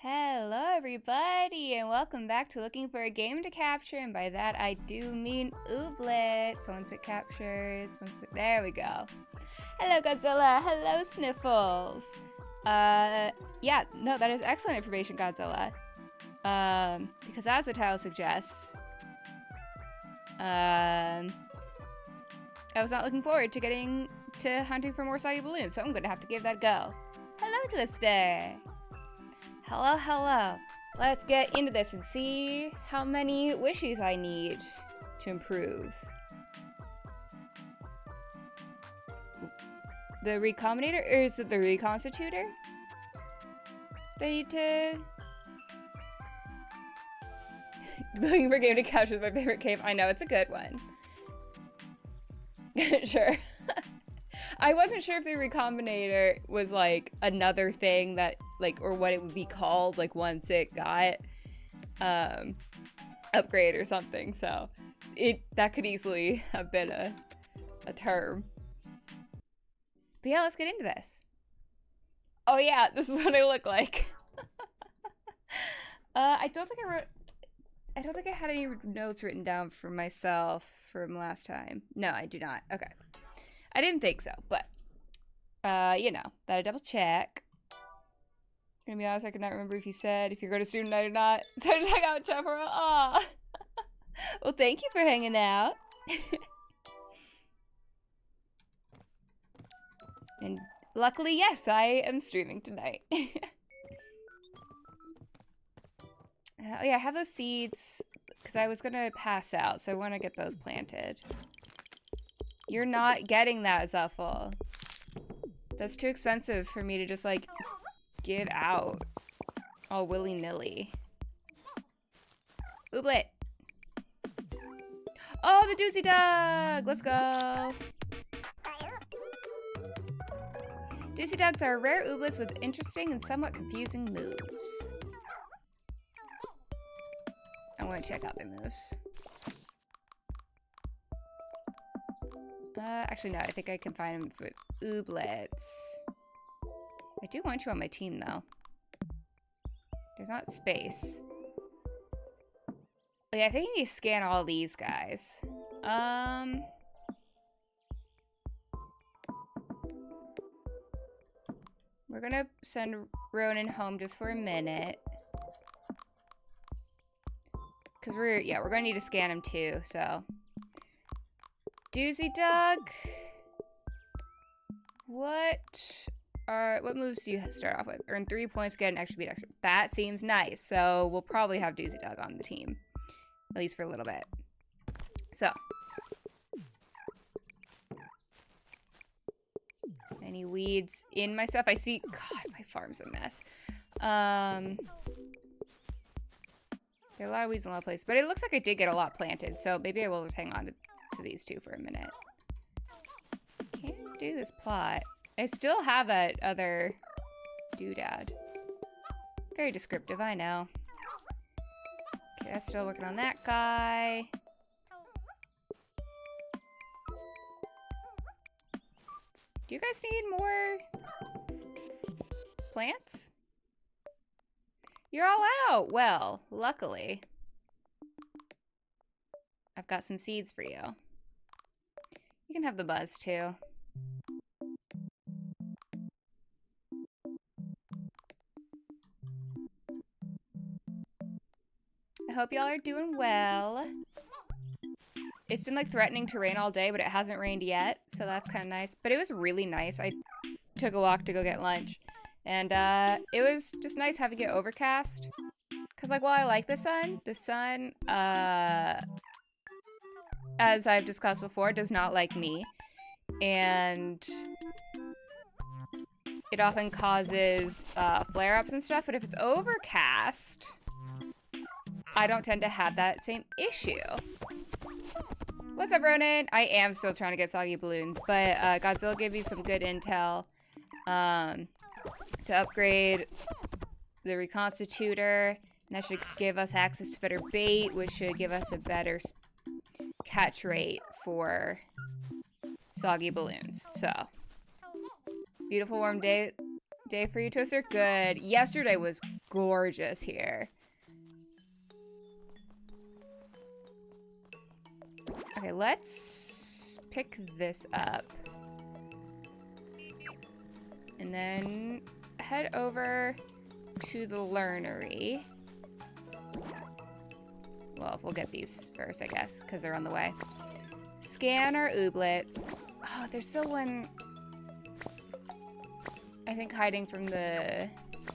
Hello everybody and welcome back to Looking for a Game to Capture, and by that I do mean Ooblets. Once it captures, there we go. Hello Godzilla, hello Sniffles. Yeah, no, that is excellent information, Godzilla. Because as the title suggests, I was not looking forward to getting to hunting for more soggy balloons, so I'm gonna have to give that a go. Hello Twister. Hello, hello. Let's get into this and see how many wishes I need to improve. The recombinator, or is it the reconstitutor? Do I need to... Looking for a game to capture is my favorite cave. I know, it's a good one. Sure. I wasn't sure if the recombinator was like another thing that like, or what it would be called like once it got upgrade or something, so that could easily have been a term. But yeah, let's get into this. Oh yeah, this is what I look like. I don't think I had any notes written down for myself from last time. No, I do not. Okay. I didn't think so, but, you know, that I double check. Gonna be honest, I could not remember if you said if you're going to student night or not. So check out Chaparral. Aw. Well, thank you for hanging out. And luckily, yes, I am streaming tonight. Oh yeah, I have those seeds because I was gonna pass out, so I want to get those planted. You're not getting that, Zuffle. That's too expensive for me to just, like, give out all willy-nilly. Ooblet! Oh, the Doozy Dog! Let's go! Doozy Dogs are rare ooblets with interesting and somewhat confusing moves. I want to check out their moves. Actually, no, I think I can find them for Ooblets. I do want you on my team, though. There's not space. Okay, I think I need to scan all these guys. We're gonna send Ronan home just for a minute. Because we're gonna need to scan him, too, so... Doozy Dog, what moves do you start off with? Earn 3 points, get an extra beat extra. That seems nice, so we'll probably have Doozy Dog on the team, at least for a little bit. So, any weeds in my stuff? I see. God, my farm's a mess. There are a lot of weeds in a lot of places, but it looks like I did get a lot planted, so maybe I will just hang on to these two for a minute. Can't do this plot. I still have that other doodad. Very descriptive, I know. Okay, that's still working on that guy. Do you guys need more plants? You're all out. Well, luckily, I've got some seeds for you. You can have the buzz, too. I hope y'all are doing well. It's been, like, threatening to rain all day, but it hasn't rained yet, so that's kind of nice. But it was really nice. I took a walk to go get lunch, and it was just nice having it overcast. Because, like, while I like the sun, as I've discussed before, does not like me, and it often causes flare-ups and stuff, but if it's overcast, I don't tend to have that same issue. What's up, Ronan? I am still trying to get soggy balloons, but Godzilla gave me some good intel to upgrade the reconstitutor, and that should give us access to better bait, which should give us a better catch rate for soggy balloons. So, beautiful warm day for you, Twister. Good. Yesterday was gorgeous here. Okay, let's pick this up. And then head over to the learnery. Well, we'll get these first, I guess, because they're on the way. Scan our ooblets. Oh, there's still one, I think, hiding from the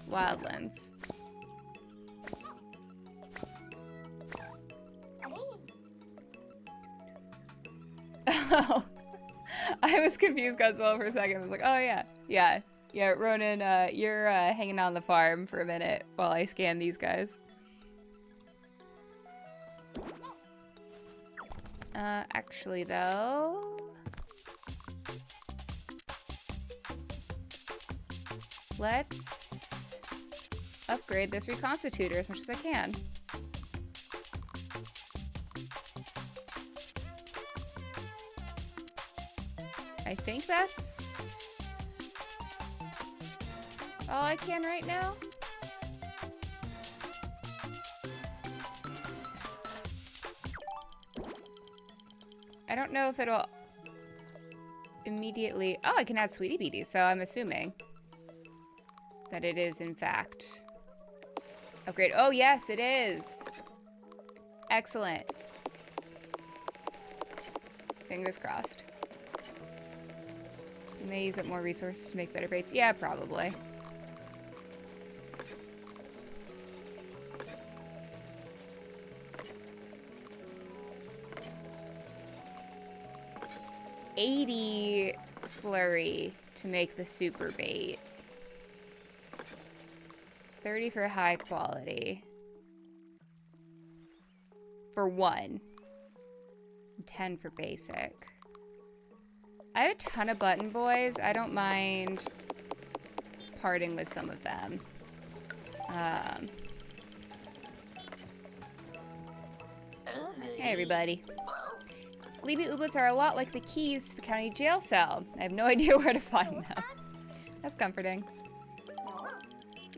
wildlands. Oh, I was confused, Godzilla, for a second. I was like, oh, yeah, Ronan, you're hanging out on the farm for a minute while I scan these guys. Actually, though... let's upgrade this reconstitutor as much as I can. I think that's all I can right now. I don't know if it'll immediately... oh, I can add Sweetie Beaties, so I'm assuming that it is, in fact, upgrade. Oh, yes, it is. Excellent. Fingers crossed. You may use up more resources to make better baits. Yeah, probably. $80 slurry to make the super bait. 30 for high quality. For one. 10 for basic. I have a ton of button boys. I don't mind parting with some of them. Hey, everybody. Gleamy ooblets are a lot like the keys to the county jail cell. I have no idea where to find them. That's comforting.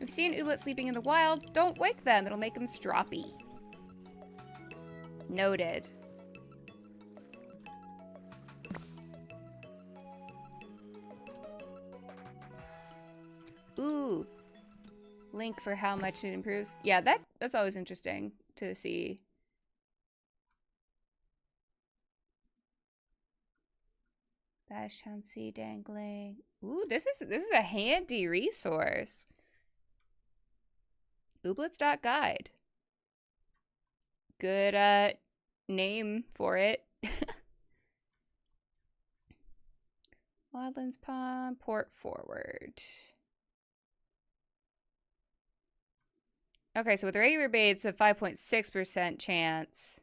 If you see an ooblet sleeping in the wild, don't wake them. It'll make them stroppy. Noted. Ooh. Link for how much it improves. Yeah, that's always interesting to see. Bash Chansey dangling. Ooh, this is a handy resource. Ooblets.guide. Good name for it. Wildlands Pond, port forward. Okay, so with the regular bait, it's a 5.6% chance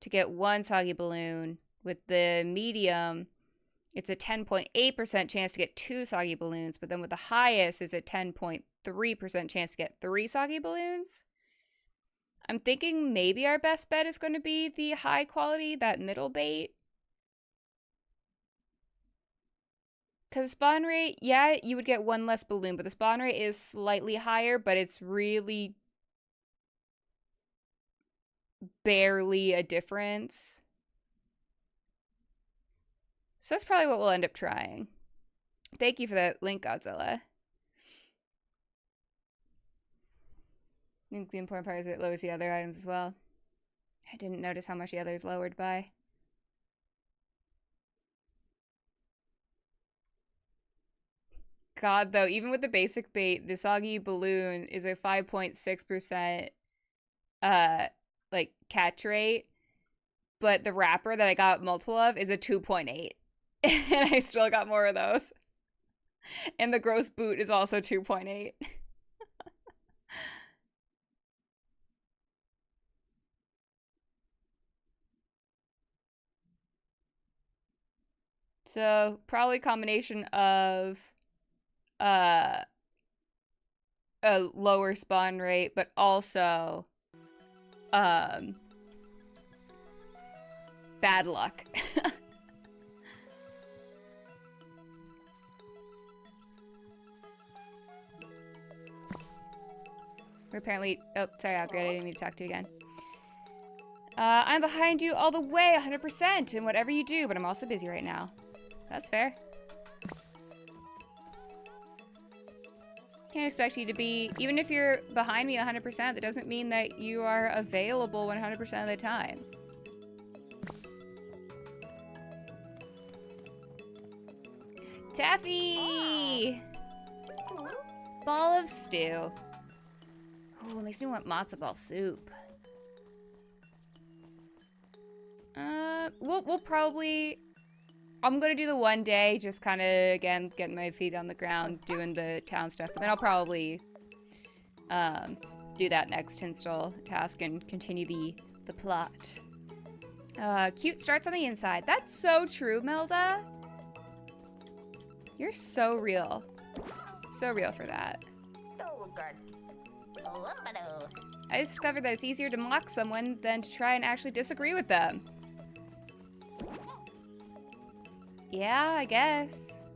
to get one soggy balloon. With the medium, it's a 10.8% chance to get 2 soggy balloons, but then with the highest is a 10.3% chance to get 3 soggy balloons. I'm thinking maybe our best bet is going to be the high quality, that middle bait. Because the spawn rate, yeah, you would get 1 less balloon, but the spawn rate is slightly higher, but it's really barely a difference. So that's probably what we'll end up trying. Thank you for that link, Godzilla. I think the important part is it lowers the other items as well. I didn't notice how much the others lowered by. God, though, even with the basic bait, the soggy balloon is a 5.6% like catch rate, but the wrapper that I got multiple of is a 2.8. And I still got more of those. And the gross boot is also 2.8. So probably a combination of a lower spawn rate, but also bad luck. We're apparently... Oh, sorry, Algrid. I didn't mean to talk to you again. I'm behind you all the way, 100%, in whatever you do, but I'm also busy right now. That's fair. Can't expect you to be... Even if you're behind me 100%, that doesn't mean that you are available 100% of the time. Taffy! Ball of stew. Oh, it makes me want matzo ball soup. We'll probably... I'm gonna do the one day, just kind of, again, getting my feet on the ground, doing the town stuff, but then I'll probably do that next install task and continue the plot. Cute starts on the inside. That's so true, Melda. You're so real. So real for that. I discovered that it's easier to mock someone than to try and actually disagree with them. Yeah, I guess.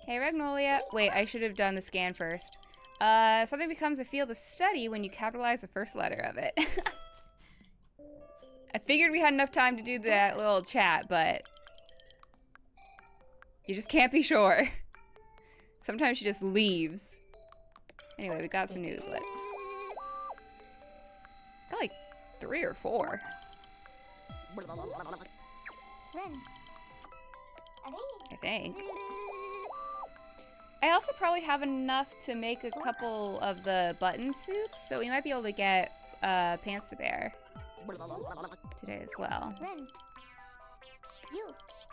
Hey, Magnolia. Wait, I should have done the scan first. Something becomes a field of study when you capitalize the first letter of it. I figured we had enough time to do that little chat, but you just can't be sure. Sometimes she just leaves. Anyway, we got some new Ooblets. Got like 3 or 4. I think. I also probably have enough to make a couple of the button soups, so we might be able to get Pants to Bear today as well.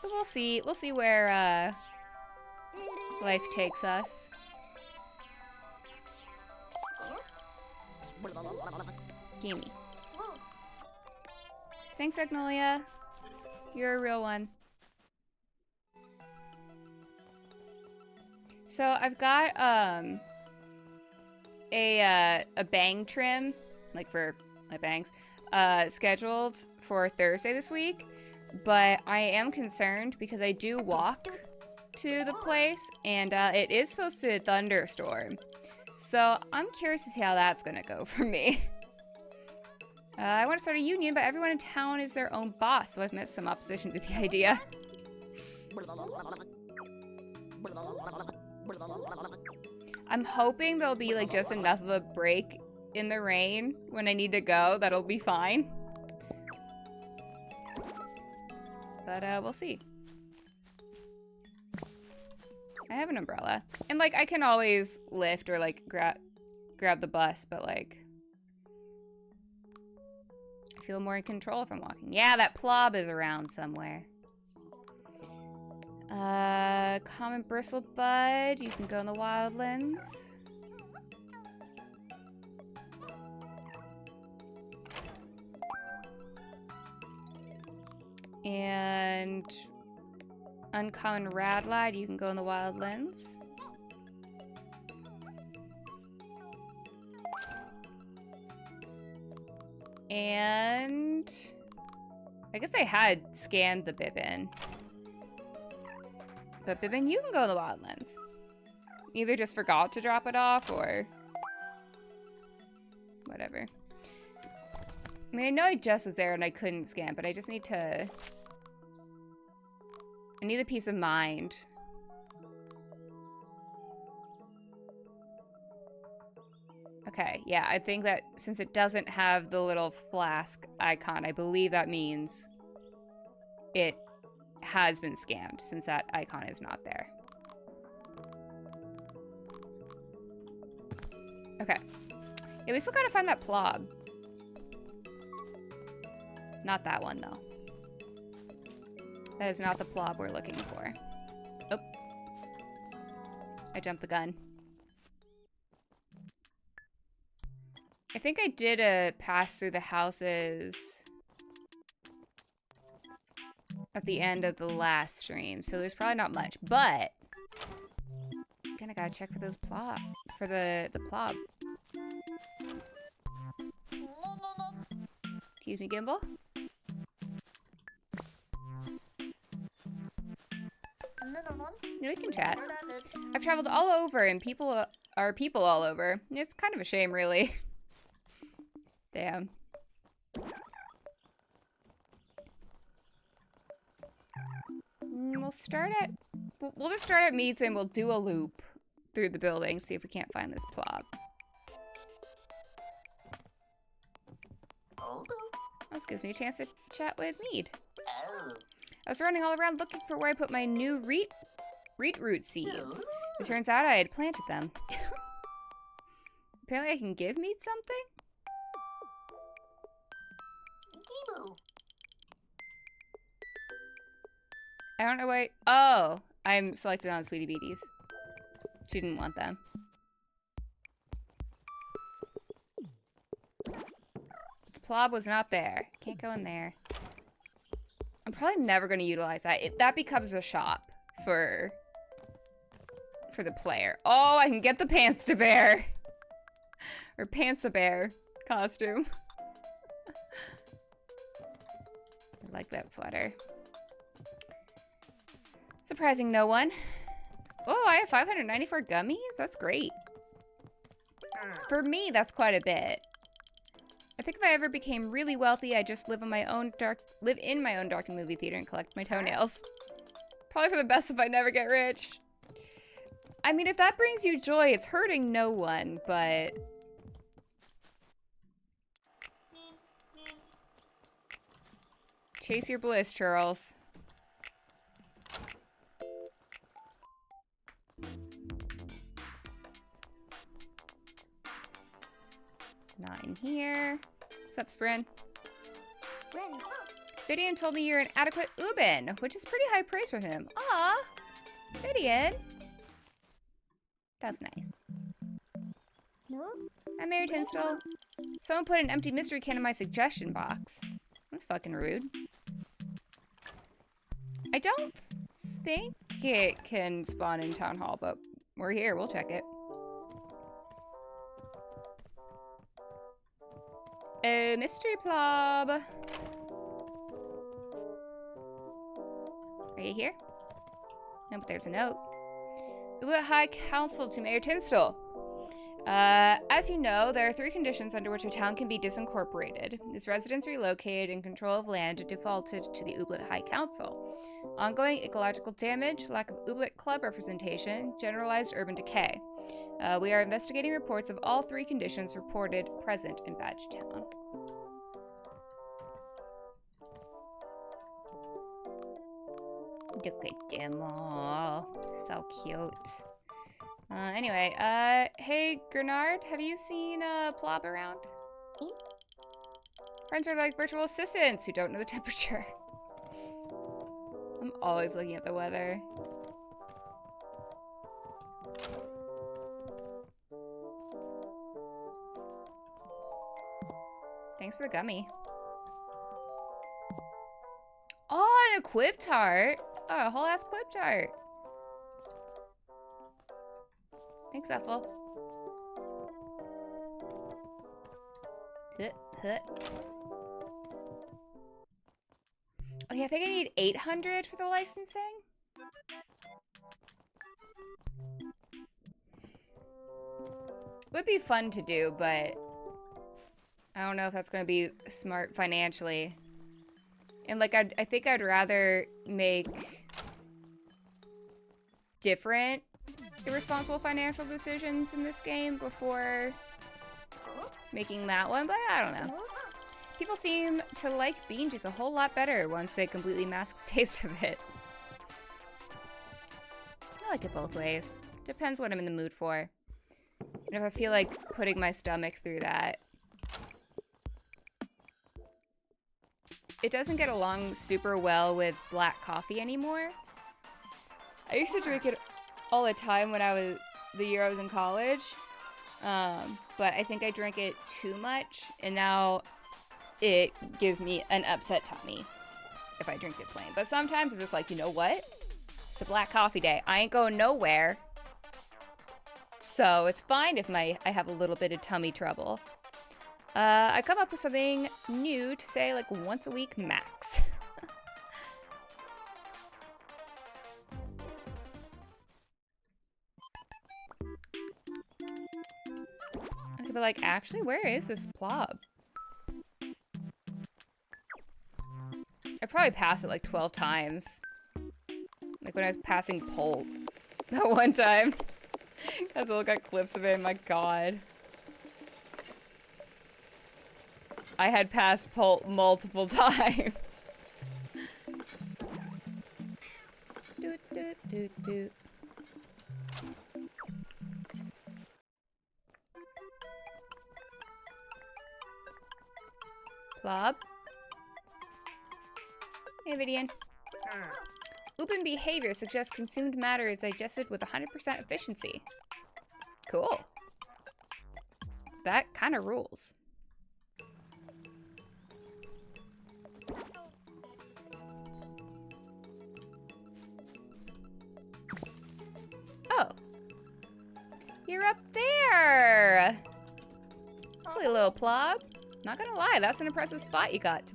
But we'll see. We'll see where life takes us. Gimme. Thanks, Magnolia. You're a real one. So I've got a bang trim, like for my bangs, scheduled for Thursday this week, but I am concerned because I do walk to the place and it is supposed to thunderstorm. So I'm curious to see how that's gonna go for me. I want to start a union, but everyone in town is their own boss, so I've met some opposition to the idea. I'm hoping there'll be like just enough of a break in the rain when I need to go that'll be fine. But we'll see. I have an umbrella. And like I can always lift or like grab the bus, but like I feel more in control if I'm walking. Yeah, that plob is around somewhere. Common bristlebud. You can go in the wildlands. And uncommon radlide. You can go in the wildlands. And I guess I had scanned the Bibbin. But Bibbin, you can go in the wildlands. Either just forgot to drop it off or whatever. I mean, I know I just was there and I couldn't scan, but I just need to... I need the peace of mind. Okay, yeah, I think that since it doesn't have the little flask icon, I believe that means it has been scammed since that icon is not there. Okay. Yeah, we still gotta find that plob. Not that one, though. That is not the plob we're looking for. Oh. I jumped the gun. I think I did a pass through the houses at the end of the last stream, so there's probably not much, but again, I gotta check for those plob, for the plob. Excuse me, Gimbal. We can chat. I've traveled all over and people are people all over. It's kind of a shame, really. Damn. We'll just start at meats and we'll do a loop through the building, see if we can't find this plot. This gives me a chance to chat with Mead. I was running all around looking for where I put my new root seeds. It turns out I had planted them. Apparently I can give Mead something? I don't know why. Oh, I'm selected on Sweetie Beaties. She didn't want them. The plob was not there. Can't go in there. I'm probably never going to utilize that. That becomes a shop for the player. Oh, I can get the Pants to Bear. Or Pants a Bear costume. I like that sweater. Surprising no one. Oh, I have 594 gummies? That's great. For me, that's quite a bit. I think if I ever became really wealthy, I'd just live in my own darkened movie theater and collect my toenails. Probably for the best if I never get rich. I mean, if that brings you joy, it's hurting no one, but... Chase your bliss, Charles. Not in here. What's up, Sprin? Vidian told me you're an adequate Ubin, which is pretty high praise for him. Aw, Vidian. That's nice. I'm Mary Tinstill. Someone put an empty mystery can in my suggestion box. That's fucking rude. I don't think it can spawn in Town Hall, but we're here. We'll check it. A mystery plob. Are you here? No, but there's a note. Ooblet High Council to Mayor Tinstill. As you know, there are 3 conditions under which a town can be disincorporated. Its residents relocated and control of land defaulted to the Ooblet High Council. Ongoing ecological damage, lack of Ooblet Club representation, generalized urban decay. We are investigating reports of all 3 conditions reported present in Badge Town. Look at them all. So cute. Anyway, hey, Gernard, have you seen Plob around? Friends are like virtual assistants who don't know the temperature. I'm always looking at the weather. Thanks for the gummy. Oh, an equipped heart. Oh, a whole ass equipped heart. Thanks, Ethel. Okay, I think I need 800 for the licensing. Would be fun to do, but I don't know if that's going to be smart financially. And like, I think I'd rather make different irresponsible financial decisions in this game before making that one, but I don't know. People seem to like bean juice a whole lot better once they completely mask the taste of it. I like it both ways. Depends what I'm in the mood for. And if I feel like putting my stomach through that. It doesn't get along super well with black coffee anymore. I used to drink it all the time when the year I was in college. But I think I drank it too much, and now it gives me an upset tummy if I drink it plain. But sometimes I'm just like, you know what? It's a black coffee day. I ain't going nowhere. So it's fine if I have a little bit of tummy trouble. I come up with something new to say like once a week max. but like, actually, where is this plob? I probably passed it like 12 times. Like when I was passing Pulp that one time. I still got clips of it, my god. I had passed Pulp multiple times. Doot, doot, doot, doot. Plob? Hey, Vidian. Open behavior suggests consumed matter is digested with 100% efficiency. Cool. That kind of rules. Oh. You're up there! Silly little Plob. Not gonna lie, that's an impressive spot you got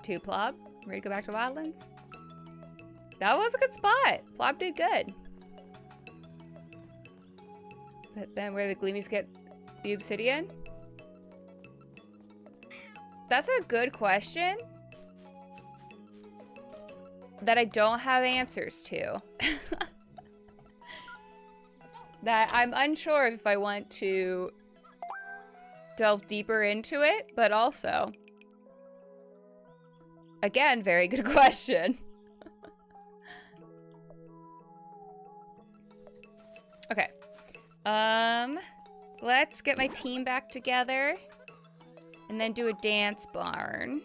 to, Plob. Ready to go back to Wildlands? That was a good spot. Plob did good. But then where the Gleamies get the obsidian? That's a good question that I don't have answers to. That I'm unsure if I want to delve deeper into it, but also, again, very good question. Okay. Let's get my team back together and then do a dance barn.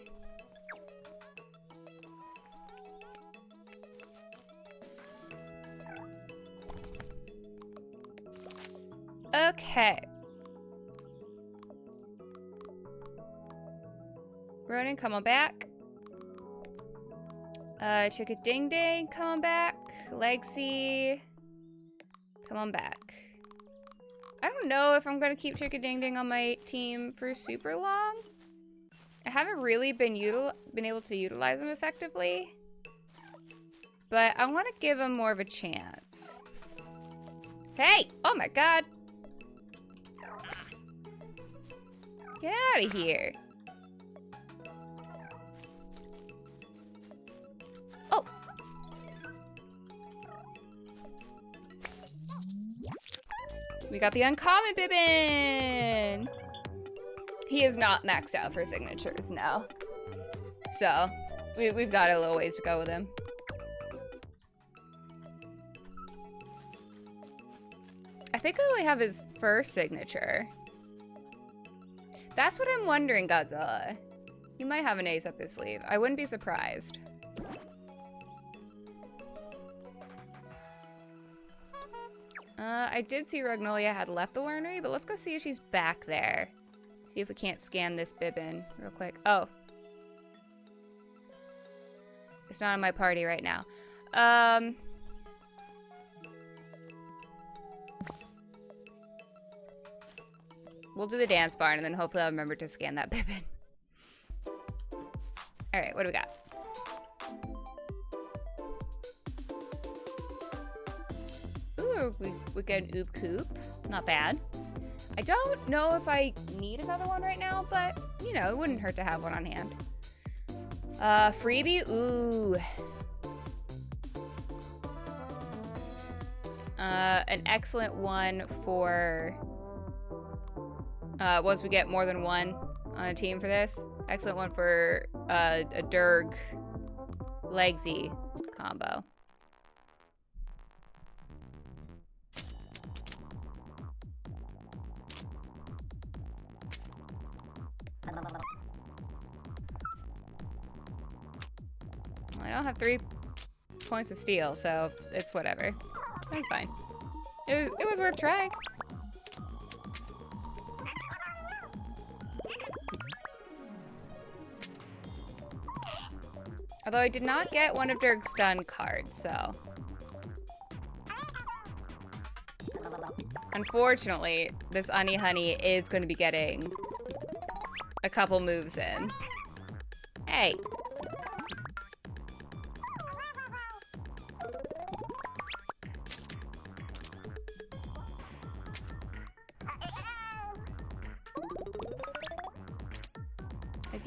Okay. Ronan, come on back. Chicka Ding Ding, come on back. Legsy, come on back. I don't know if I'm gonna keep Chicka Ding Ding on my team for super long. I haven't really been able to utilize him effectively, but I want to give him more of a chance. Hey! Oh my god! Get out of here! Oh! We got the uncommon Bibbin! He is not maxed out for signatures, no. So, we've got a little ways to go with him. I think I only have his first signature. That's what I'm wondering, Godzilla. He might have an ace up his sleeve. I wouldn't be surprised. I did see Ragnolia had left the Learnery, but let's go see if she's back there. See if we can't scan this Bibbin real quick. Oh. It's not in my party right now. We'll do the dance barn, and then hopefully I'll remember to scan that Bibbin. Alright, what do we got? Ooh, we get an Oob Coop. Not bad. I don't know if I need another one right now, but, you know, it wouldn't hurt to have one on hand. Freebie? Ooh. An excellent one for... once we get more than one on a team for this. Excellent one for a Durg Legsy combo. I don't have 3 points of steel, so it's whatever. That's fine. It was worth trying. Although I did not get one of Durg's stun cards, so. Unfortunately, this Uni Honey is going to be getting a couple moves in. Hey.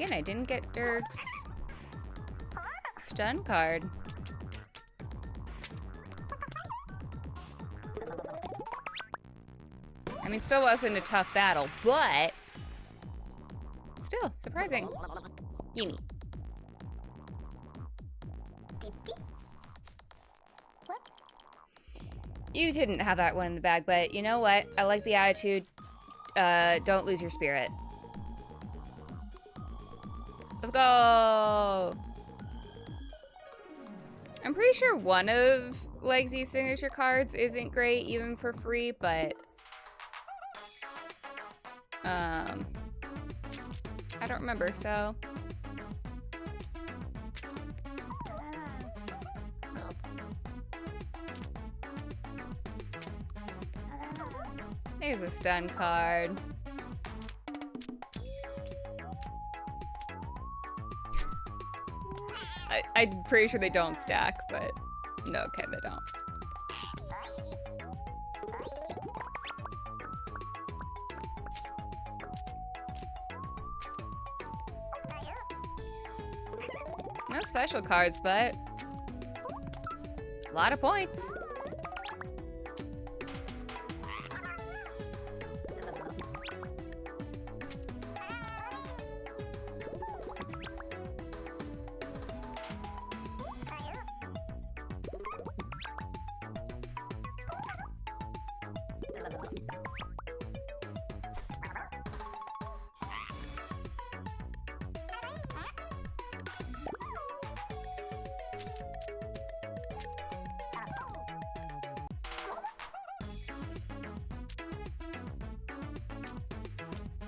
And I didn't get Dirk's stun card. I mean, still wasn't a tough battle, but still surprising. Gimme. You didn't have that one in the bag, but you know what? I like the attitude. Don't lose your spirit. Let's go! I'm pretty sure one of Legsy's signature cards isn't great even for free, but I don't remember, so there's a stun card. I'm pretty sure they don't stack, but no, okay, they don't. No special cards, but a lot of points.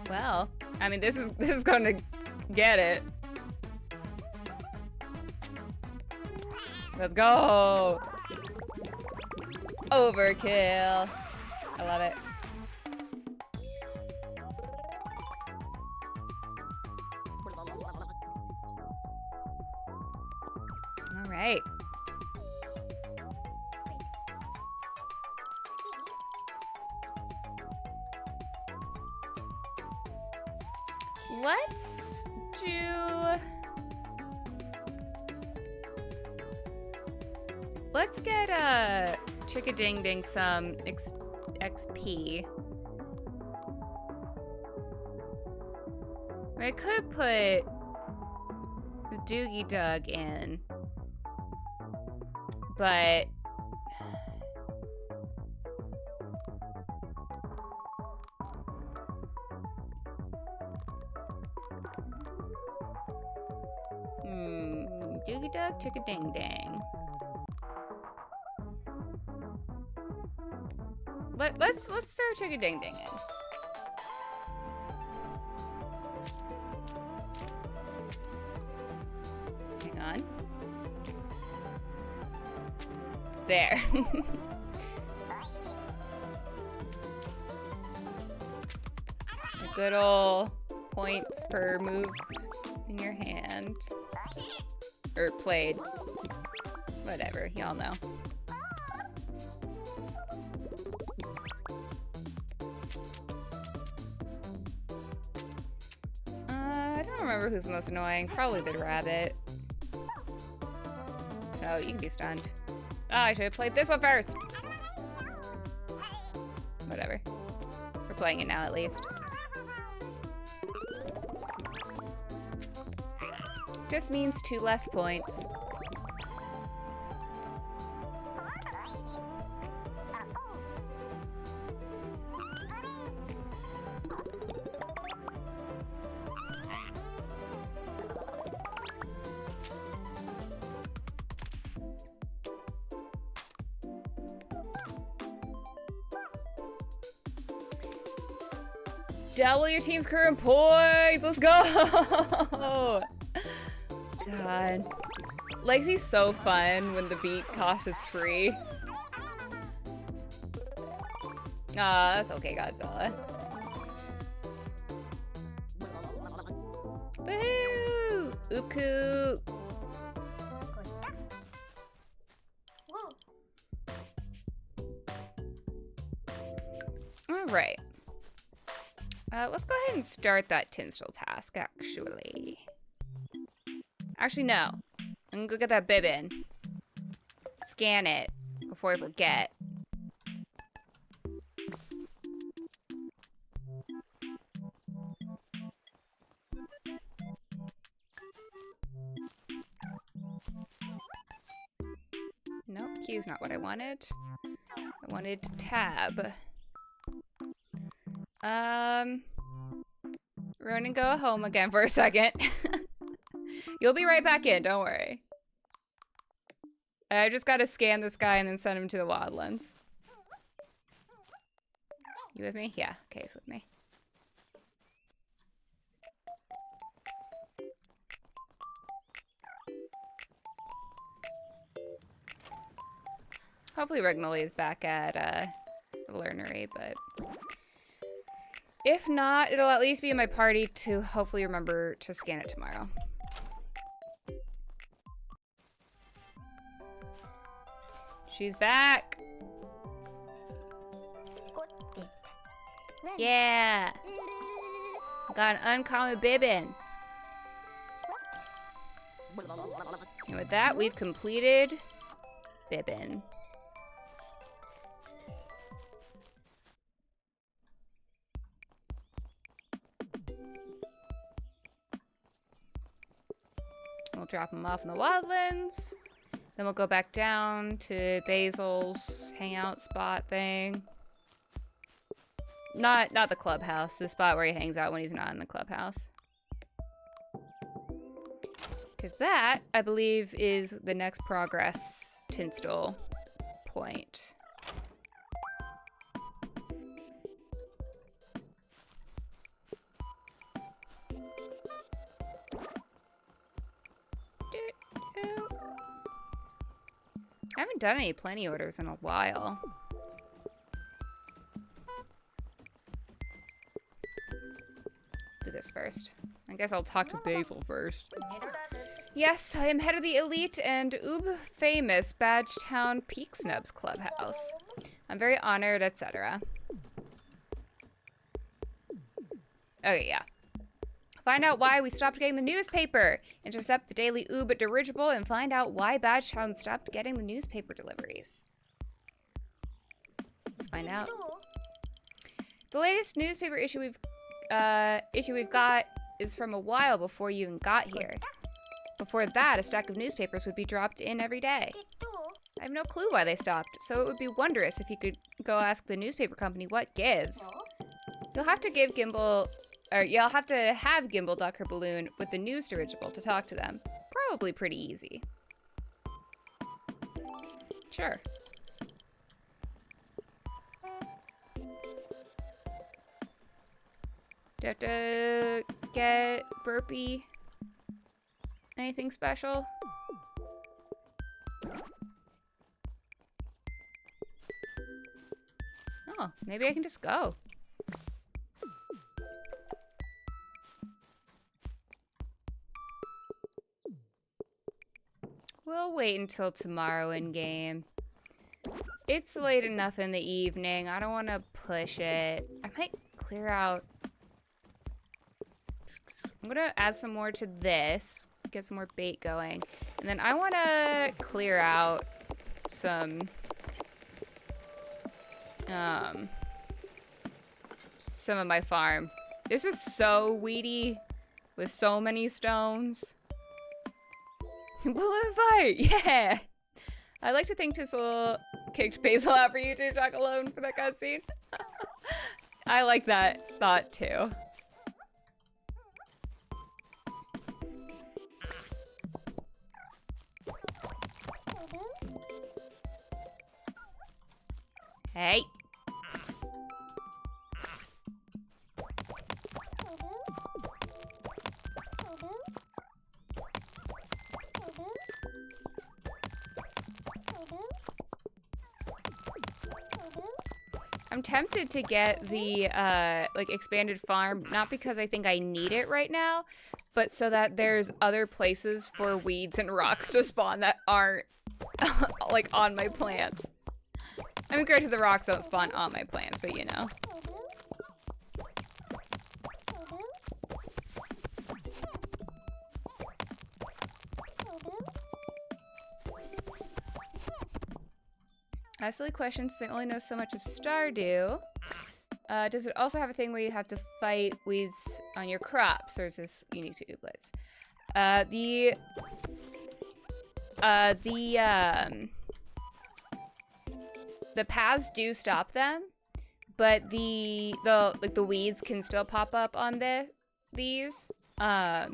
Well, I mean, this is going to get it. Let's go. Overkill. I love it. All right. Let's get Chickading some XP. I could put the Doogie Dug in, but Doogie Dug, Chickading. Let's throw Chickading in. Hang on. There. A good ol' points per move in your hand. Or played. Whatever, y'all know. I don't remember who's the most annoying. Probably the rabbit. So you can be stunned. Oh, I should have played this one first. Whatever. We're playing it now at least. Just means 2 less points. Double your team's current points! Let's go! God. Legsy's so fun when the beat cost is free. Aw, that's okay, Godzilla. Woohoo! Oop-coo! Alright. Let's go ahead and start that Tinstill task, actually. Actually, no. I'm gonna go get that bibbin. Scan it before I forget. Nope, Q's not what I wanted. I wanted tab. Ronan, go home again for a second. You'll be right back in, don't worry. I just gotta scan this guy and then send him to the wildlands. You with me? Yeah, okay, he's with me. Hopefully Regnoli is back at the learnery, but if not, it'll at least be in my party to hopefully remember to scan it tomorrow. She's back! Yeah! Got an uncommon bibbin. And with that, we've completed bibbin. We'll drop him off in the wildlands. Then we'll go back down to Basil's hangout spot thing. Not the clubhouse, the spot where he hangs out when he's not in the clubhouse. Because that, I believe, is the next progress Tinstall point. I haven't done any plenty orders in a while. Do this first. I guess I'll talk to Basil first. Yes, I am head of the elite and famous Badgetown Peak Snubs Clubhouse. I'm very honored, etc. Okay, yeah. Find out why we stopped getting the newspaper. Intercept the daily Dirigible and find out why Badgetown stopped getting the newspaper deliveries. Let's find out. The latest newspaper issue we've got is from a while before you even got here. Before that, a stack of newspapers would be dropped in every day. I have no clue why they stopped, so it would be wondrous if you could go ask the newspaper company what gives. You'll have to have Gimbal dock her balloon with the news dirigible to talk to them. Probably pretty easy. Sure. Do I have to get Burpee anything special? Oh, maybe I can just go. We'll wait until tomorrow in game. It's late enough in the evening. I don't want to push it. I might clear out. I'm gonna add some more to this. Get some more bait going. And then I want to clear out some of my farm. This is so weedy with so many stones. Bullet fight! Yeah! I'd like to think Tissel kicked Basil out for you to talk alone for that cutscene. I like that thought too. Hey! I'm tempted to get the like expanded farm, not because I think I need it right now, but so that there's other places for weeds and rocks to spawn that aren't like on my plants. I mean, granted, the rocks don't spawn on my plants, but you know. Silly questions. They only know so much of Stardew. Does it also have a thing where you have to fight weeds on your crops, or is this unique to Ooblets? The paths do stop them, but the weeds can still pop up on these. But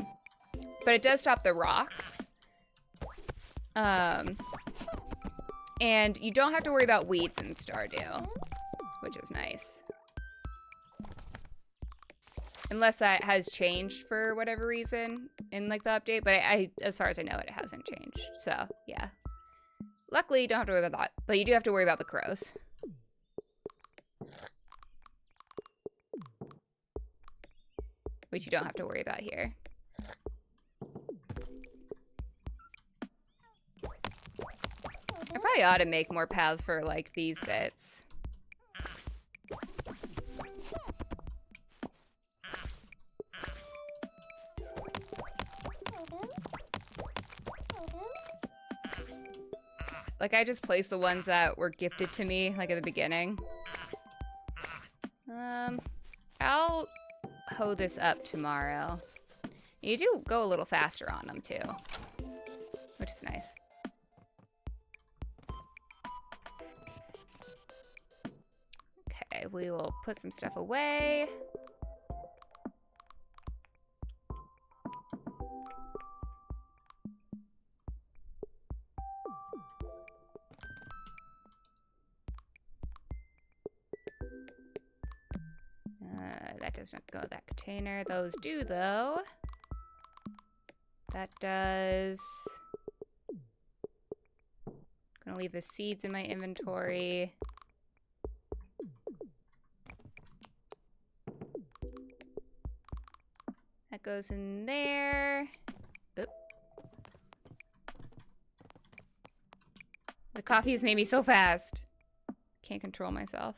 it does stop the rocks. And you don't have to worry about weeds in Stardew, which is nice. Unless that has changed for whatever reason in like the update, but as far as I know, it hasn't changed. So yeah, luckily you don't have to worry about that, but you do have to worry about the crows. Which you don't have to worry about here. I probably ought to make more paths for like these bits. Like, I just placed the ones that were gifted to me, like, at the beginning. I'll hoe this up tomorrow. You do go a little faster on them, too. Which is nice. Okay, we will put some stuff away. That doesn't go in that container. Those do, though. That does. Gonna leave the seeds in my inventory. That goes in there. Oop. The coffee has made me so fast. Can't control myself.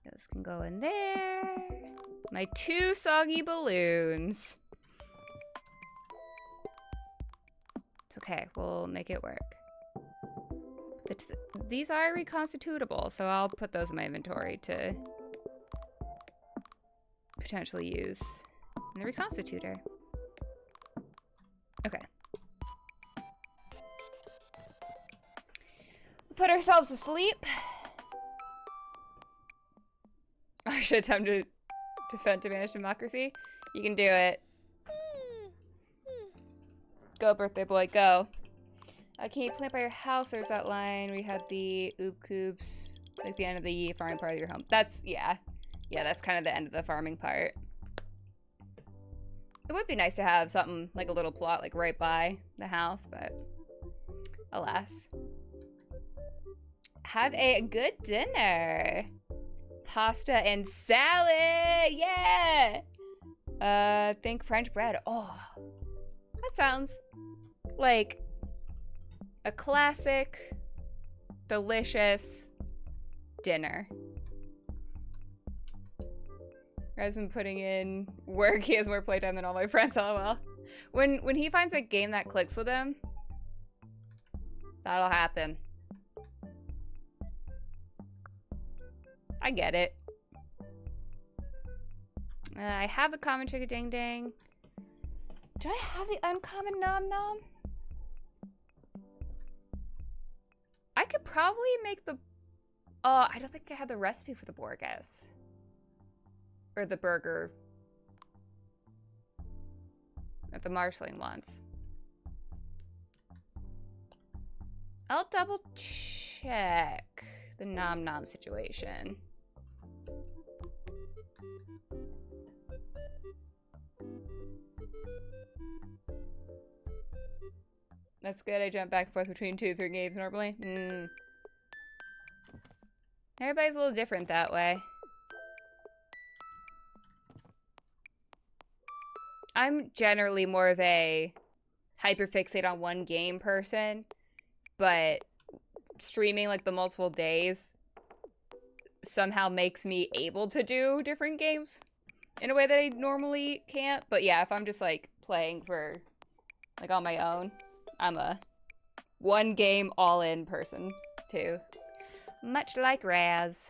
Those can go in there. My 2 soggy balloons. It's okay, we'll make it work. These are reconstitutable, so I'll put those in my inventory to potentially use in the reconstitutor. Okay. Put ourselves to sleep. I should attempt to defend to manage democracy. You can do it. Go, birthday boy, go. Can you plant by your house, or is that line where you had the coops, like the end of the farming part of your home? That's, yeah. Yeah, that's kind of the end of the farming part. It would be nice to have something, like a little plot, like right by the house, but alas. Have a good dinner. Pasta and salad, yeah! Think French bread. Oh, that sounds like a classic, delicious dinner. Rather than putting in work, he has more playtime than all my friends, lol. When he finds a game that clicks with him, that'll happen. I get it. I have the common chickading-dang. Do I have the uncommon nom-nom? I could probably make the... Oh, I don't think I had the recipe for the Borges. Or the burger. That the Marsling wants. I'll double check the nom-nom situation. That's good. I jump back and forth between 2-3 games normally. Everybody's a little different that way. I'm generally more of a hyperfixate on one game person, but streaming like the multiple days somehow makes me able to do different games in a way that I normally can't. But yeah, if I'm just like playing for like on my own, I'm a One game all in person, too. Much like Raz.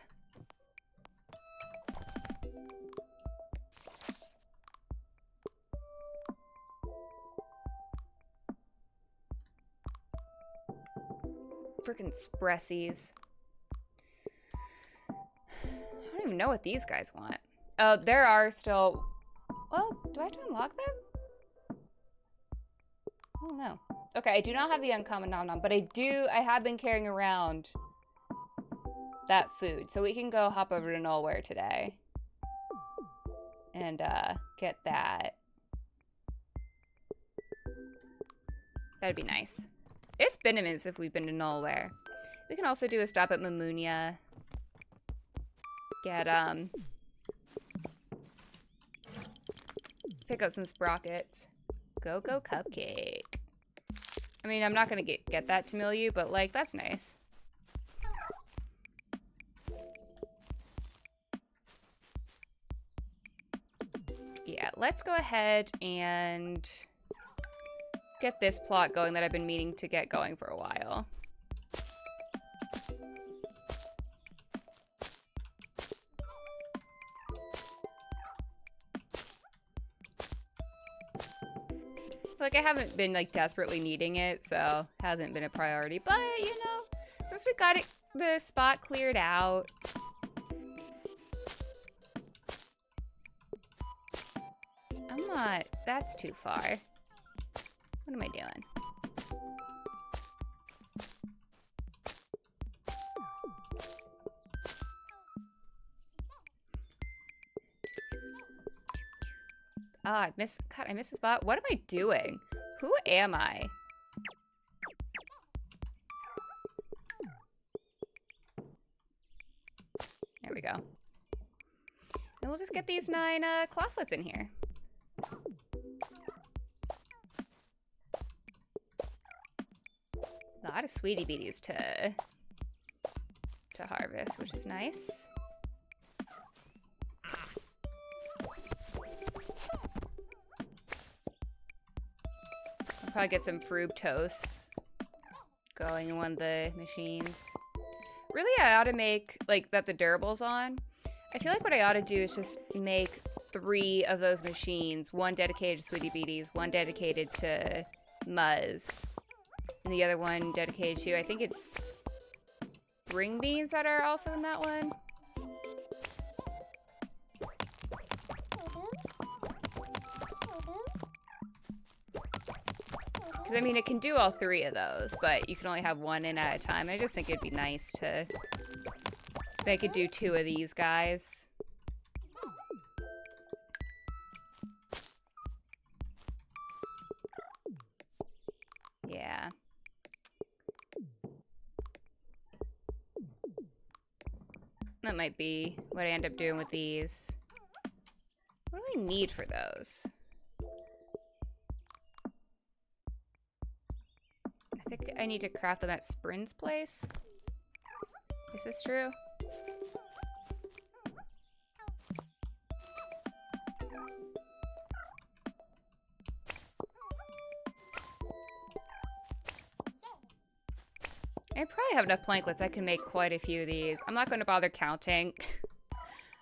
Freaking Spressies. I don't even know what these guys want. Oh, there are still... Well, do I have to unlock them? I don't know. Okay, I do not have the uncommon nom nom, but I have been carrying around that food. So we can go hop over to Nowhere today. And, get that. That'd be nice. It's been a minute since we've been to Nowhere. We can also do a stop at Mamunia. Get, pick up some sprockets. Go cupcake. I mean, I'm not gonna get that to Milieu, but like, that's nice. Yeah, let's go ahead and get this plot going that I've been meaning to get going for a while. Like, I haven't been, like, desperately needing it, so it hasn't been a priority. But, you know, since we got the spot cleared out... I'm not... That's too far. What am I doing? Ah, I missed the spot. What am I doing? Who am I? There we go. Then we'll just get these 9 clawfoots in here. A lot of sweetie beaties to harvest, which is nice. I'll probably get some fructose going in one of the machines. Really, I ought to make, like, that the durable's on. I feel like what I ought to do is just make 3 of those machines. One dedicated to sweetie beaties, one dedicated to Muzz, and the other one dedicated to, I think it's ring beans that are also in that one. Because, I mean, it can do all 3 of those, but you can only have one in at a time. I just think it'd be nice to... They could do 2 of these guys. Yeah. That might be what I end up doing with these. What do I need for those? I think I need to craft them at Sprint's place. Is this true? I probably have enough planklets. I can make quite a few of these. I'm not going to bother counting.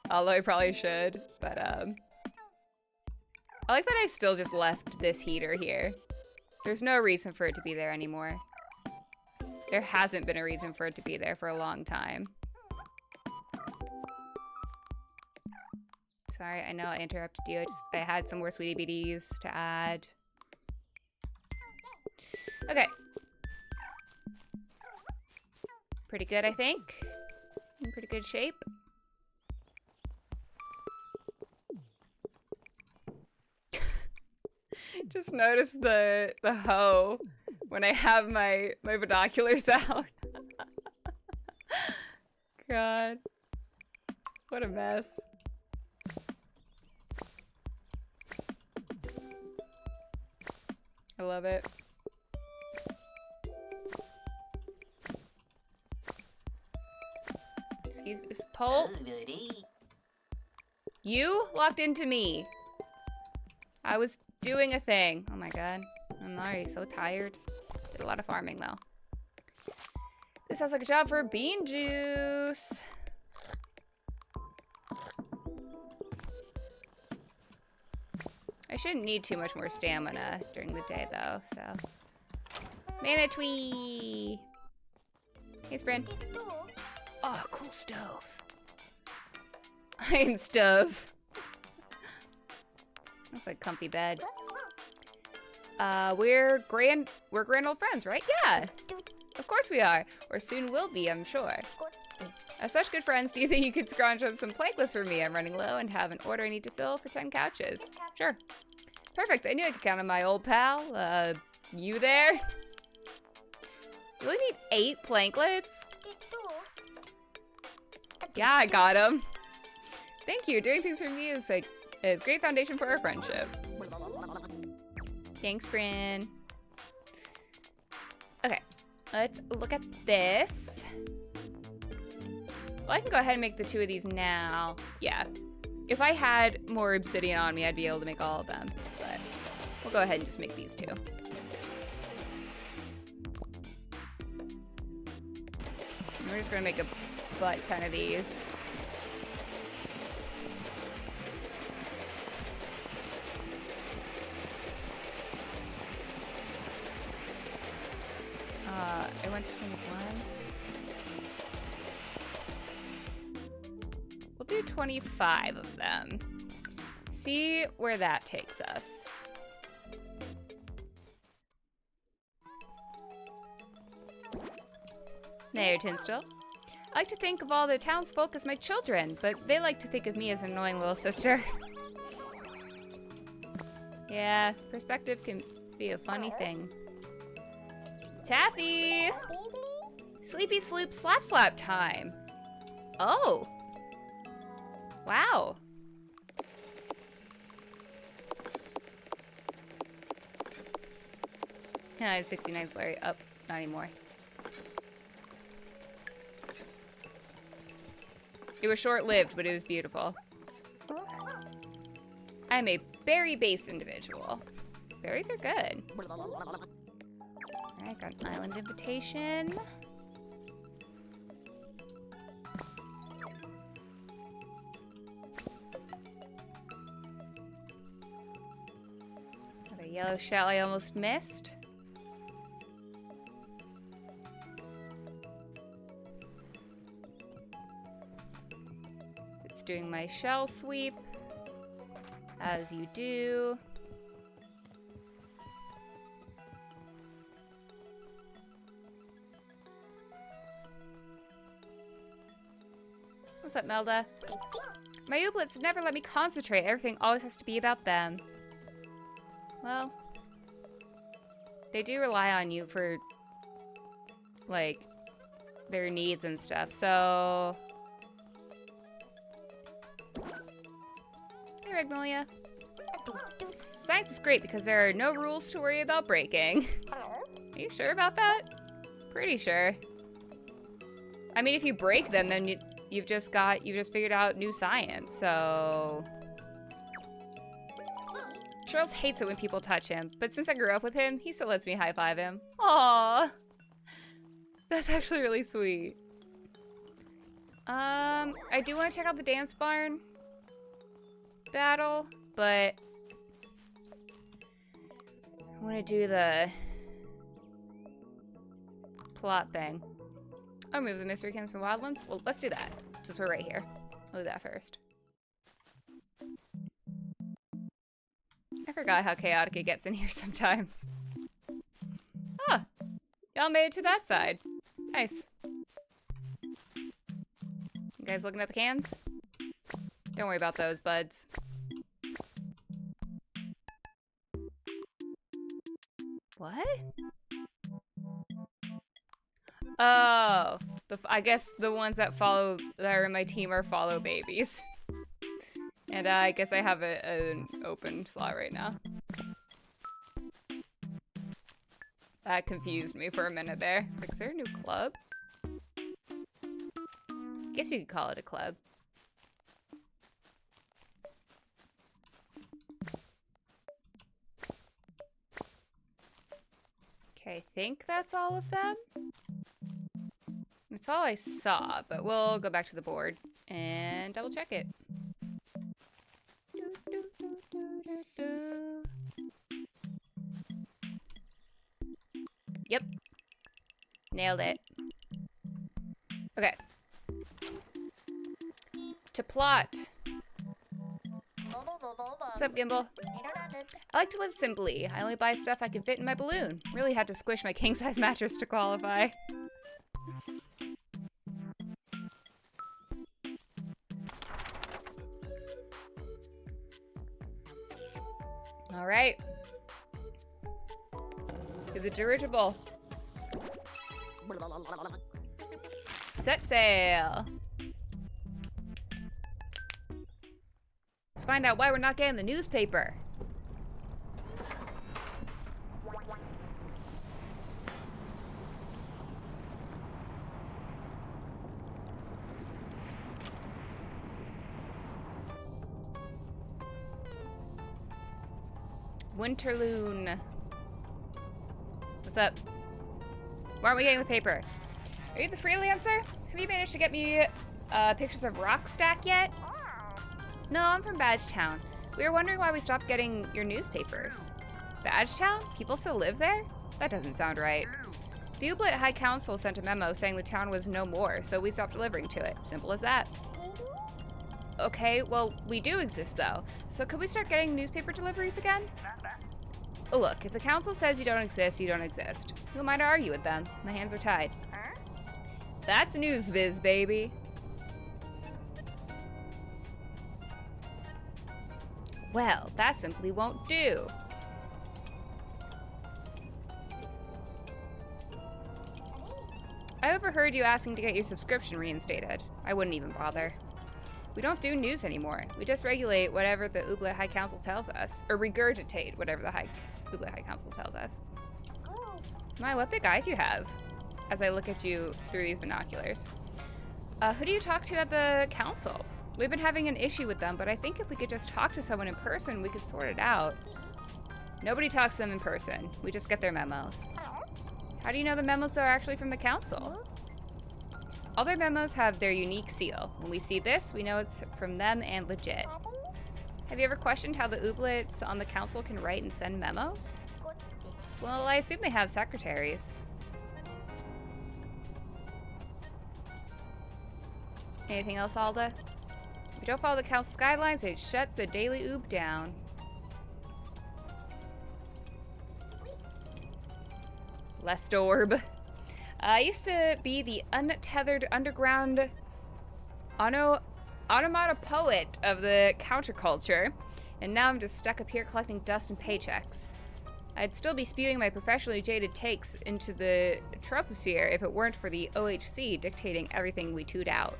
Although I probably should. But, I like that I still just left this heater here. There's no reason for it to be there anymore. There hasn't been a reason for it to be there for a long time. Sorry, I know I interrupted you. I had some more sweetie beaties to add. Okay. Pretty good, I think. In pretty good shape. Just notice the hoe when I have my binoculars out. God. What a mess. I love it. Excuse me, Paul. You walked into me. I was doing a thing. Oh my god. I'm already so tired. Did a lot of farming though. This sounds like a job for bean juice. I shouldn't need too much more stamina during the day, though, so. Manatee! Hey, Sprin. Oh, cool stove. Iron stove. That's like comfy bed. We're grand old friends, right? Yeah. Of course we are. Or soon will be, I'm sure. As such good friends, do you think you could scrounge up some plank lists for me? I'm running low and have an order I need to fill for 10 couches. Sure. Perfect. I knew I could count on my old pal. You there? You only need 8 planklets? Yeah, I got him. Thank you. Doing things for me is a great foundation for our friendship. Thanks, Bryn. Okay, let's look at this. Well, I can go ahead and make the 2 of these now. Yeah, if I had more obsidian on me, I'd be able to make all of them. But we'll go ahead and just make these 2. And we're just gonna make a butt ton of these. I went to 21. We'll do 25 of them. See where that takes us. There, Tinstill. I like to think of all the townsfolk as my children, but they like to think of me as an annoying little sister. Yeah, perspective can be a funny thing. Taffy! Sleepy sloop slap slap time. Oh. Wow. Yeah, I have 69 slurry. Oh, not anymore. It was short-lived, but it was beautiful. I'm a berry-based individual. Berries are good. Alright, got an island invitation. Got a yellow shell I almost missed. It's doing my shell sweep, as you do. What's up, Melda? My Ooblets never let me concentrate. Everything always has to be about them. Well, they do rely on you for, like, their needs and stuff, so... Hey, Magnolia. Science is great because there are no rules to worry about breaking. Are you sure about that? Pretty sure. I mean, if you break them, then you've just figured out new science, so... Charles hates it when people touch him, but since I grew up with him, he still lets me high-five him. Aww. That's actually really sweet. I do want to check out the dance barn battle, but I want to do the plot thing. I'll move the mystery camps and wildlands. Well, let's do that, since we're right here. We'll do that first. I forgot how chaotic it gets in here sometimes. Ah, y'all made it to that side. Nice. You guys looking at the cans? Don't worry about those, buds. What? Oh, I guess the ones that are in my team are follow babies. And I guess I have an open slot right now. That confused me for a minute there. It's like, is there a new club? I guess you could call it a club. Okay, I think that's all of them. That's all I saw, but we'll go back to the board and double check it. Yep. Nailed it. Okay. To plot. What's up, Gimbal? I like to live simply. I only buy stuff I can fit in my balloon. Really had to squish my king-size mattress to qualify. All right. To the dirigible. Set sail. Let's find out why we're not getting the newspaper. Winterloon. What's up? Why aren't we getting the paper? Are you the freelancer? Have you managed to get me pictures of Rockstack yet? No, I'm from Badgetown. We were wondering why we stopped getting your newspapers. Badgetown? People still live there? That doesn't sound right. The Ooblet High Council sent a memo saying the town was no more, so we stopped delivering to it. Simple as that. Okay, well, we do exist though. So could we start getting newspaper deliveries again? Oh, look, if the council says you don't exist, you don't exist. Who am I to argue with them? My hands are tied. That's news viz, baby. Well, that simply won't do. I overheard you asking to get your subscription reinstated. I wouldn't even bother. We don't do news anymore. We just regulate whatever the Ooblet High Council tells us, or regurgitate whatever the Ooblet High Council tells us. My, what big eyes you have, as I look at you through these binoculars. Who do you talk to at the council? We've been having an issue with them, but I think if we could just talk to someone in person, we could sort it out. Nobody talks to them in person. We just get their memos. How do you know the memos are actually from the council? All their memos have their unique seal. When we see this, we know it's from them and legit. Have you ever questioned how the Ooblets on the council can write and send memos? Well, I assume they have secretaries. Anything else, Alda? If we don't follow the council's guidelines, they'd shut the Daily Oob down. Lestorb. I used to be the untethered underground automata poet of the counterculture, and now I'm just stuck up here collecting dust and paychecks. I'd still be spewing my professionally jaded takes into the troposphere if it weren't for the OHC dictating everything we toot out.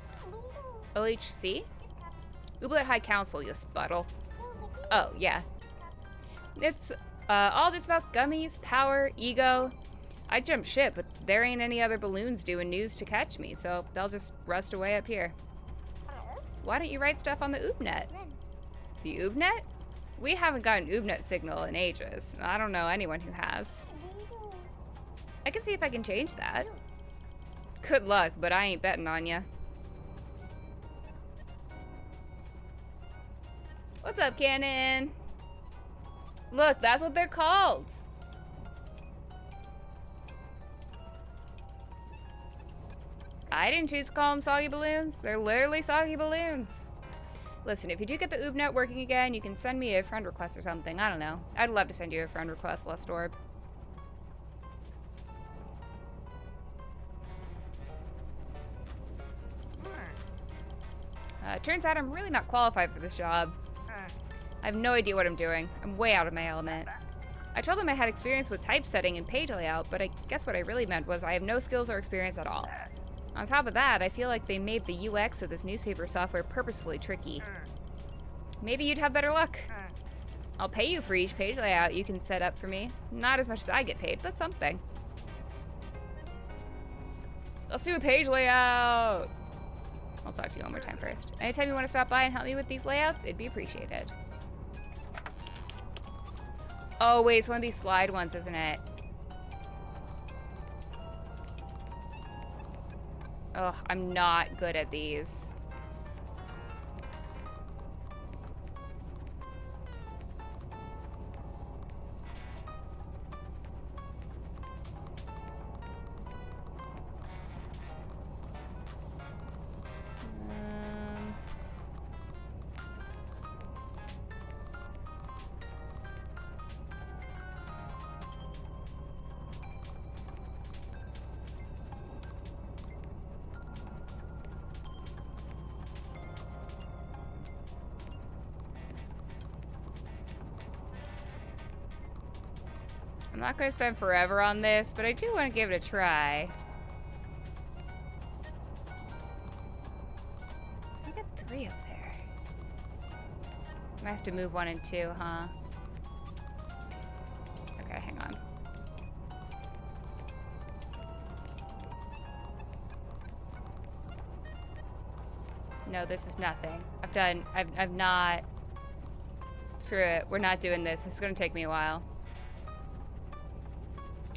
OHC? Ooblet High Council, you sputtle. Oh, yeah. It's all just about gummies, power, ego. I'd jump ship, but there ain't any other balloons doing news to catch me, so they'll just rust away up here. Why don't you write stuff on the Oobnet? The Oobnet? We haven't got an Oobnet signal in ages. I don't know anyone who has. I can see if I can change that. Good luck, but I ain't betting on ya. What's up, Cannon? Look, that's what they're called. I didn't choose to call them soggy balloons. They're literally soggy balloons. Listen, if you do get the Oobnet working again, you can send me a friend request or something. I don't know. I'd love to send you a friend request, Lestorb. Turns out I'm really not qualified for this job. I have no idea what I'm doing. I'm way out of my element. I told them I had experience with typesetting and page layout, but I guess what I really meant was I have no skills or experience at all. On top of that, I feel like they made the UX of this newspaper software purposefully tricky. Maybe you'd have better luck. I'll pay you for each page layout you can set up for me. Not as much as I get paid, but something. Let's do a page layout. I'll talk to you one more time first. Anytime you want to stop by and help me with these layouts, it'd be appreciated. Oh wait, it's one of these slide ones, isn't it? Ugh, I'm not good at these. I'm not going to spend forever on this, but I do want to give it a try. I got 3 up there. I might have to move 1 and 2, huh? Okay, hang on. No, this is nothing. I've not... Screw it, we're not doing this. This is going to take me a while.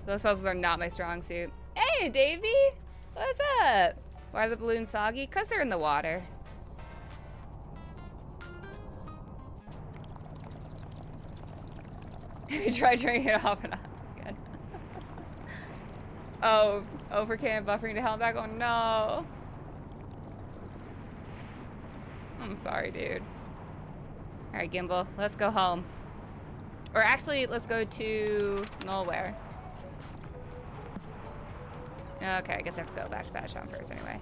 Those puzzles are not my strong suit. Hey, Davey! What's up? Why are the balloons soggy? Because they're in the water. Try turning it off and on again. Oh, overcan buffering to hell back. Oh no. I'm sorry, dude. Alright, Gimbal, let's go home. Or actually, let's go to nowhere. Okay, I guess I have to go back to Patchtown first anyway.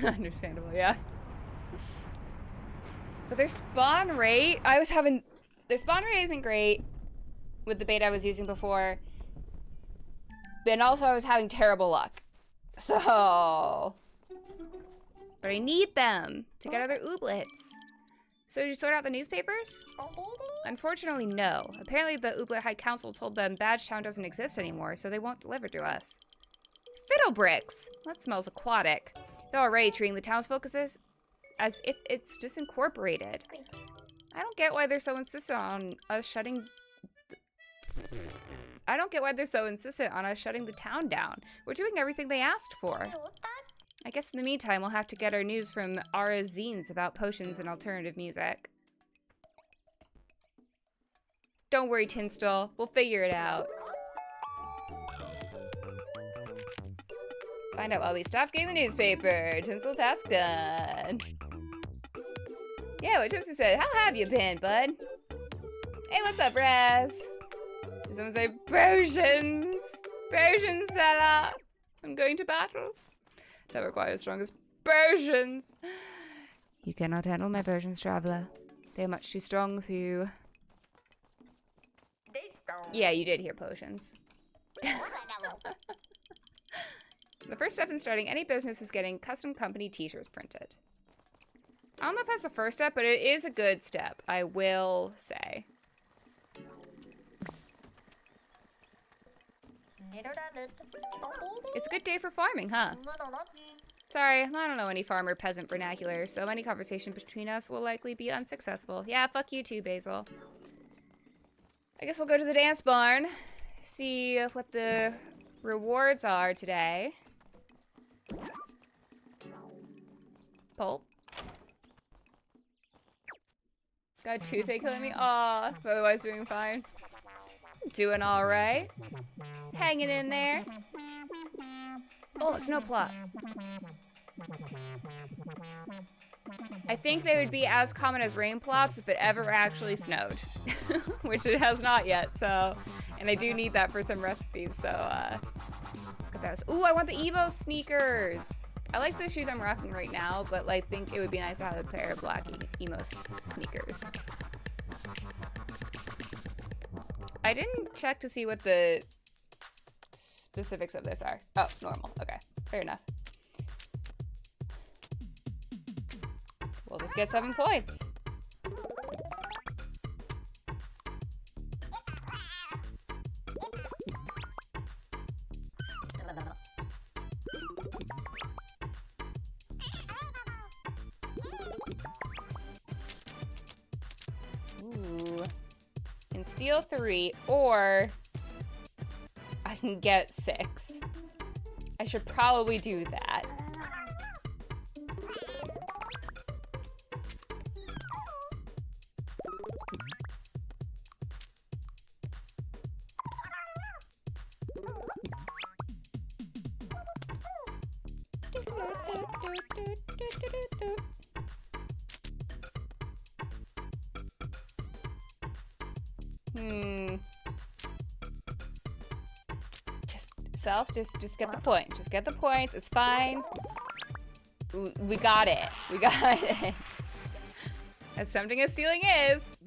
Understandable, yeah. But their spawn rate, their spawn rate isn't great with the bait I was using before. And also I was having terrible luck. So, but I need them to get other ooblets. So did you sort out the newspapers? Unfortunately, no. Apparently the Ooblet High Council told them Badgetown doesn't exist anymore, so they won't deliver to us. Fiddlebricks! That smells aquatic. They're already treating the townsfolk as if it's disincorporated. I don't get why they're so insistent on us shutting... I don't get why they're so insistent on us shutting the town down. We're doing everything they asked for. I guess in the meantime, we'll have to get our news from Ara's zines about potions and alternative music. Don't worry, Tinstall. We'll figure it out. Find out why we stopped getting the newspaper. Tinsel task done. Yeah, what Twister said. How have you been, bud? Hey, what's up, Raz? Did someone say potions? Potions, Zella. I'm going to battle. Never quite as strong as potions. You cannot handle my potions, traveler. They're much too strong for you. Yeah, you did hear potions. The first step in starting any business is getting custom company t-shirts printed. I don't know if that's the first step, but it is a good step, I will say. It's a good day for farming, huh? Sorry, I don't know any farmer peasant vernacular, so any conversation between us will likely be unsuccessful. Yeah, fuck you too, Basil. I guess we'll go to the dance barn, see what the rewards are today. Pulp. Got a toothache killing me? Aw, otherwise doing fine. Doing alright. Hanging in there. Oh, snowplot. I think they would be as common as rain plops if it ever actually snowed. Which it has not yet, so... And I do need that for some recipes, so, let's get those. Ooh, I want the Evo sneakers! I like the shoes I'm rocking right now, but I think it would be nice to have a pair of black emo sneakers. I didn't check to see what the specifics of this are. Oh, normal. Okay, fair enough. We'll just get 7 points. Ooh. Can steal 3 or I can get 6. I should probably do that. Just get the point. Just get the points. It's fine. We got it. We got it. As tempting as stealing is.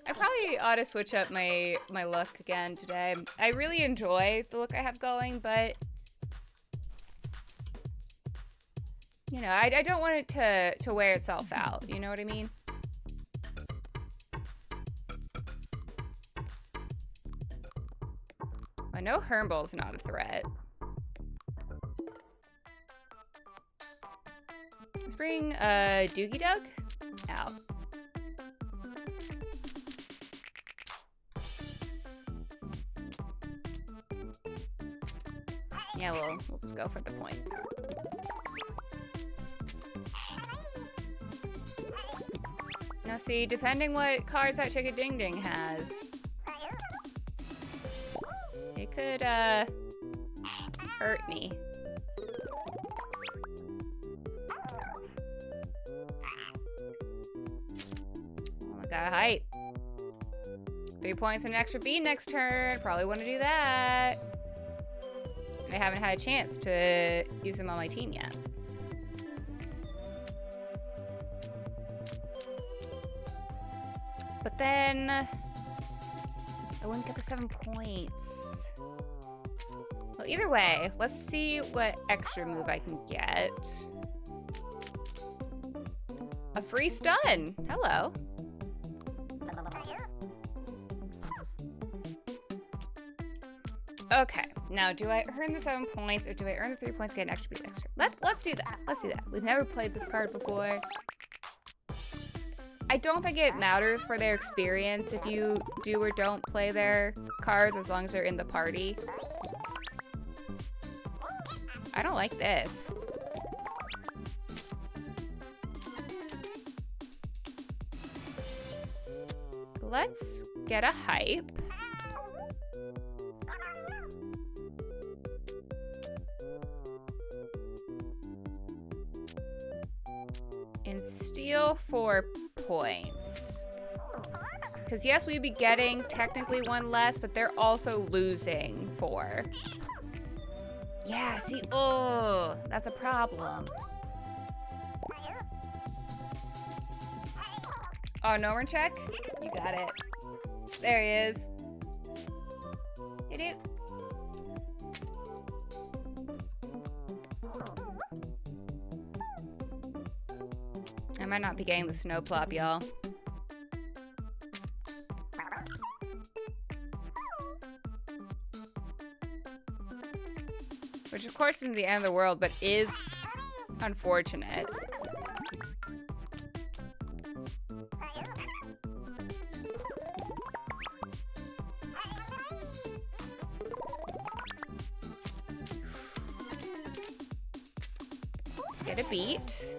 I probably ought to switch up my look again today. I really enjoy the look I have going, but you know, I don't want it to wear itself out. You know what I mean? I know Hermball's not a threat. Let's bring Doogie Doug out. Yeah, we'll just go for the points. Now see, depending what cards that Chicka Ding Ding has, it could hurt me. Oh my god, height. 3 points and an extra bean next turn. Probably want to do that. And I haven't had a chance to use them on my team yet. But then I wouldn't get the 7 points. Well, either way, let's see what extra move I can get. A free stun. Hello. Okay, now do I earn the 7 points or do I earn the 3 points to get an extra beat extra? Let's do that. Let's do that. We've never played this card before. I don't think it matters for their experience if you do or don't play their cards as long as they're in the party. I don't like this. Let's get a hype. And steal 4 points. Because yes, we'd be getting technically 1 less, but they're also losing 4. Yeah, see, oh, that's a problem. Oh, no run check? You got it. There he is. Doo-doo. I might not be getting the snow plop, y'all. Which of course isn't the end of the world, but is unfortunate. Let's get a beat.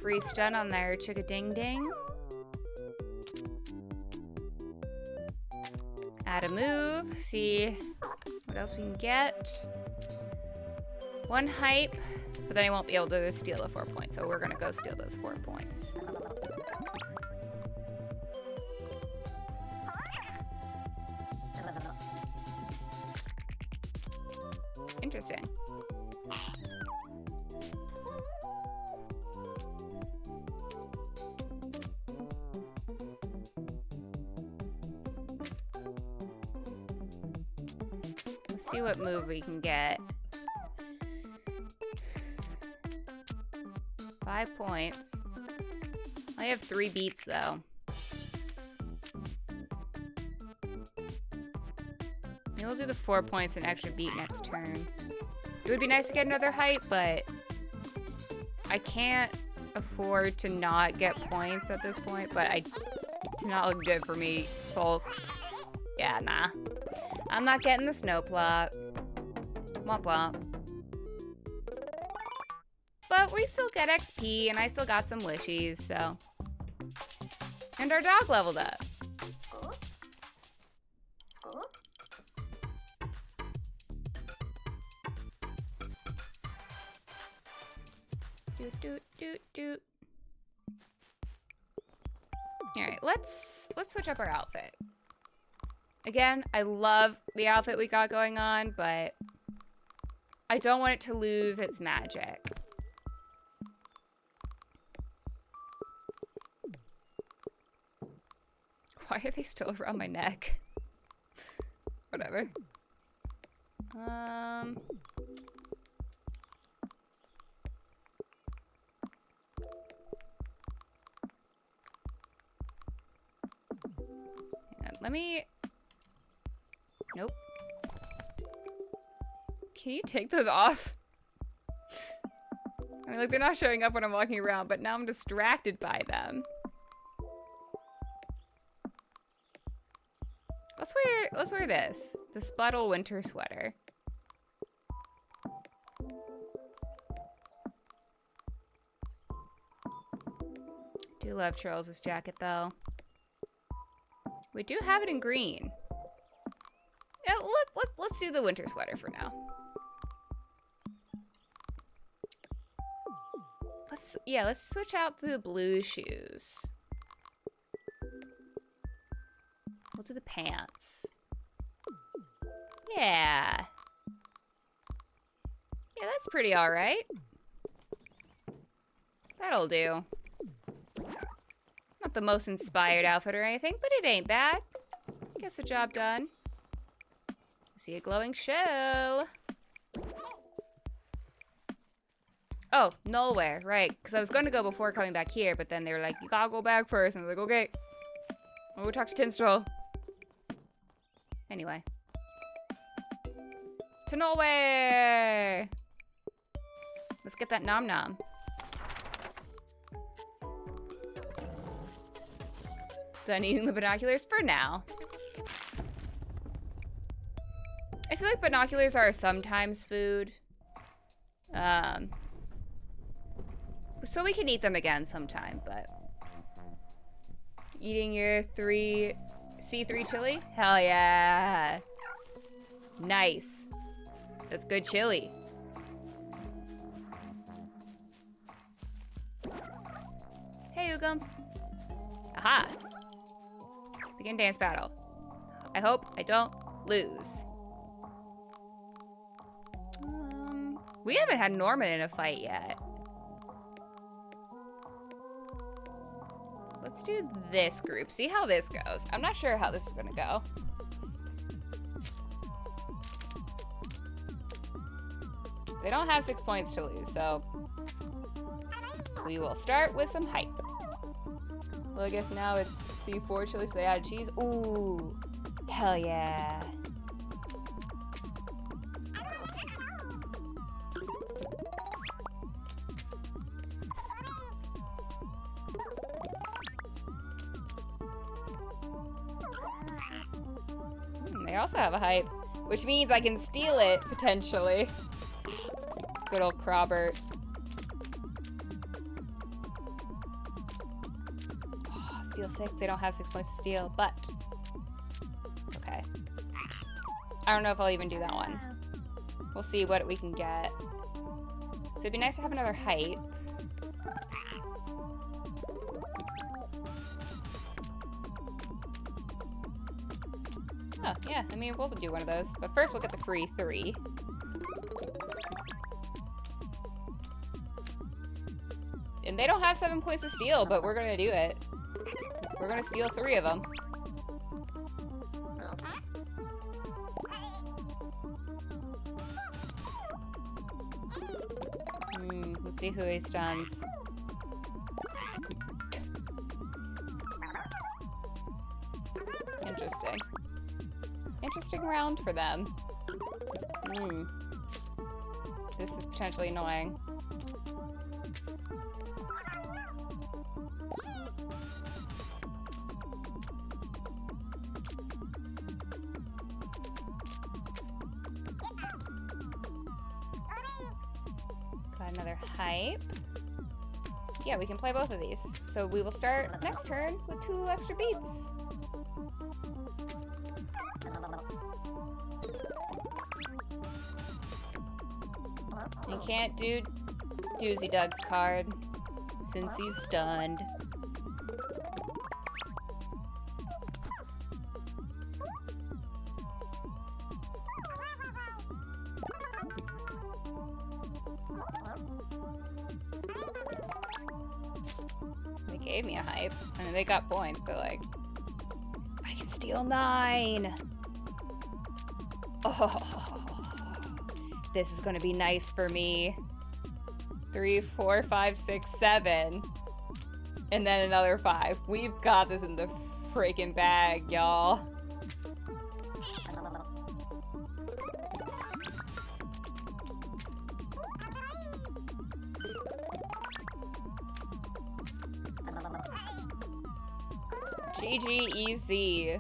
Free stun on their Chicka Ding Ding. Add a move, see what else we can get. 1 hype, but then I won't be able to steal the 4 points, so we're gonna go steal those 4 points. Interesting. See what move we can get. 5 points. I have 3 beats though. Maybe we'll do the 4 points and extra beat next turn. It would be nice to get another height, but I can't afford to not get points at this point, but it's not look good for me, folks. Yeah, nah. I'm not getting the snow plot. Womp womp. But we still get XP, and I still got some wishies, so. And our dog leveled up. Doot, doot, doot, doot. Alright, let's switch up our outfit. Again, I love the outfit we got going on, but I don't want it to lose its magic. Why are they still around my neck? Whatever. Let me... Nope. Can you take those off? I mean, like, they're not showing up when I'm walking around, but now I'm distracted by them. Let's wear this. The Sputtle winter sweater. Do love Charles's jacket, though. We do have it in green. Yeah, let's do the winter sweater for now. Let's switch out to the blue shoes. We'll do the pants. Yeah. Yeah, that's pretty alright. That'll do. Not the most inspired outfit or anything, but it ain't bad. Gets the job done. See a glowing shell. Oh, nullware, right. Because I was going to go before coming back here, but then they were like, you gotta go back first. And I was like, okay. I'll go talk to Tinstall. Anyway. To nullware! Let's get that nom nom. Done eating the binoculars for now. I feel like binoculars are sometimes food. So we can eat them again sometime, but... Eating your C3 chili? Hell yeah. Nice. That's good chili. Hey, Ugum. Aha. Begin dance battle. I hope I don't lose. We haven't had Norman in a fight yet. Let's do this group. See how this goes. I'm not sure how this is gonna go. They don't have 6 points to lose, so we will start with some hype. Well, I guess now it's C4 chili, so they add cheese. Ooh, hell yeah. They also have a hype, which means I can steal it, potentially. Good old Crobert. Oh, steal 6. They don't have 6 points to steal, but it's okay. I don't know if I'll even do that one. We'll see what we can get. So it'd be nice to have another hype. Oh, yeah, I mean, we'll do one of those. But first, we'll get the free 3. And they don't have 7 points to steal, but we're gonna do it. We're gonna steal 3 of them. Let's see who he stuns. Interesting. Interesting round for them. This is potentially annoying. Another hype. Yeah, we can play both of these. So we will start next turn with 2 extra beats. You can't do Doozy Doug's card since he's stunned. They gave me a hype. I mean, they got points, but like, I can steal 9. Oh, this is gonna be nice for me. 3, 4, 5, 6, 7. And then another 5. We've got this in the freaking bag, y'all. GG easy.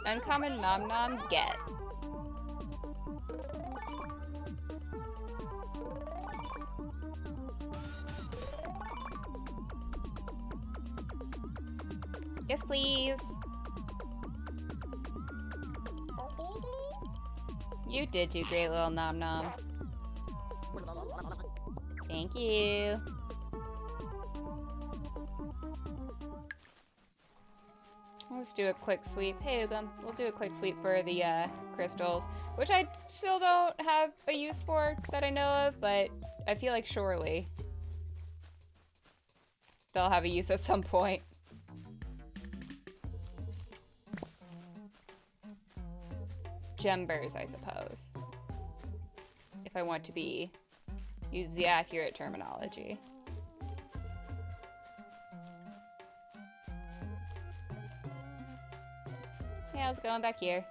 Uncommon nom nom get. Yes, please. You did do great, little nom nom. Thank you. Let's do a quick sweep. Hey, Ugum. We'll do a quick sweep for the crystals, which I still don't have a use for that I know of, but I feel like surely they'll have a use at some point. Gembers, I suppose. If I want to use the accurate terminology. Hey, how's it going back here?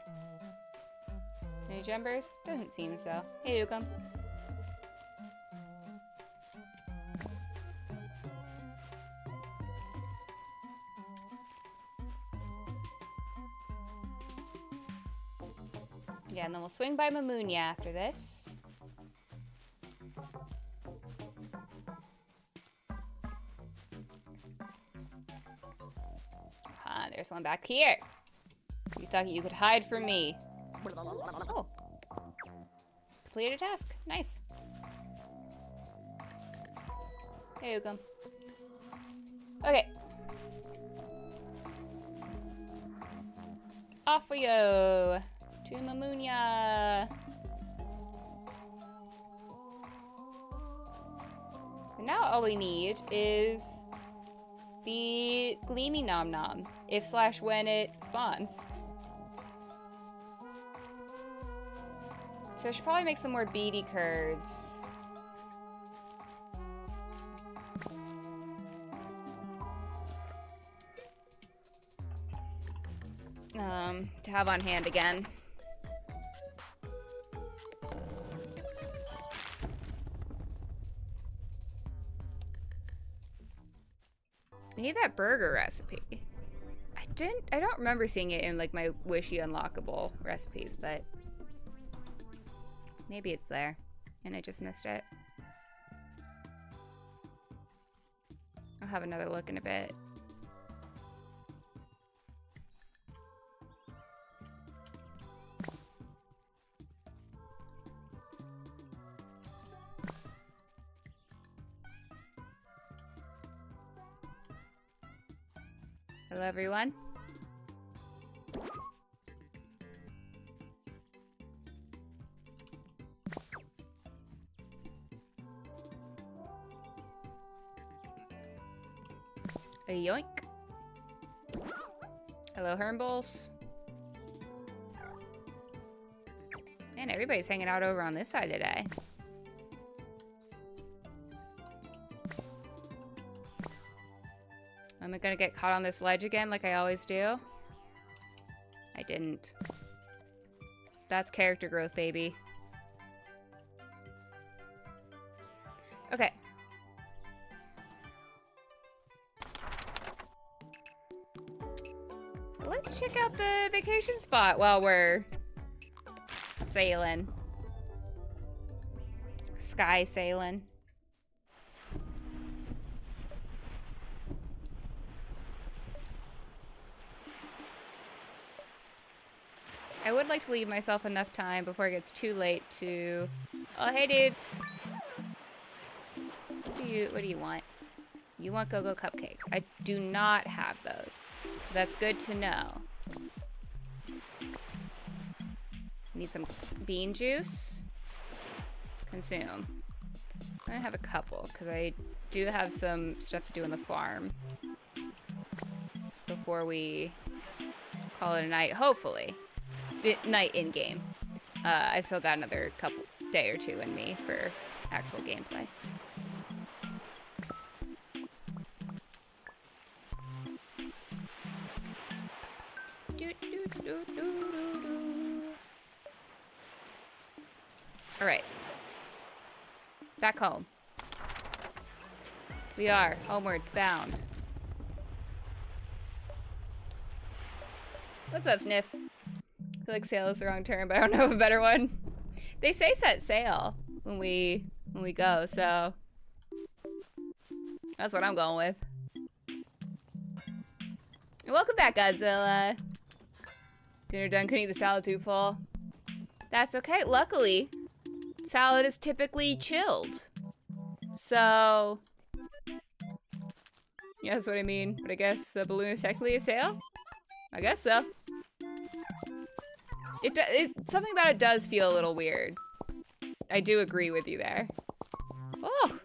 Any gembers? Doesn't seem so. Hey, Ukum. Yeah, and then we'll swing by Mamunia after this. Ah, there's one back here. You thought you could hide from me. Oh. Completed a task. Nice. Hey, Ukum. Okay. Off we go. To Mamunia. And now all we need is the Gleamy Nom Nom, if/when it spawns. So I should probably make some more beady curds. To have on hand again. I need that burger recipe. I don't remember seeing it in like my wishy unlockable recipes, but maybe it's there and I just missed it. I'll have another look in a bit. Hello, everyone. A yoink. Hello, Hermbles. Man, everybody's hanging out over on this side today. Am I gonna get caught on this ledge again like I always do? I didn't. That's character growth, baby. Okay. Let's check out the vacation spot while we're sailing. sky sailing. I would like to leave myself enough time before it gets too late to... Oh, hey, dudes. What do you want? You want go-go cupcakes. I do not have those. That's good to know. Need some bean juice. Consume. I'm gonna have a couple, because I do have some stuff to do on the farm. Before we call it a night, hopefully. Night in-game. I still got another day or two in me for actual gameplay. Alright. Back home. We are homeward bound. What's up, Sniff? I feel like sail is the wrong term, but I don't know of a better one. They say set sail when we go, so that's what I'm going with. And welcome back, Godzilla. Dinner done, couldn't eat the salad too full. That's okay. Luckily, salad is typically chilled. So, yeah, that's what I mean. But I guess a balloon is technically a sail? I guess so. Something about it does feel a little weird. I do agree with you there. Oh,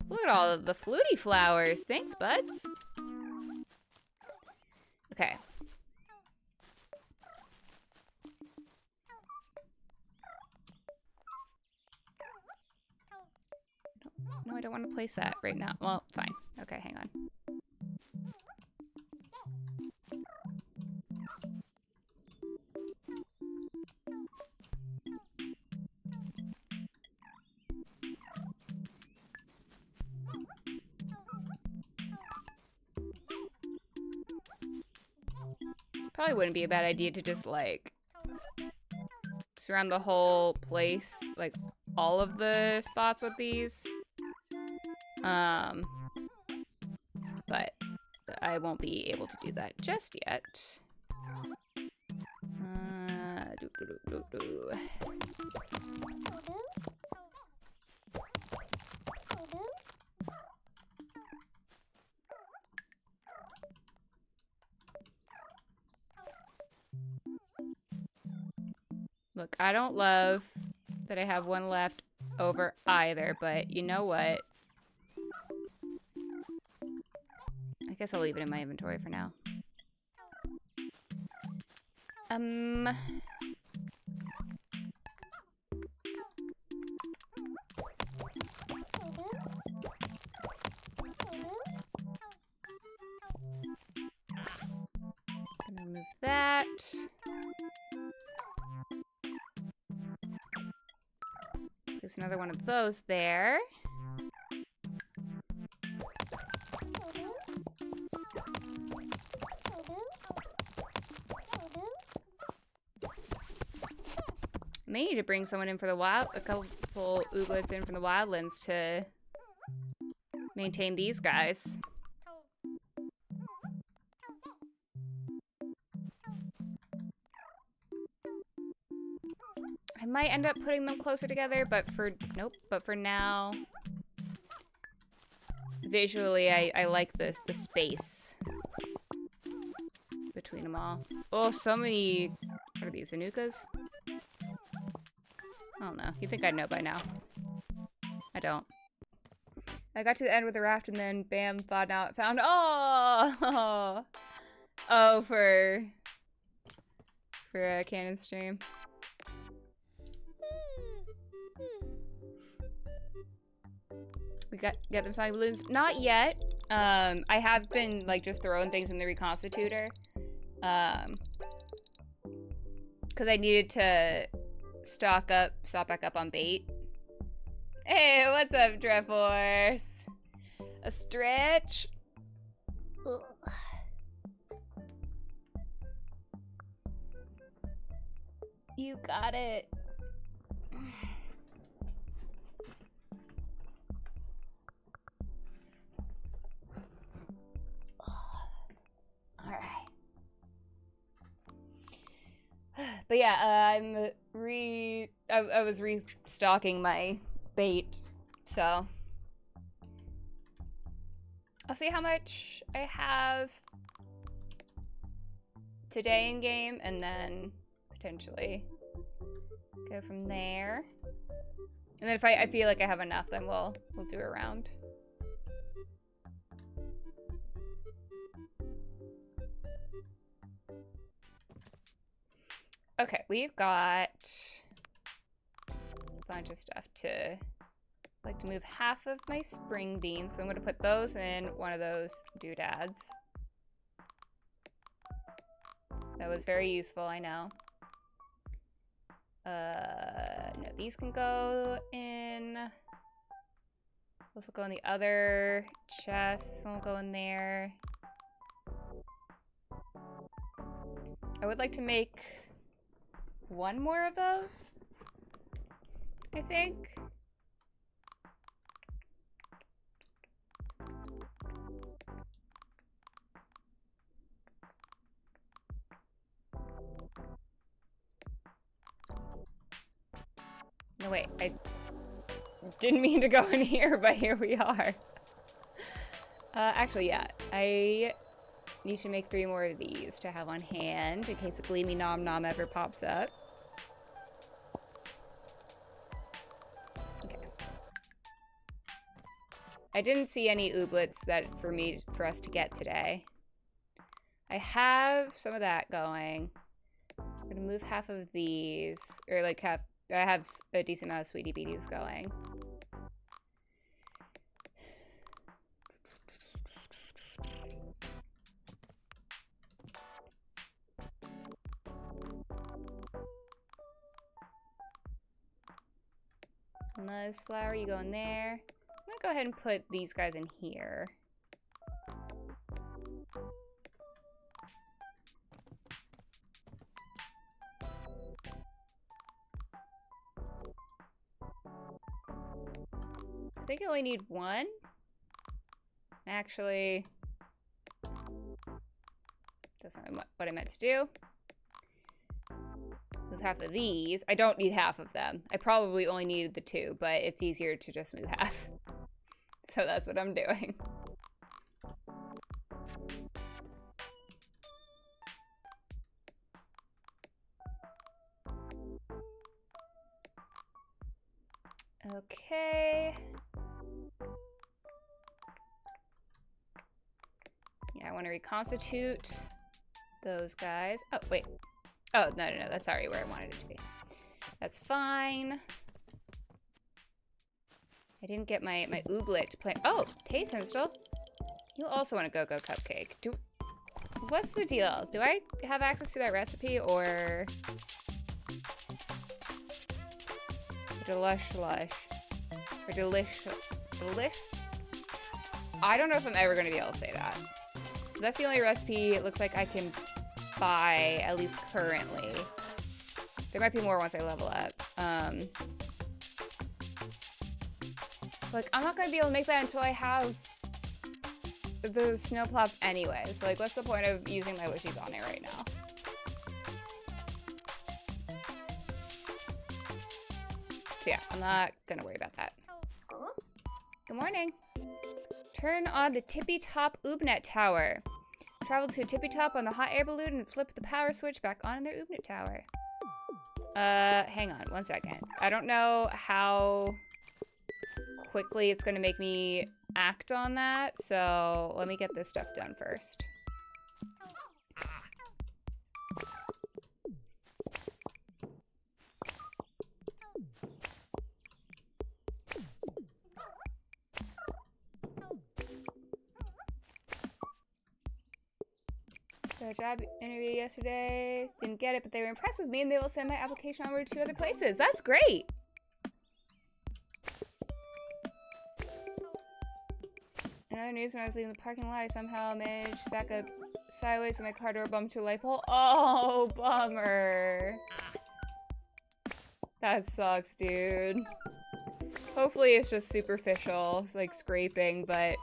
look at all of the fluty flowers. Thanks, buds. Okay. No, I don't want to place that right now. Well, fine. Okay, hang on. Probably wouldn't be a bad idea to just, like, surround the whole place, like, all of the spots with these. But I won't be able to do that just yet. Look, I don't love that I have one left over either, but you know what? I guess I'll leave it in my inventory for now. Gonna move that. There's another one of those there. May need to bring someone in for the a couple ooblets in from the wildlands to maintain these guys. I might end up putting them closer together, but for now, visually, I like the space between them all. Oh, so many, what are these, Anukas? I don't know. You'd think I'd know by now. I don't. I got to the end with the raft and then bam, thawed out, found, oh, for a cannon stream. We get them soggy balloons. Not yet. I have been like just throwing things in the reconstitutor. Because I needed to stock back up on bait. Hey, what's up, Dreforce? A stretch? Ugh. You got it. But yeah, I was restocking my bait, so I'll see how much I have today in game, and then potentially go from there. And then if I feel like I have enough, then we'll do a round. Okay, we've got a bunch of stuff to, I'd like to move half of my spring beans, because I'm going to put those in one of those doodads. That was very useful, I know. No, these can go in. This will go in the other chest. This one will go in there. I would like to make one more of those, I think. No, wait, I didn't mean to go in here, but here we are. Actually, yeah, I need to make 3 more of these to have on hand in case a gleamy nom nom ever pops up. Okay. I didn't see any ooblets for us to get today. I have some of that going. I'm gonna move half of these, or like I have a decent amount of sweetie beaties going. Muzzflower, you go in there. I'm gonna go ahead and put these guys in here. I think I only need one. Actually, that's not what I meant to do. With half of these, I don't need half of them. I probably only needed the 2, but it's easier to just move half. So that's what I'm doing. Okay. Yeah, I want to reconstitute those guys. Oh, wait. Oh, no, that's already where I wanted it to be. That's fine. I didn't get my ooblet plant. Oh, hey, Sensible. You also want a go-go cupcake. What's the deal? Do I have access to that recipe, or... Delish. Or delish. I don't know if I'm ever going to be able to say that. That's the only recipe it looks like I can buy, at least currently. There might be more once I level up. Like, I'm not going to be able to make that until I have the snow plops anyway. So, like, what's the point of using my wishies on it right now? So yeah, I'm not going to worry about that. Good morning. Turn on the tippy top Oobnet tower. Travel to a tippy top on the hot air balloon and flip the power switch back on in their Oobnet tower. Hang on 1 second. I don't know how quickly it's gonna make me act on that, so let me get this stuff done first. Got a job interview yesterday. Didn't get it, but they were impressed with me and they will send my application onward to other places. That's great! In other news, when I was leaving the parking lot, I somehow managed to back up sideways and my car door bumped to a light pole. Oh, bummer. That sucks, dude. Hopefully it's just superficial, like scraping, but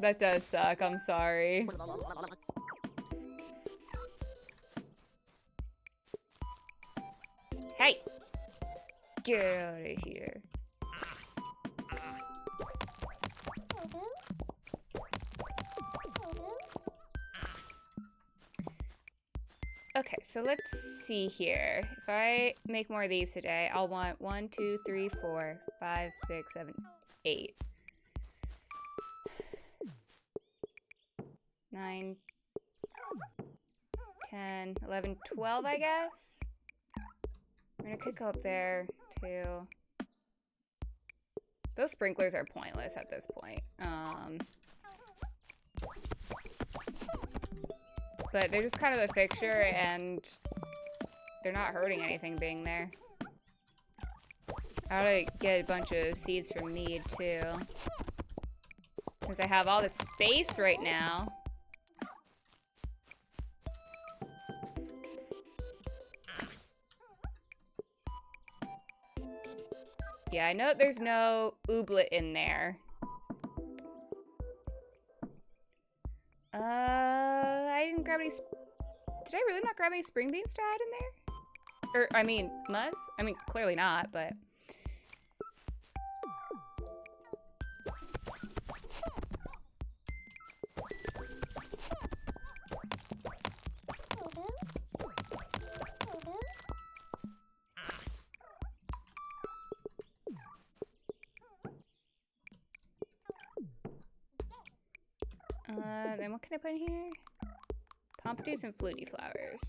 that does suck. I'm sorry. Hey! Get out of here. Okay, so let's see here. If I make more of these today, I'll want 1, 2, 3, 4, 5, 6, 7, 8. 9, 10, 11, 12, I guess? I'm gonna could go up there, too. Those sprinklers are pointless at this point. But they're just kind of a fixture, and they're not hurting anything being there. I ought to get a bunch of seeds from mead, too. Because I have all this space right now. Yeah, I know that there's no ooblet in there. I didn't grab any... Did I really not grab any spring beans to add in there? Or, I mean, muzz? I mean, clearly not, but... Then what can I put in here? Pompadours and fluty flowers.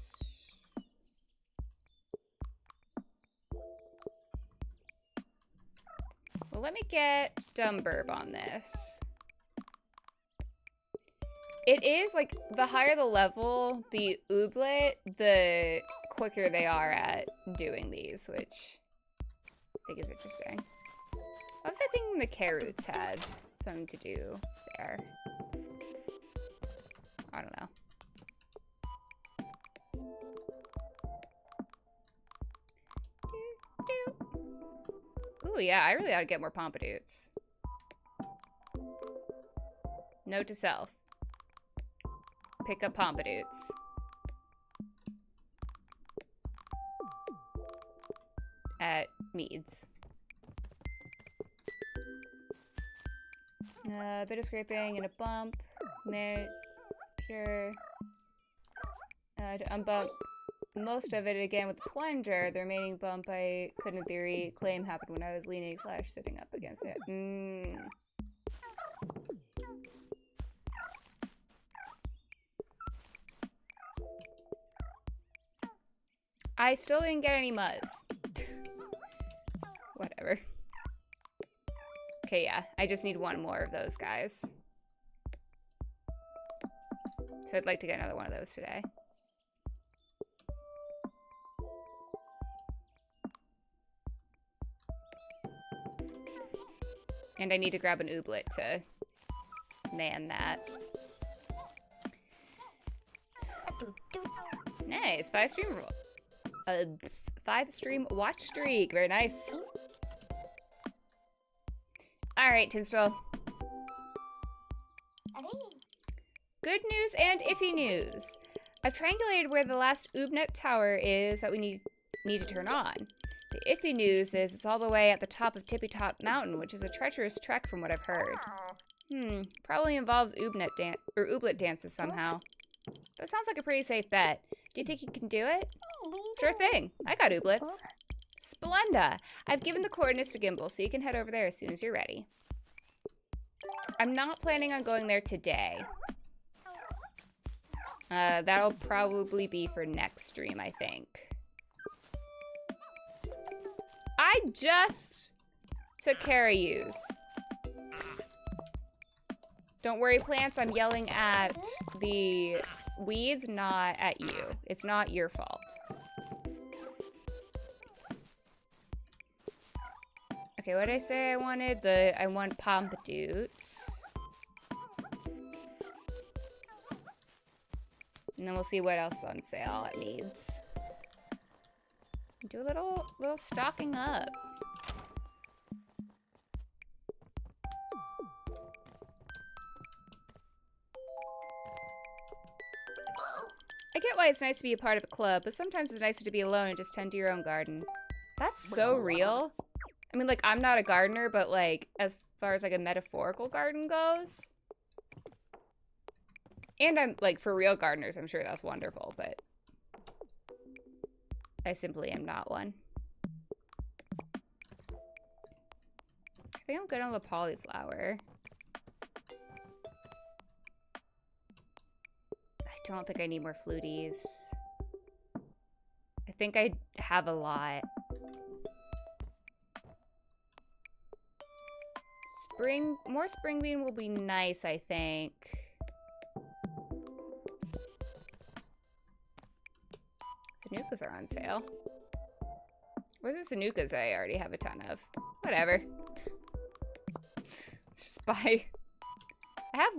Well, let me get Dumburb on this. It is, like, the higher the level, the ooblet, the quicker they are at doing these, which I think is interesting. I was thinking the carrots had something to do there. I don't know. Ooh, yeah, I really ought to get more pompadours. Note to self. Pick up pompadours. At Meads. A bit of scraping and a bump. Measure. To unbump most of it again with the plunger. The remaining bump I could in theory claim happened when I was leaning / sitting up against it. I still didn't get any muzz. Whatever. Okay, yeah. I just need one more of those guys. So I'd like to get another one of those today. And I need to grab an ooblet to man that. Nice. 5-stream watch streak. Very nice. Alright, Tinsel. Good news and iffy news. I've triangulated where the last Oobnet tower is that we need to turn on. The iffy news is it's all the way at the top of Tippy Top Mountain, which is a treacherous trek from what I've heard. Probably involves Ooblet dances somehow. That sounds like a pretty safe bet. Do you think you can do it? Sure thing. I got Ooblets. Splenda. I've given the coordinates to Gimbal, so you can head over there as soon as you're ready. I'm not planning on going there today. That'll probably be for next stream, I think. I just took care of yous. Don't worry, plants. I'm yelling at the weeds, not at you. It's not your fault. Okay, what did I say I wanted? I want pompadours. And then we'll see what else is on sale at Meads. Do a little stocking up. I get why it's nice to be a part of a club, but sometimes it's nicer to be alone and just tend to your own garden. That's so real. I mean, like, I'm not a gardener, but, like, as far as, like, a metaphorical garden goes. And I'm, like, for real gardeners, I'm sure that's wonderful, but I simply am not one. I think I'm good on the cauliflower. I don't think I need more fluties. I think I have a lot. More spring bean will be nice, I think. Sanukas are on sale. Where's the Sanukas I already have a ton of? Whatever. Just buy. I have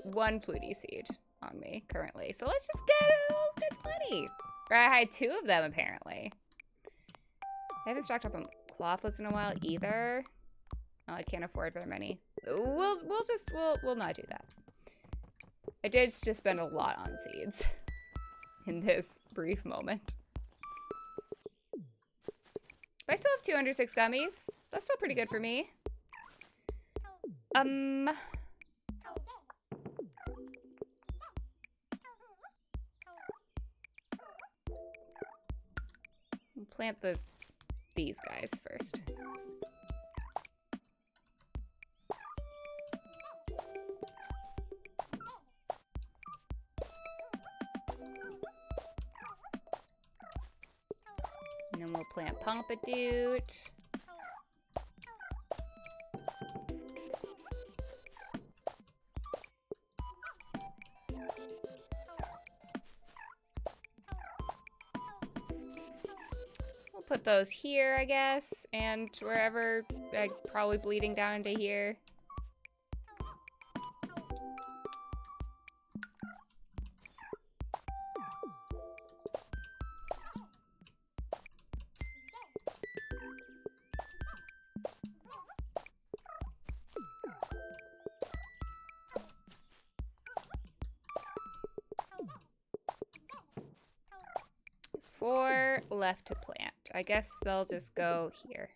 one flutie seed on me currently, so let's get 20. Or I had 2 of them apparently. I haven't stocked up on clothlets in a while either. Oh, I can't afford very many. We'll not do that. I did just spend a lot on seeds in this brief moment. But I still have 206 gummies. That's still pretty good for me. Plant these guys first. And then we'll plant Pompadour. We'll put those here, I guess, and wherever, like, probably bleeding down into here. Four left to plant. I guess they'll just go here.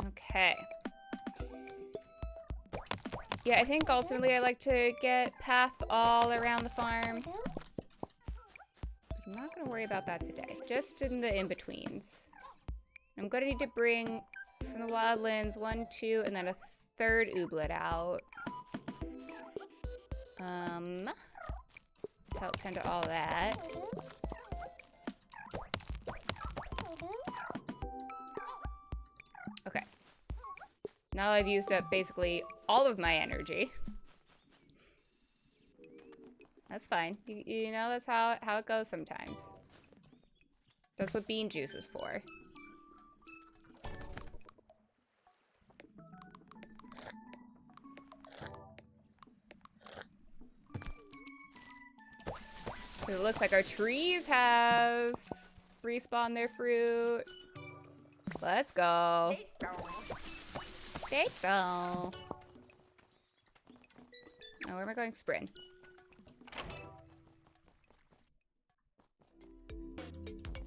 Okay. Yeah, I think ultimately I like to get path all around the farm. I'm not going to worry about that today. Just in the in-betweens. I'm going to need to bring from the wildlands 1, 2, and then a 3rd ooblet out. Help tend to all that. Okay. Now I've used up basically all of my energy. That's fine. You know, that's how it goes sometimes. That's what bean juice is for. It looks like our trees have respawned their fruit. Let's go. Take go. Oh, where am I going? Sprint.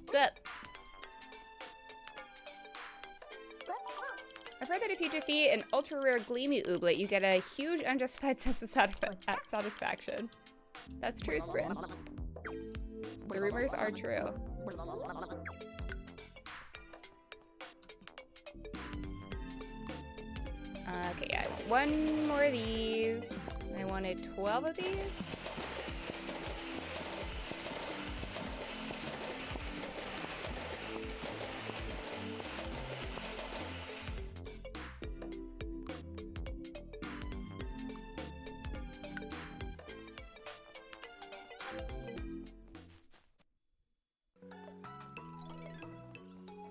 What's up? I've heard that if you defeat an ultra-rare gleamy ooblet, you get a huge unjustified sense of satisfaction. That's true, Sprin. The rumors are true. Okay, yeah, I want 1 more of these. I wanted 12 of these.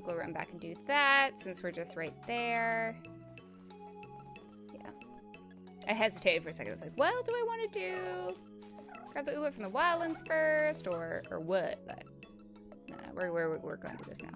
Go run back and do that since we're just right there. Yeah. I hesitated for a second. I was like, what do I want to do? Grab the ooblet from the wildlands first or what? But no, We're going to do this now.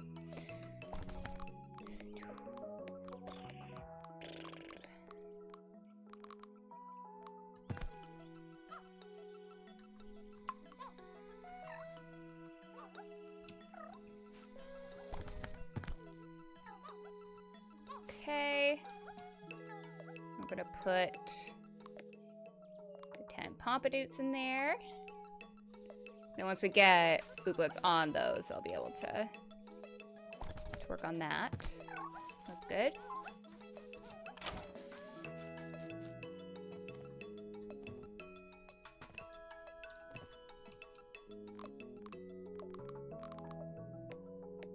Okay. I'm gonna put the 10 Pompadoots in there. Then once we get Ooblets on those, I'll be able to work on that. That's good.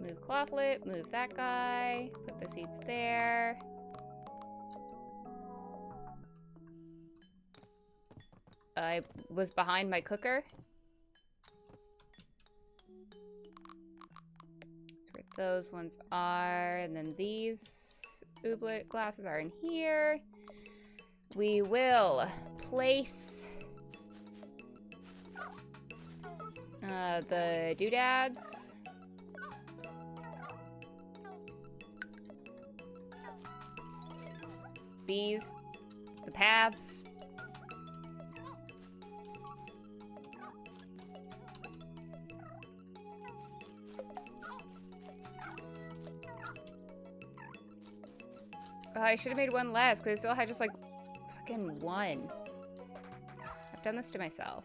Move Clothlet, move that guy, put the seeds there. I was behind my cooker. That's where those ones are. And then these Ooblet glasses are in here. We will place the doodads. These, the paths. Oh, I should have made one less because I still had just like fucking one. I've done this to myself.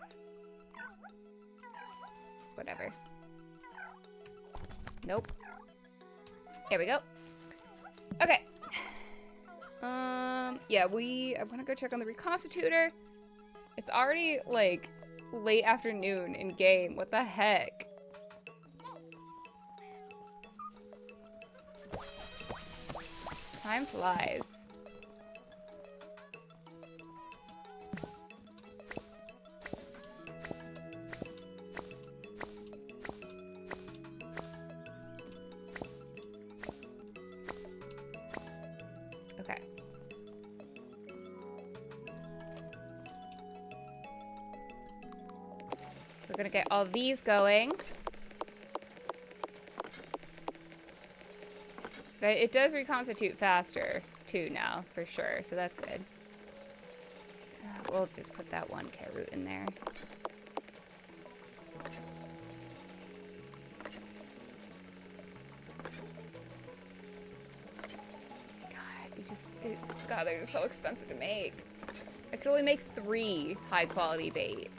Whatever. Nope. Here we go. Okay. Yeah, I want to go check on the reconstitutor. It's already, like, late afternoon in game. What the heck? Time flies. Okay. We're gonna get all these going. It does reconstitute faster, too, now, for sure, so that's good. We'll just put that one carrot in there. God, they're just so expensive to make. I could only make 3 high-quality bait.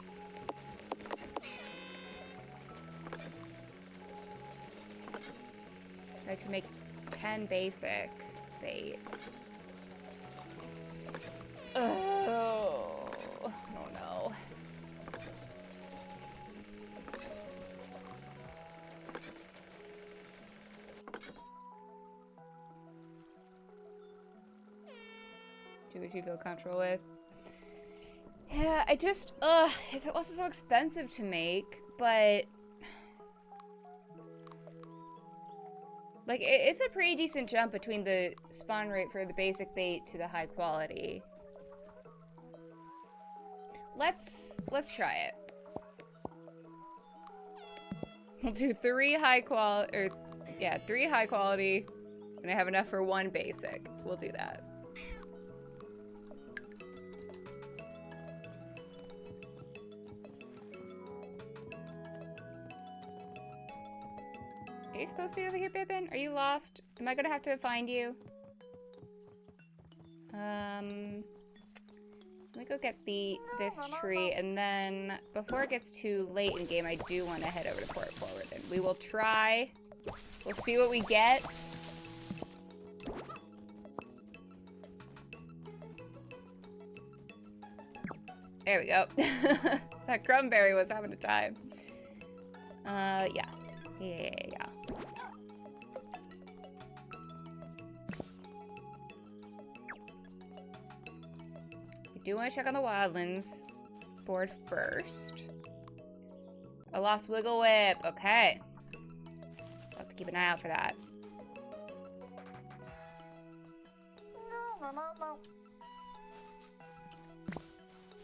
I could make 10 basic bait. Oh, no. Do what you feel comfortable with. Yeah, I just, if it wasn't so expensive to make, but like, it's a pretty decent jump between the spawn rate for the basic bait to the high quality. Let's try it. We'll do 3 high quality, or yeah, 3 high quality, and I have enough for 1 basic. We'll do that. Are you supposed to be over here, Pippin? Are you lost? Am I gonna have to find you? Let me go get this tree, and then before it gets too late in game, I do want to head over to Port Forward, and we will try. We'll see what we get. There we go. That Crumberry was having a time. Yeah. I do want to check on the wildlands board first. A lost wiggle whip. Okay. I'll have to keep an eye out for that.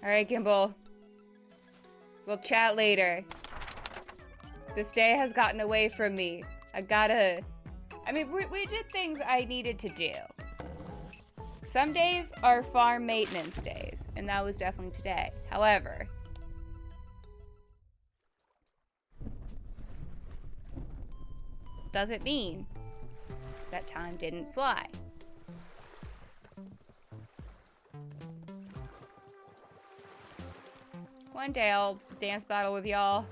Alright, Gimbal. We'll chat later. This day has gotten away from me. I gotta... I mean, we did things I needed to do. Some days are farm maintenance days, and that was definitely today. However... doesn't mean that time didn't fly. One day I'll dance battle with y'all.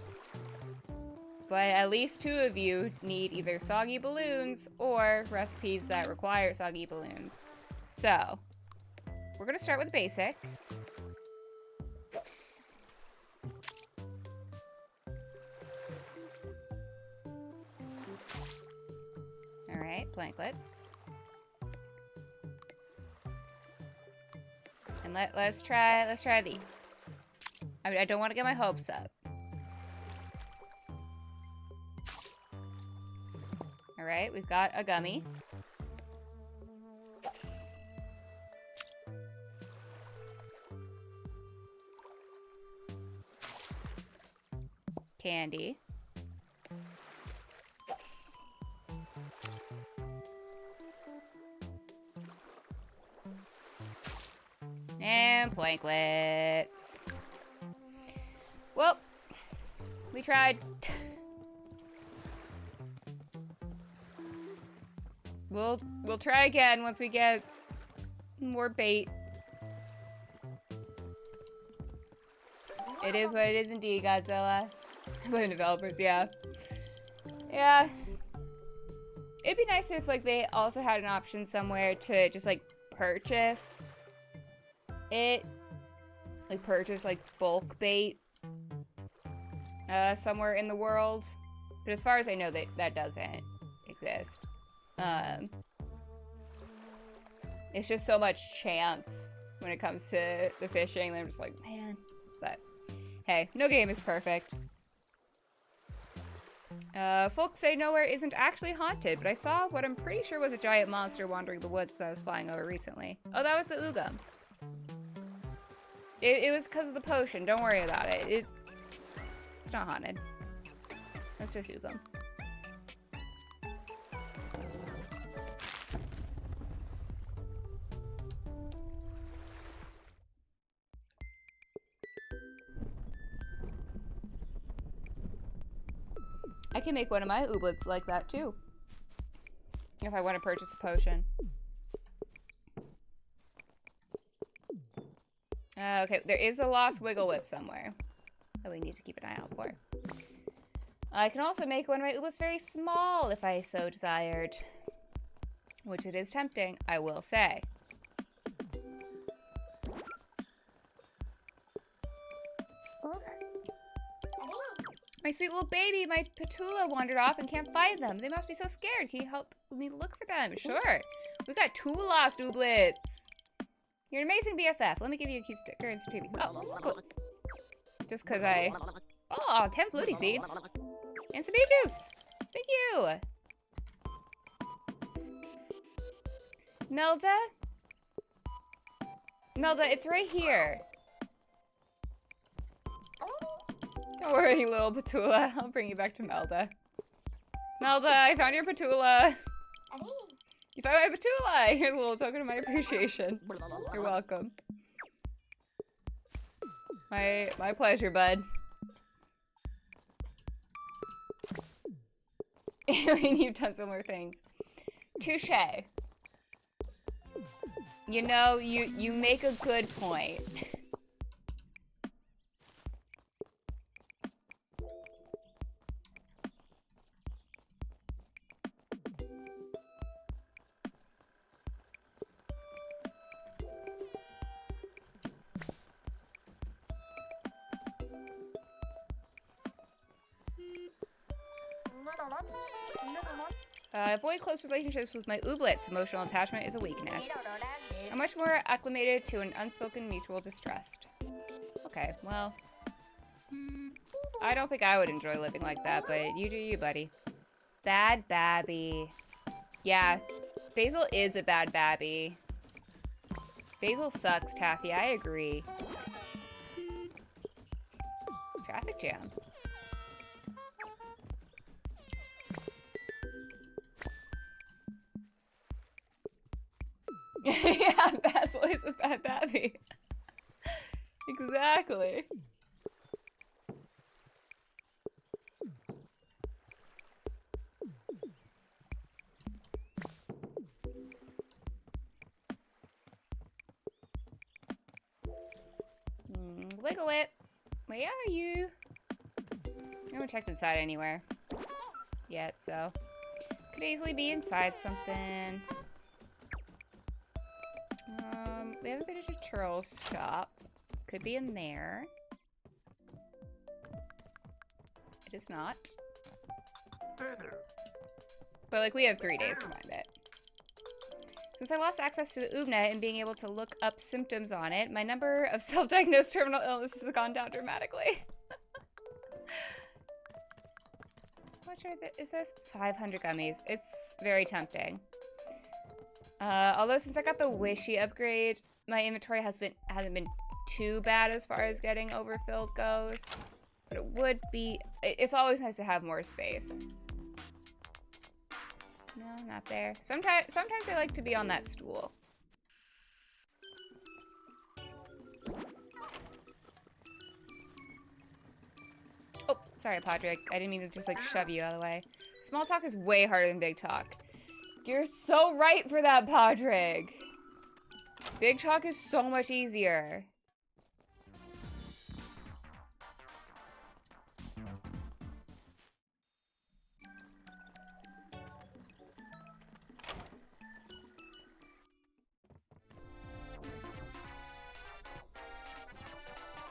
But at least 2 of you need either soggy balloons or recipes that require soggy balloons. So, we're gonna start with basic. Alright, planklets. And let's try these. I mean, I don't want to get my hopes up. Alright, we've got a gummy. Candy. And planklets. Well, we tried. We'll try again once we get more bait. It is what it is indeed, Godzilla. Blame developers, yeah. Yeah. It'd be nice if, like, they also had an option somewhere to just, like, purchase it. Like, purchase, like, bulk bait. Somewhere in the world. But as far as I know, that doesn't exist. It's just so much chance when it comes to the fishing. They're just like, man. But, hey, no game is perfect. Folks say nowhere isn't actually haunted, but I saw what I'm pretty sure was a giant monster wandering the woods that I was flying over recently. Oh, that was the Oogum. It was because of the potion. Don't worry about it. It's not haunted. That's just Oogum. I can make one of my ooblets like that too. If I want to purchase a potion. Okay, there is a lost wiggle whip somewhere that we need to keep an eye out for. I can also make one of my ooblets very small if I so desired. Which it is tempting, I will say. My sweet little baby, my patula wandered off and can't find them. They must be so scared. Can you help me look for them? Sure. We got 2 lost ooblets. You're an amazing BFF. Let me give you a cute sticker and some treats. Oh, cool. Just because I... Oh, 10 fluty seeds. And some bee juice. Thank you. Melda? Melda, it's right here. Don't worry, little patula. I'll bring you back to Melda. Melda, I found your patula. You found my patula. Here's a little token of my appreciation. You're welcome. My pleasure, bud. Alien, you've done similar things. Touche. You know, you make a good point. Avoid close relationships with my ooblets. Emotional attachment is a weakness. I'm much more acclimated to an unspoken mutual distrust. Okay, well... I don't think I would enjoy living like that, but you do you, buddy. Bad babby. Yeah, Basil is a bad babby. Basil sucks, Taffy. I agree. Traffic jam. Yeah, basil is a bad babby. Exactly. Wiggle it. Where are you? I haven't checked inside anywhere yet, so could easily be inside something. We haven't been to Charles' shop. Could be in there. It is not. But like we have 3 days to find it. Since I lost access to the Oobnet and being able to look up symptoms on it, my number of self-diagnosed terminal illnesses has gone down dramatically. How much is this? 500 gummies. It's very tempting. Although since I got the Wishy upgrade, my inventory hasn't been too bad as far as getting overfilled goes. But it would be... It's always nice to have more space. No, not there. Sometimes I like to be on that stool. Oh, sorry, Podrick. I didn't mean to just like shove you out of the way. Small talk is way harder than big talk. You're so right for that, Podrick. Big talk is so much easier.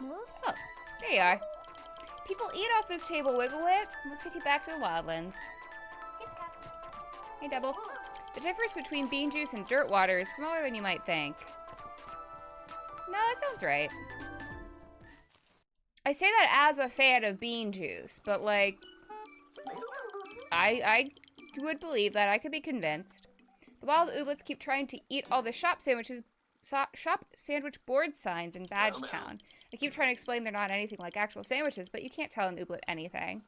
Oh, there you are. People eat off this table, Wigglewit. Let's get you back to the wildlands. Hey, Double. The difference between bean juice and dirt water is smaller than you might think. No, that sounds right. I say that as a fan of bean juice, but like, I would believe that. I could be convinced. The wild Ooblets keep trying to eat all the shop sandwich board signs in Badgetown. I keep trying to explain they're not anything like actual sandwiches, but you can't tell an Ooblet anything.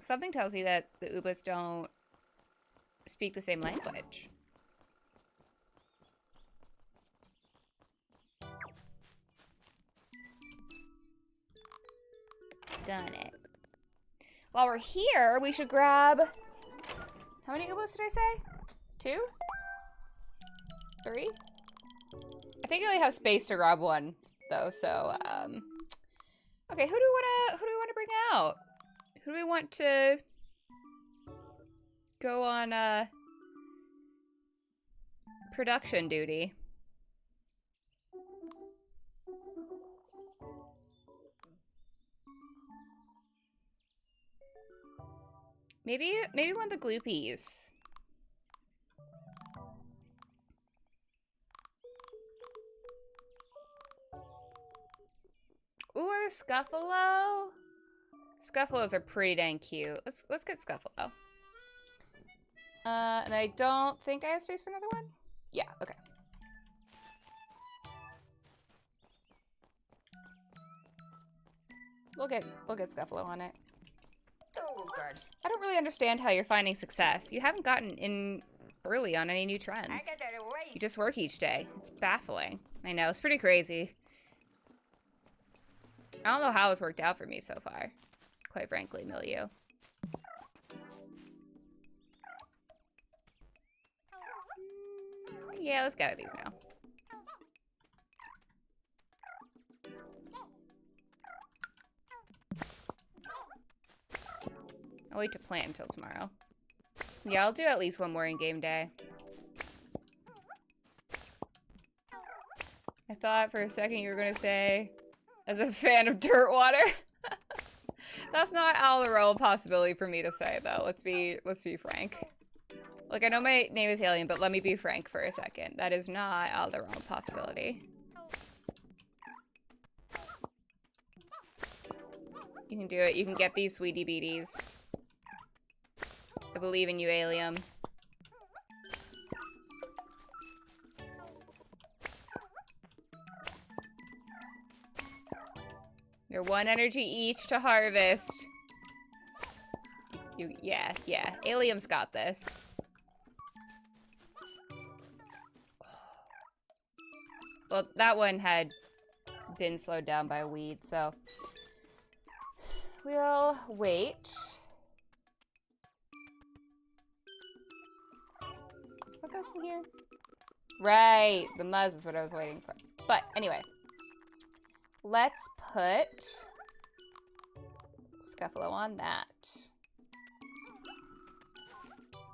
Something tells me that the Ooblets don't speak the same language. Done it. While we're here, we should grab... How many Ooblets did I say? 2? 3? I think I only have space to grab one, though, so, okay, who do we want to bring out? Who do we want to go on, production duty? Maybe one of the Gloopies. Ooh, a Scuffalo? Scuffaloes are pretty dang cute. Let's get Scuffalo. And I don't think I have space for another one? Yeah, okay. We'll get Scuffalo on it. Oh, God. I don't really understand how you're finding success. You haven't gotten in early on any new trends. You just work each day. It's baffling. I know, it's pretty crazy. I don't know how it's worked out for me so far. Quite frankly, Milieu. Yeah, let's get at these now. I'll wait to plant until tomorrow. Yeah, I'll do at least one more in-game day. I thought for a second you were gonna say, as a fan of dirt water. That's not out of the realm of possibility for me to say, though. Let's be frank. Like, I know my name is Alien, but let me be frank for a second. That is not out of the realm of possibility. You can do it. You can get these sweetie beaties. I believe in you, Alien. They're 1 energy each to harvest. Yeah. Alium's got this. Well, that one had been slowed down by a weed, so we'll wait. What goes from here? Right, the muzz is what I was waiting for. But anyway, let's put Scuffalo on that.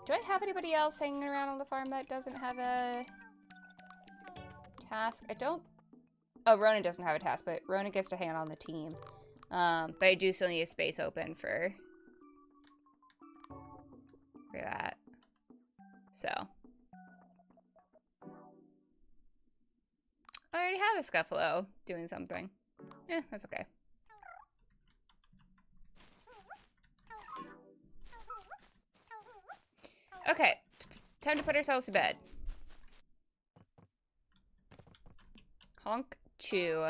Do I have anybody else hanging around on the farm that doesn't have a task? I don't. Oh, Ronan doesn't have a task, but Ronan gets to hang on the team. But I do still need a space open for that. So. I already have a Scuffalo doing something. Yeah, that's okay. Okay, time to put ourselves to bed. Honk, chew.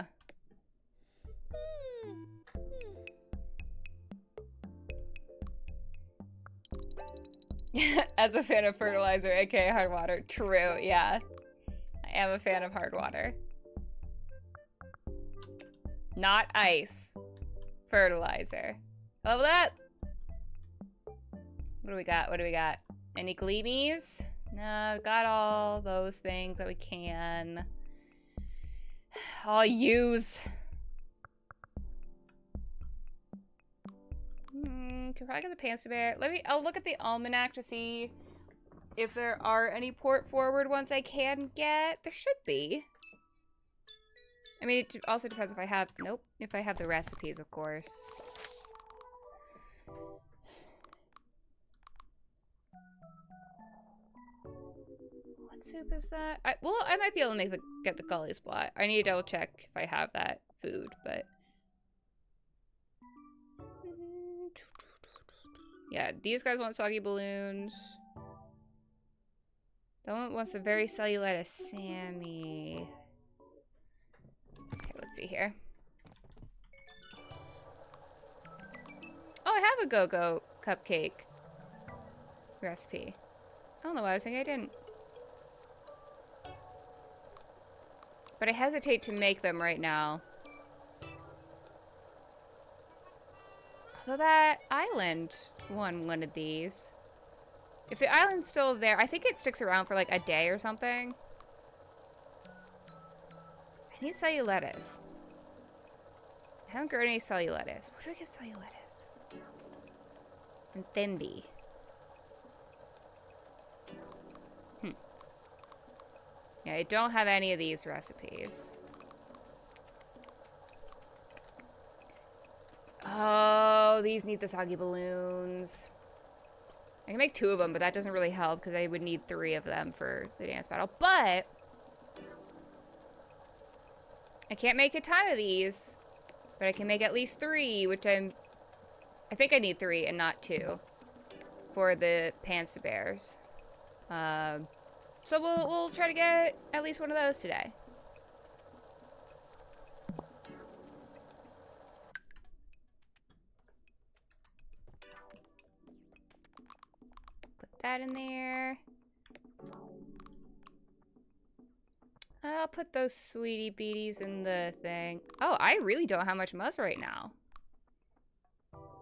As a fan of fertilizer, aka hard water. True, yeah. I am a fan of hard water. Not ice. Fertilizer. Love that. What do we got? What do we got? Any gleamies? No, we got all those things that we can. I'll use. Could probably get the pants bear. I'll look at the almanac to see if there are any port forward ones I can get. There should be. I mean, it also depends if I have, nope, if I have the recipes, of course. What soup is that? Well, I might be able to get the gully splat. I need to double check if I have that food, but. Yeah, these guys want soggy balloons. That one wants a very cellulitis Sammy. Okay, let's see here. Oh, I have a go-go cupcake recipe. I don't know why I was thinking I didn't. But I hesitate to make them right now. Although that island wanted these. If the island's still there, I think it sticks around for like a day or something. I need cellulitis. I haven't grown any cellulitis. Where do I get cellulitis? And Thimby. Yeah, I don't have any of these recipes. Oh, these need the soggy balloons. I can make 2 of them, but that doesn't really help because I would need 3 of them for the dance battle. But I can't make a ton of these, but I can make at least 3, which I think I need 3 and not 2 for the Panther Bears. So we'll try to get at least one of those today. That in there. I'll put those sweetie beaties in the thing. Oh, I really don't have much muzz right now.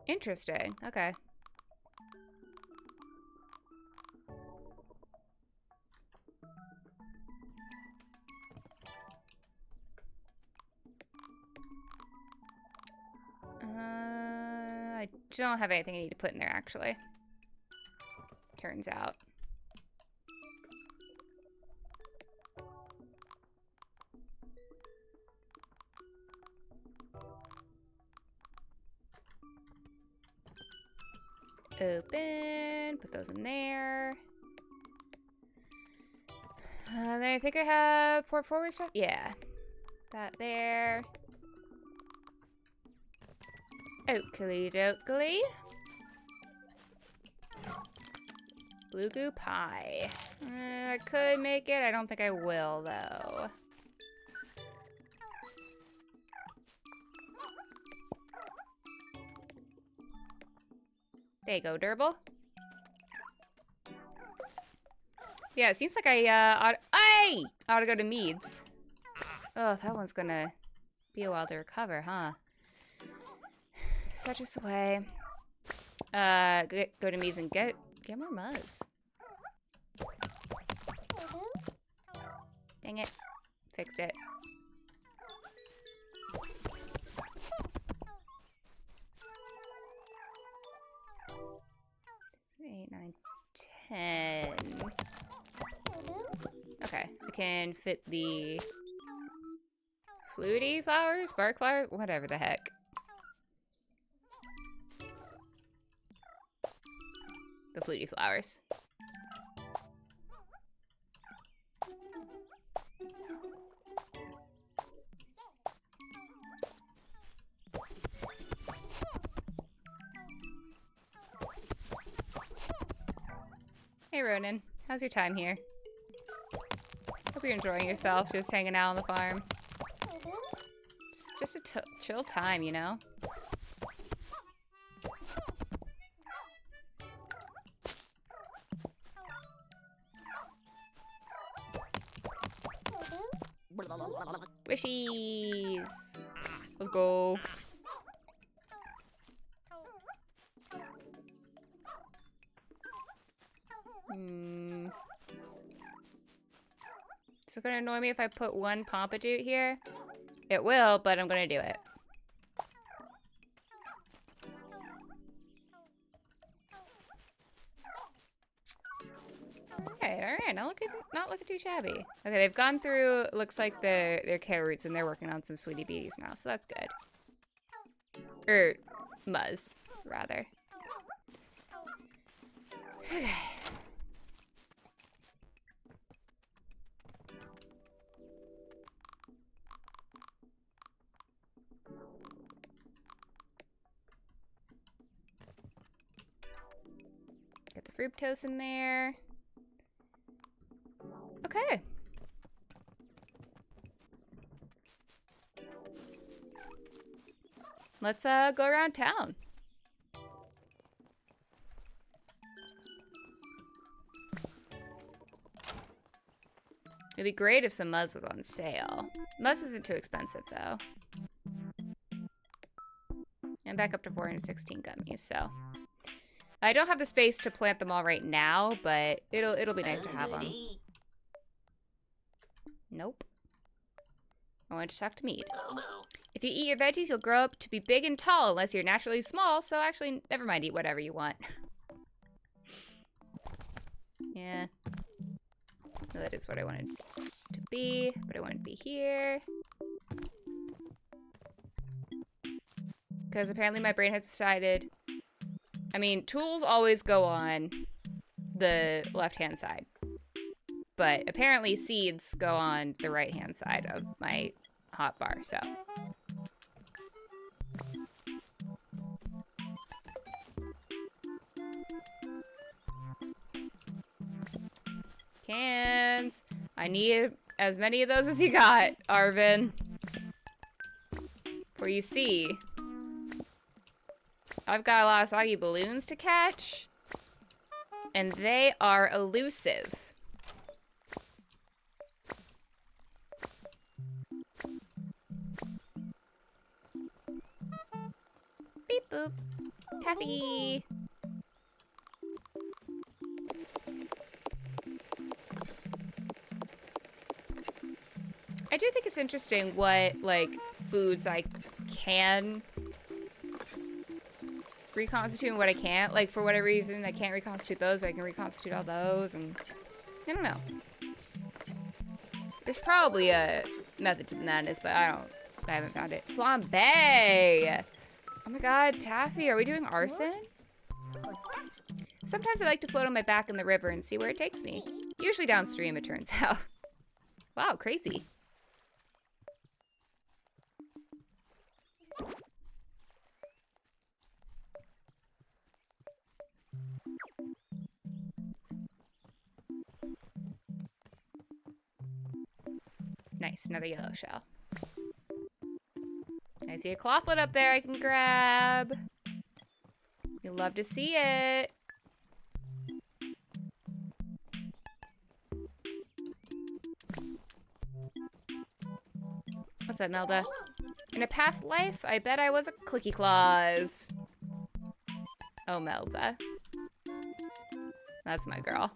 Interesting. Okay. I don't have anything I need to put in there, actually. Turns out. Open. Put those in there. Then I think I have port forward stuff. Yeah. That there. Oakley dokley. Blue goo pie. I could make it. I don't think I will, though. There you go, Durable. Yeah, it seems like I ought to go to Mead's. Oh, that one's gonna be a while to recover, huh? Such a way. Go to Mies and get more Muzz. Dang it. Fixed it. 8, 9, 10. Okay, I can fit the fluty flower, spark flower, whatever the heck. The fluty flowers. Hey Ronan, how's your time here? Hope you're enjoying yourself, just hanging out on the farm. Just a chill time, you know? Wishies! Let's go. Is it gonna annoy me if I put one Pompadour here? It will, but I'm gonna do it. Alright, not looking too shabby. Okay, they've gone through, looks like their care routes, and they're working on some sweetie beaties now, so that's good. Or Muzz, rather. Okay. Get the fructose in there. Okay. Let's go around town. It'd be great if some Muzz was on sale. Muzz isn't too expensive though. And back up to 416 gummies, so. I don't have the space to plant them all right now, but it'll be nice to have them. Nope. I want to talk to Mead. If you eat your veggies, you'll grow up to be big and tall unless you're naturally small, so actually, never mind, eat whatever you want. Yeah. No, that is what I wanted to be, but I wanted to be here. Because apparently my brain has decided... I mean, tools always go on the left-hand side. But apparently seeds go on the right-hand side of my hotbar, so. Cans. I need as many of those as you got, Arvin. For you see, I've got a lot of soggy balloons to catch, and they are elusive. Beep boop. Taffy. I do think it's interesting what, like, foods I can reconstitute and what I can't. Like, for whatever reason, I can't reconstitute those, but I can reconstitute all those, and I don't know. There's probably a method to the madness, but I haven't found it. Flambe! Oh my god, Taffy, are we doing arson? Sometimes I like to float on my back in the river and see where it takes me. Usually downstream, it turns out. Wow, crazy. Nice, another yellow shell. I see a clothlet up there I can grab. You'll love to see it. What's up, Melda? In a past life, I bet I was a Clicky Claus. Oh, Melda. That's my girl.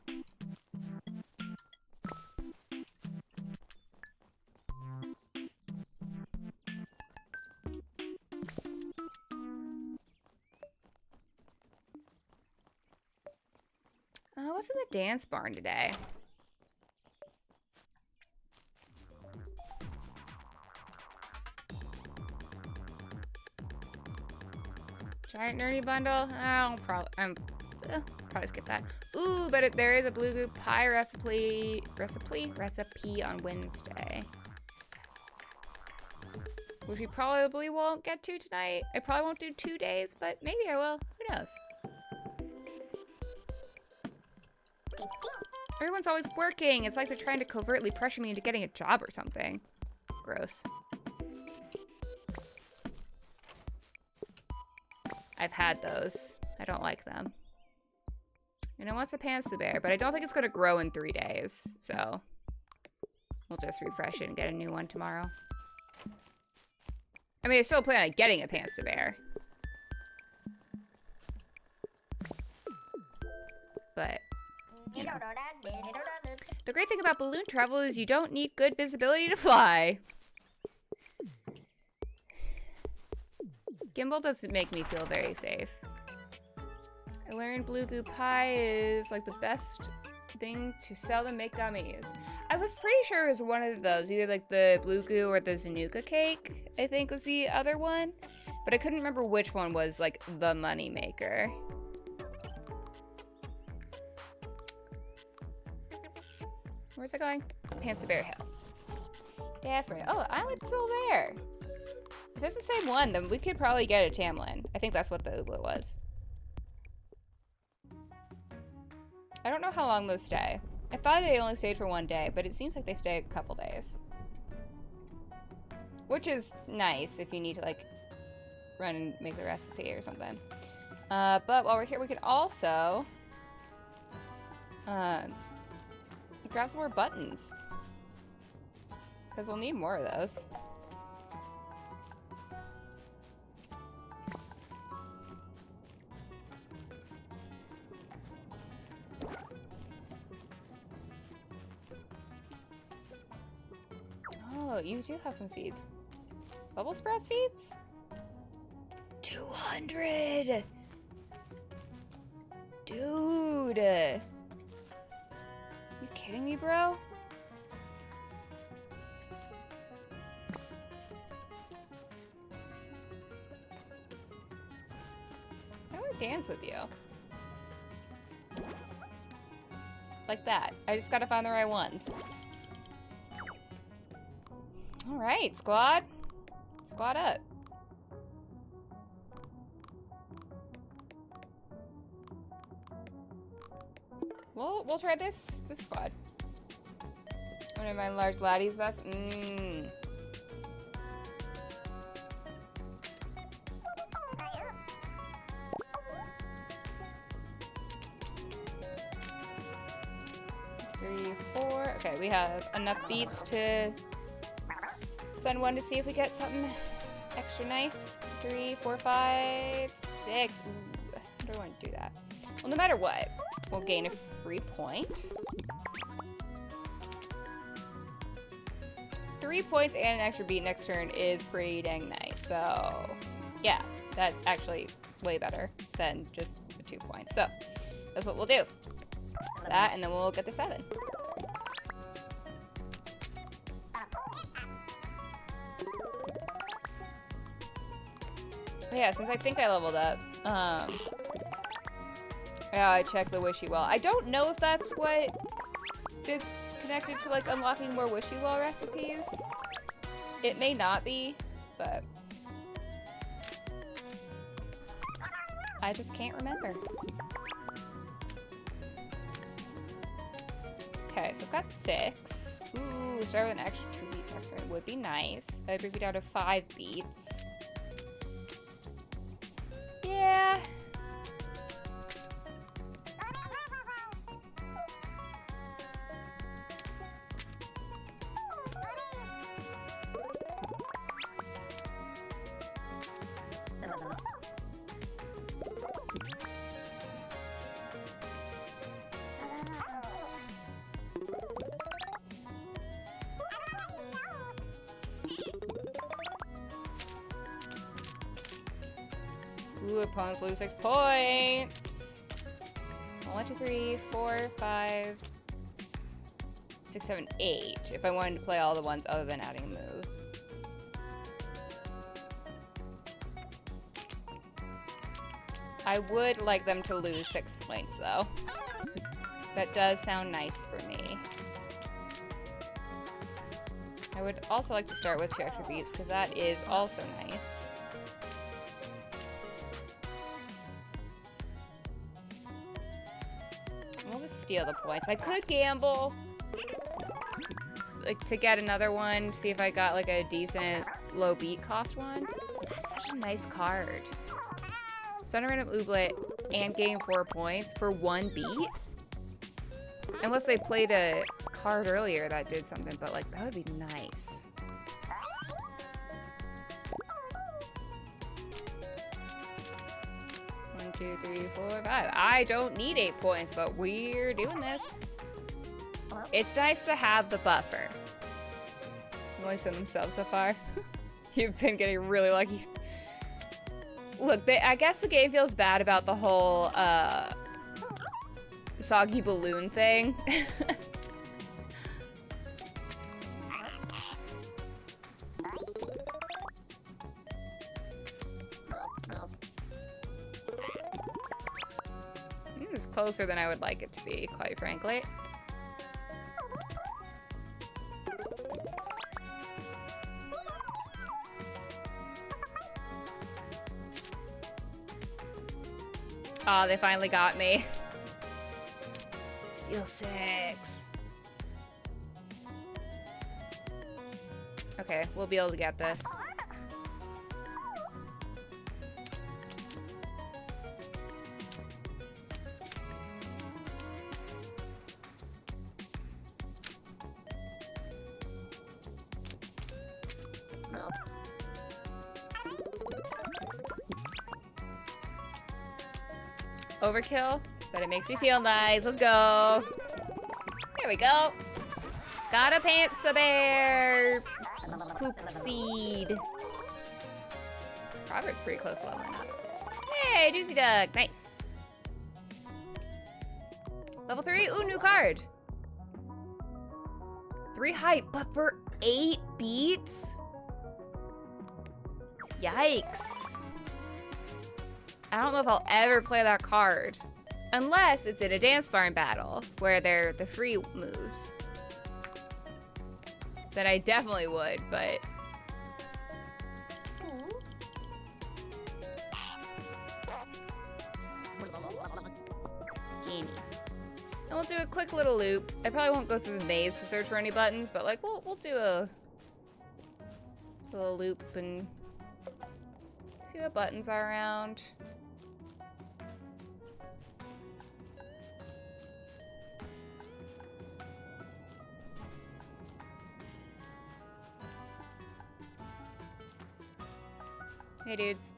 What's in the dance barn today? Giant nerdy bundle? I'll probably skip that. Ooh, but there is a blue goo pie recipe on Wednesday, which we probably won't get to tonight. I probably won't do 2 days, but maybe I will. Who knows? Everyone's always working. It's like they're trying to covertly pressure me into getting a job or something. Gross. I've had those. I don't like them. And I want a pantsu bear, but I don't think it's going to grow in 3 days. So we'll just refresh it and get a new one tomorrow. I mean, I still plan on getting a pantsu bear. But, you know. The great thing about balloon travel is you don't need good visibility to fly. Gimbal doesn't make me feel very safe. I learned blue goo pie is like the best thing to sell and make gummies. I was pretty sure it was one of those, either like the blue goo or the Zanuka cake, I think was the other one. But I couldn't remember which one was like the money maker. Where's it going? Pantsu Bear Hill. That's right. Oh, the island's still there. If it's the same one, then we could probably get a Tamlin. I think that's what the Ooblet was. I don't know how long those stay. I thought they only stayed for 1 day, but it seems like they stay a couple days. Which is nice if you need to, like, run and make the recipe or something. But while we're here, we could also grab some more buttons. Because we'll need more of those. Oh, you do have some seeds. Bubble sprout seeds? 200! Dude! You kidding me, bro? I want to dance with you. Like that. I just gotta find the right ones. Alright, squad. Squad up. We'll try this squad. One of my large laddies best. Mmm. Three, four. Okay, we have enough beats to spend one to see if we get something extra nice. 3, 4, 5, 6. Ooh, I don't want to do that. Well, no matter what, we'll gain a free point. 3 points and an extra beat next turn is pretty dang nice. So, yeah, that's actually way better than just the 2 points. So, that's what we'll do. That, and then we'll get the 7. Yeah, since I think I leveled up, yeah, I checked the Wishy Well. I don't know if that's what it's connected to, like, unlocking more Wishy Well recipes. It may not be, but I just can't remember. Okay, so I've got 6. Ooh, start with an extra 2 beats extra would be nice. That'd bring me down to 5 beats. Yeah. Ooh, opponents lose 6 points. 1, 2, 3, 4, 5, 6, 7, 8. If I wanted to play all the ones other than adding a move. I would like them to lose 6 points, though. That does sound nice for me. I would also like to start with 2 extra beats, because that is also nice. I'll just steal the points. I could gamble, like, to get another one, see if I got, like, a decent low beat cost one. That's such a nice card. Stun a random ooblet and gain 4 points for 1 beat? Unless they played a card earlier that did something, but like, that would be nice. One, 2, 3, 4, 5. I don't need 8 points, but we're doing this. It's nice to have the buffer. I've only sent themselves so far. You've been getting really lucky. Look, I guess the game feels bad about the whole soggy balloon thing. This is closer than I would like it to be, quite frankly. Oh, they finally got me. Steal 6. Okay, we'll be able to get this. Overkill, but it makes me feel nice. Let's go. Here we go. Got a pantsa bear. Poop seed. Robert's pretty close to leveling up. Hey, Juicy Duck. Nice. Level 3. Ooh, new card. 3 height, but for 8 beats? Yikes. I don't know if I'll ever play that card. Unless it's in a dance barn battle, where they're the free moves. Then I definitely would, but... Gamey. And we'll do a quick little loop. I probably won't go through the maze to search for any buttons, but like, we'll do a little loop and see what buttons are around. Hey dudes.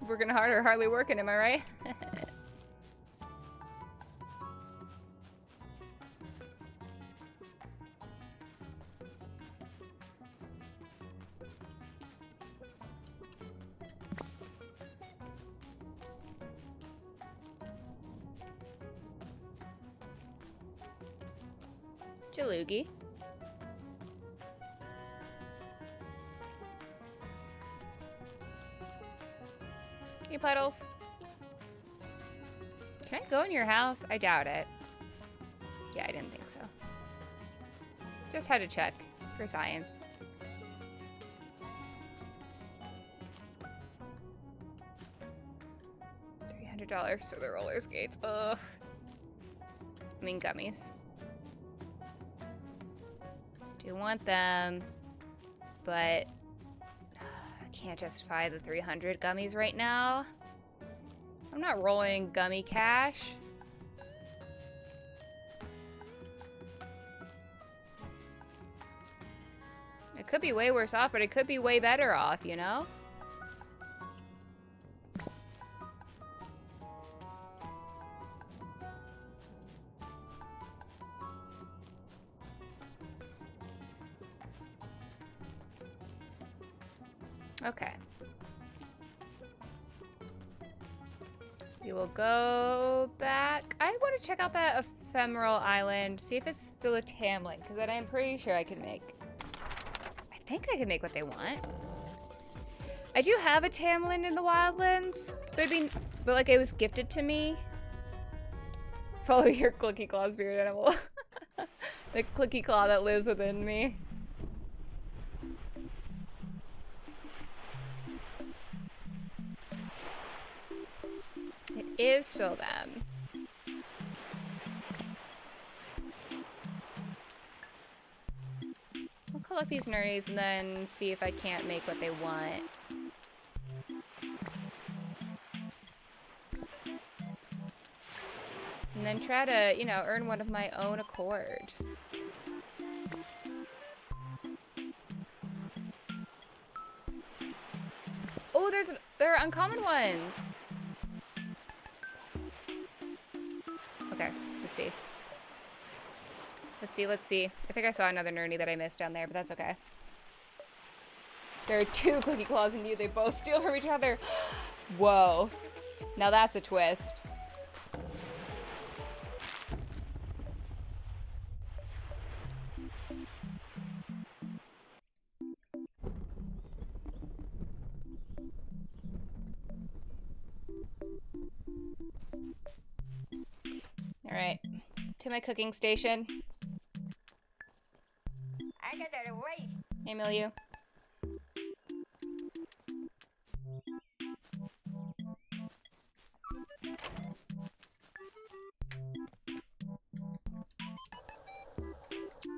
Working hard or hardly working, am I right? Jalugi. Hey, Puddles. Can I go in your house? I doubt it. Yeah, I didn't think so. Just had to check for science. $300 for the roller skates. Ugh. I mean, gummies. Do want them, but I can't justify the 300 gummies right now. I'm not rolling gummy cash. It could be way worse off, but it could be way better off, you know? Okay. We will go back. I want to check out that ephemeral island, see if it's still a tamlin, because then I'm pretty sure I can make... I think I can make what they want. I do have a tamlin in the wildlands, but like it was gifted to me. Follow your clicky claw spirit animal. The clicky claw that lives within me. It is still them. I'll collect these nerdies and then see if I can't make what they want. And then try to, you know, earn one of my own accord. Oh, there are uncommon ones. Okay, let's see. Let's see. I think I saw another nerdy that I missed down there, but that's okay. There are two clicky claws in you. They both steal from each other. Whoa. Now that's a twist. All right, to my cooking station. I got that away. Hey, Milieu.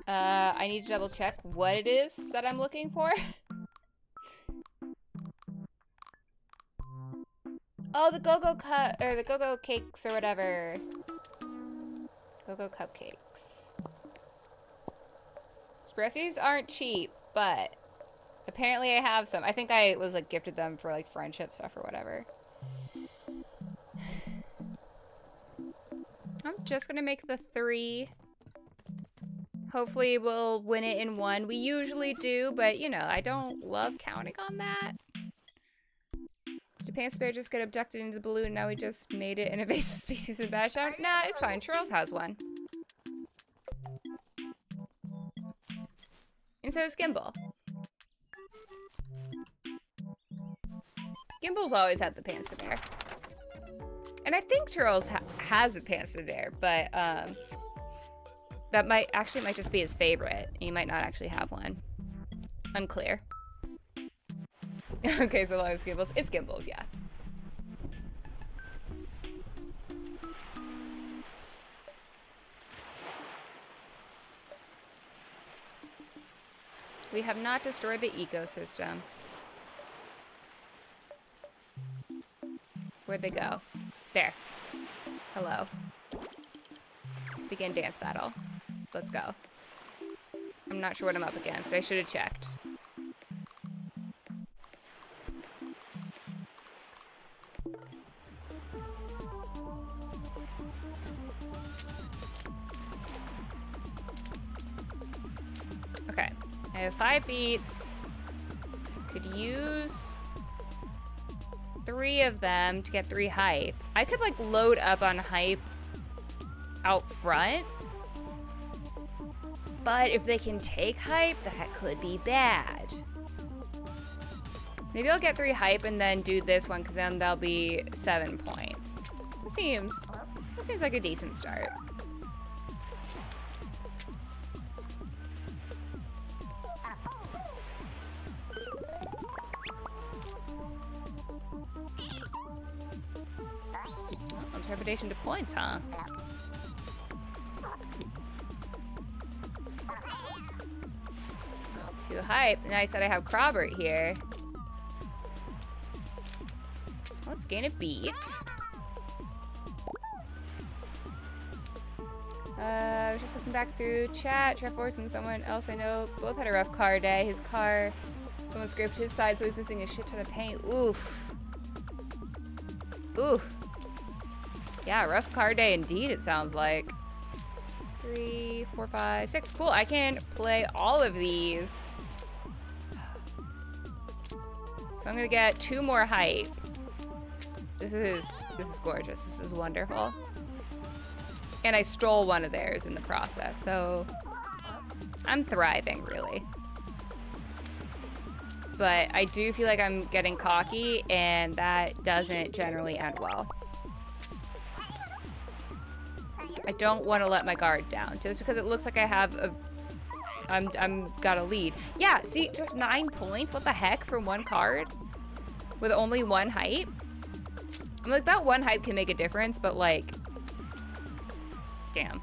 I need to double check what it is that I'm looking for. Oh, the go-go cut or the go-go cakes or whatever. Go-go cupcakes. Espressos aren't cheap, but apparently I have some. I think I was like gifted them for like friendship stuff or whatever. I'm just gonna make the 3. Hopefully we'll win it in 1. We usually do, but you know, I don't love counting on that. Japan Spare just got abducted into the balloon. Now we just made it an invasive species in bad shadow. Nah, it's fine. Charles has one. And so is Gimbal. Gimbal's always had the pants to bear. And I think Charles has a pants to bear, but that might just be his favorite. He might not actually have one. Unclear. Okay, so long as Gimbals. It's Gimbals, yeah. We have not destroyed the ecosystem. Where'd they go? There. Hello. Begin dance battle. Let's go. I'm not sure what I'm up against. I should have checked. Okay. I have 5 beats. Could use 3 of them to get 3 hype. I could like load up on hype out front. But if they can take hype, that could be bad. Maybe I'll get 3 hype and then do this one, because then that'll be 7 points. That seems like a decent start. Oh, interpretation to points, huh? 2 hype. Nice that I have Crobert here. Let's gain a beat. I was just looking back through chat. Treforce and someone else I know both had a rough car day. His car, someone scraped his side, so he's missing a shit ton of paint. Oof. Oof. Yeah, rough car day indeed, it sounds like. 3, 4, 5, 6. Cool, I can play all of these. So I'm gonna get 2 more hype. This is gorgeous. This is wonderful. And I stole one of theirs in the process, so I'm thriving, really. But I do feel like I'm getting cocky, and that doesn't generally end well. I don't want to let my guard down, just because it looks like I have a... I'm got a lead. Yeah, see, just 9 points? What the heck for one card? With only one hype? I'm like, that one hype can make a difference, but like... Damn.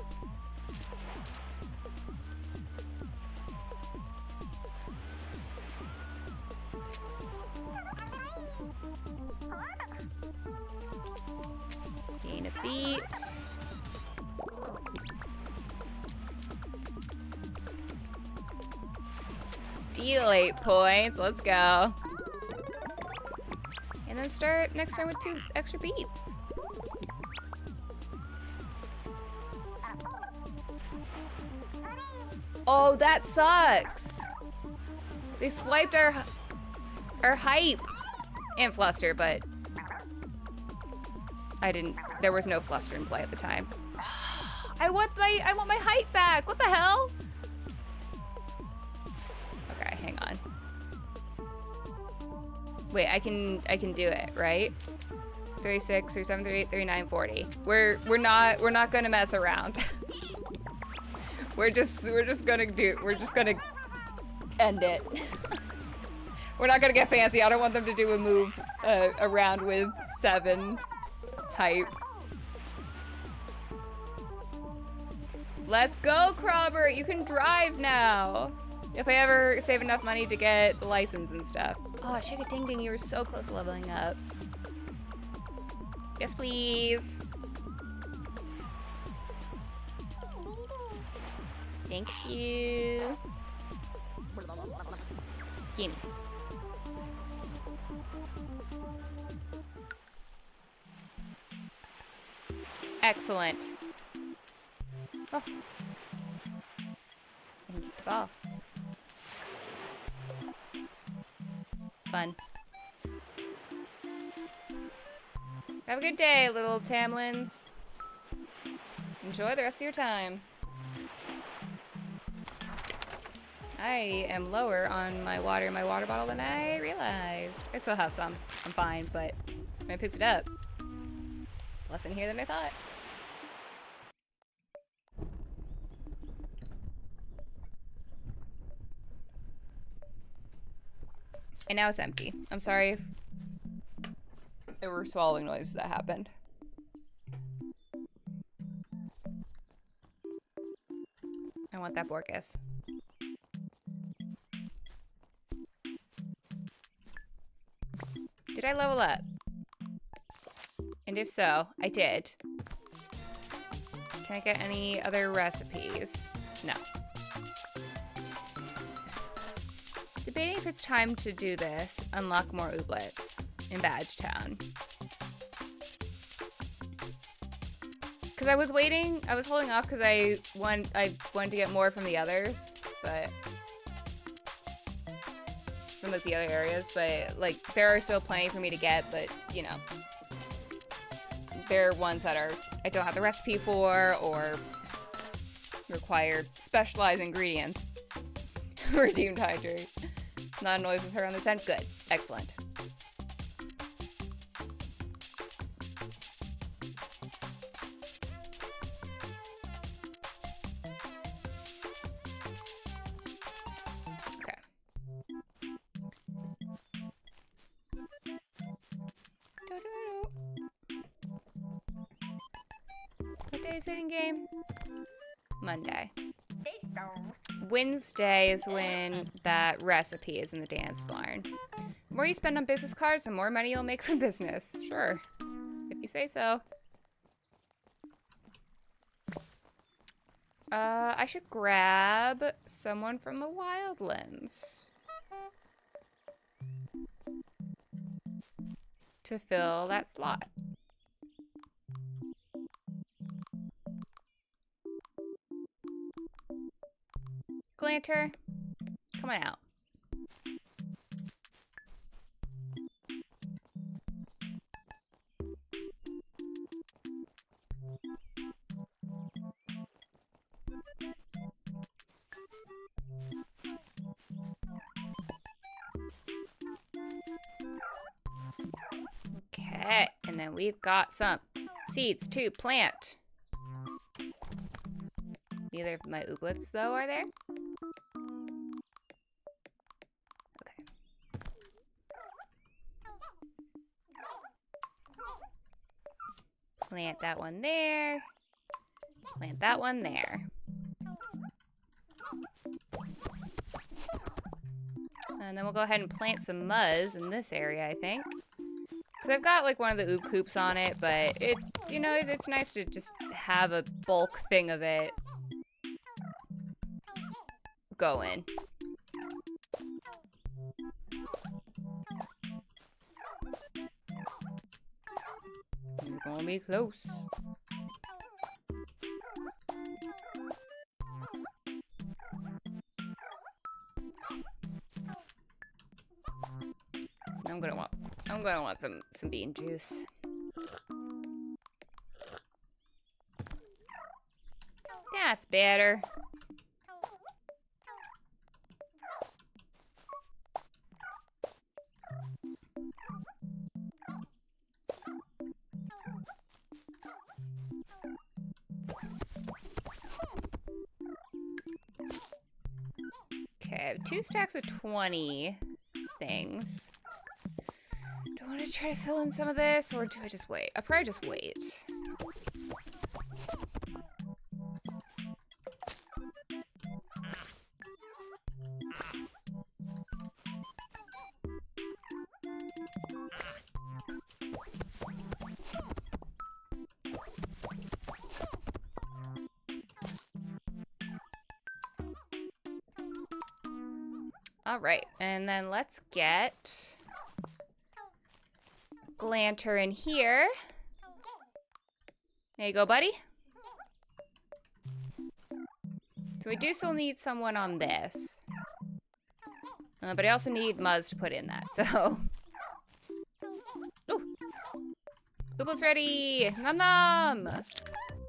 Gain a beat. Steal 8 points. Let's go. And then start next turn with 2 extra beats. Oh, that sucks. They swiped our hype and fluster, but there was no fluster in play at the time. I want my hype back. What the hell? Okay, hang on. Wait, I can do it, right? 36, 37, 38, 39, 40. We're not gonna mess around. we're just gonna end it. We're not gonna get fancy. I don't want them to do a move around with 7 hype. Let's go, Crobber! You can drive now! If I ever save enough money to get the license and stuff. Oh, Chicka Ding Ding, you were so close to leveling up. Yes, please. Thank you. Gimme. Excellent. Oh. I can keep the ball. Fun. Have a good day, little Tamlins. Enjoy the rest of your time. I am lower on my water in my water bottle than I realized. I still have some. I'm fine, but I picked it up. Less in here than I thought. And now it's empty. I'm sorry if there were swallowing noises that happened. I want that Borkus. Did I level up? And if so, I did. Can I get any other recipes? No. Debating if it's time to do this. Unlock more Ooblets in Badge Town. Because I was waiting, I was holding off because I wanted to get more from the others, but from like the other areas, but like there are still plenty for me to get, but you know, there are ones that I don't have the recipe for or require specialized ingredients. Redeemed hydrate. Not a noise was heard on this end. Good. Excellent. Okay. What day is it in game? Monday. Wednesday is when that recipe is in the dance barn. The more you spend on business cards, the more money you'll make from business. Sure. If you say so. I should grab someone from the Wildlands to fill that slot. Glanter, come on out. Okay, and then we've got some seeds to plant. Neither of my ooblets, though, are there? Okay. Plant that one there. Plant that one there. And then we'll go ahead and plant some muzz in this area, I think. Because I've got like one of the oob coops on it, but it, you know, it's nice to just have a bulk thing of it going. It's gonna be close. I'm gonna want some bean juice. That's better. Okay, I have 2 stacks of 20 things. Do I want to try to fill in some of this, or do I just wait? I'll probably just wait. All right, and then let's get Glanter in here. There you go, buddy. So we do still need someone on this. But I also need Muzz to put in that, so. Ooh. Ooblets ready! Nom nom!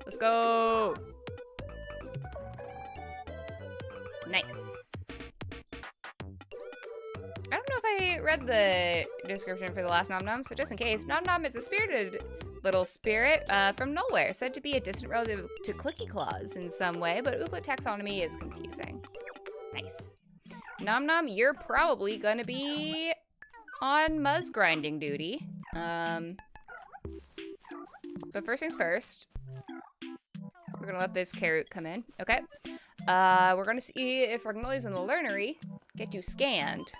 Let's go! Nice. I don't know if I read the description for the last Nom Nom, so just in case, Nom Nom is a spirited little spirit from nowhere, said to be a distant relative to Clicky Claws in some way, but Ooblet taxonomy is confusing. Nice. Nom Nom, you're probably gonna be on Muzz grinding duty. But first things first, we're gonna let this carrot come in. Okay. We're gonna see if Ragnoli's in the learnery get you scanned.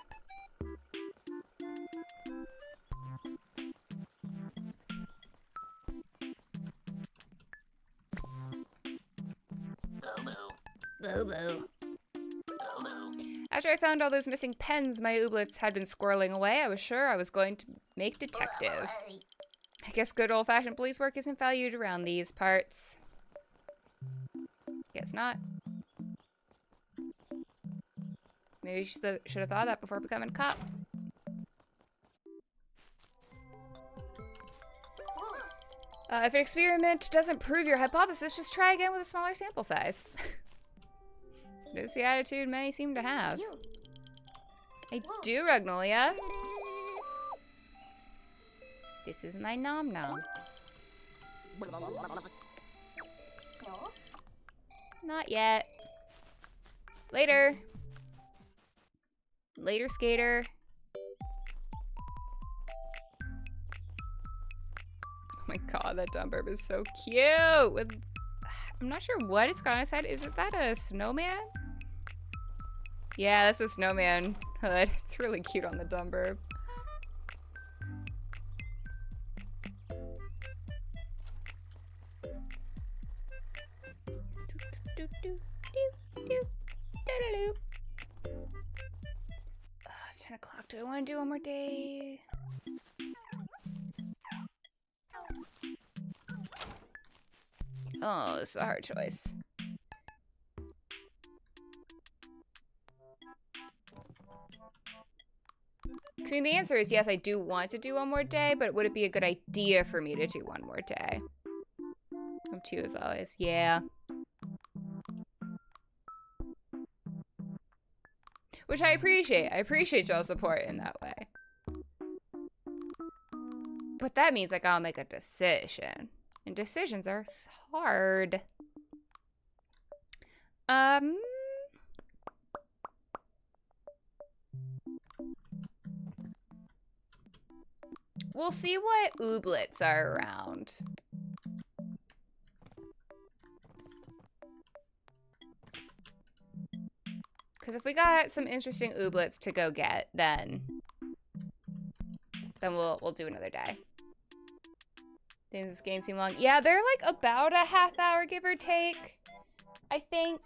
Boo-boo. After I found all those missing pens my ooblets had been squirreling away, I was sure I was going to make detective. I guess good old-fashioned police work isn't valued around these parts. Guess not. Maybe you should have thought of that before becoming a cop. If an experiment doesn't prove your hypothesis, just try again with a smaller sample size. This is the attitude many seem to have. I do, Ragnolia. This is my Nom Nom. Not yet. Later. Later, skater. Oh my god, that dumb burp is so cute. With, I'm not sure what it's got on its head. Is that a snowman? Yeah, that's a snowman hood. It's really cute on the dumb burp. It's 10 o'clock. Do I want to do one more day? Oh, this is a hard choice. I mean, the answer is yes, I do want to do one more day, but would it be a good idea for me to do one more day? Up to you as always. Yeah. Which I appreciate. I appreciate y'all's support in that way. But that means I gotta make a decision. And decisions are hard. We'll see what ooblets are around. Because if we got some interesting ooblets to go get, then we'll do another day. Does this game seem long? Yeah, they're like about a half hour, give or take, I think.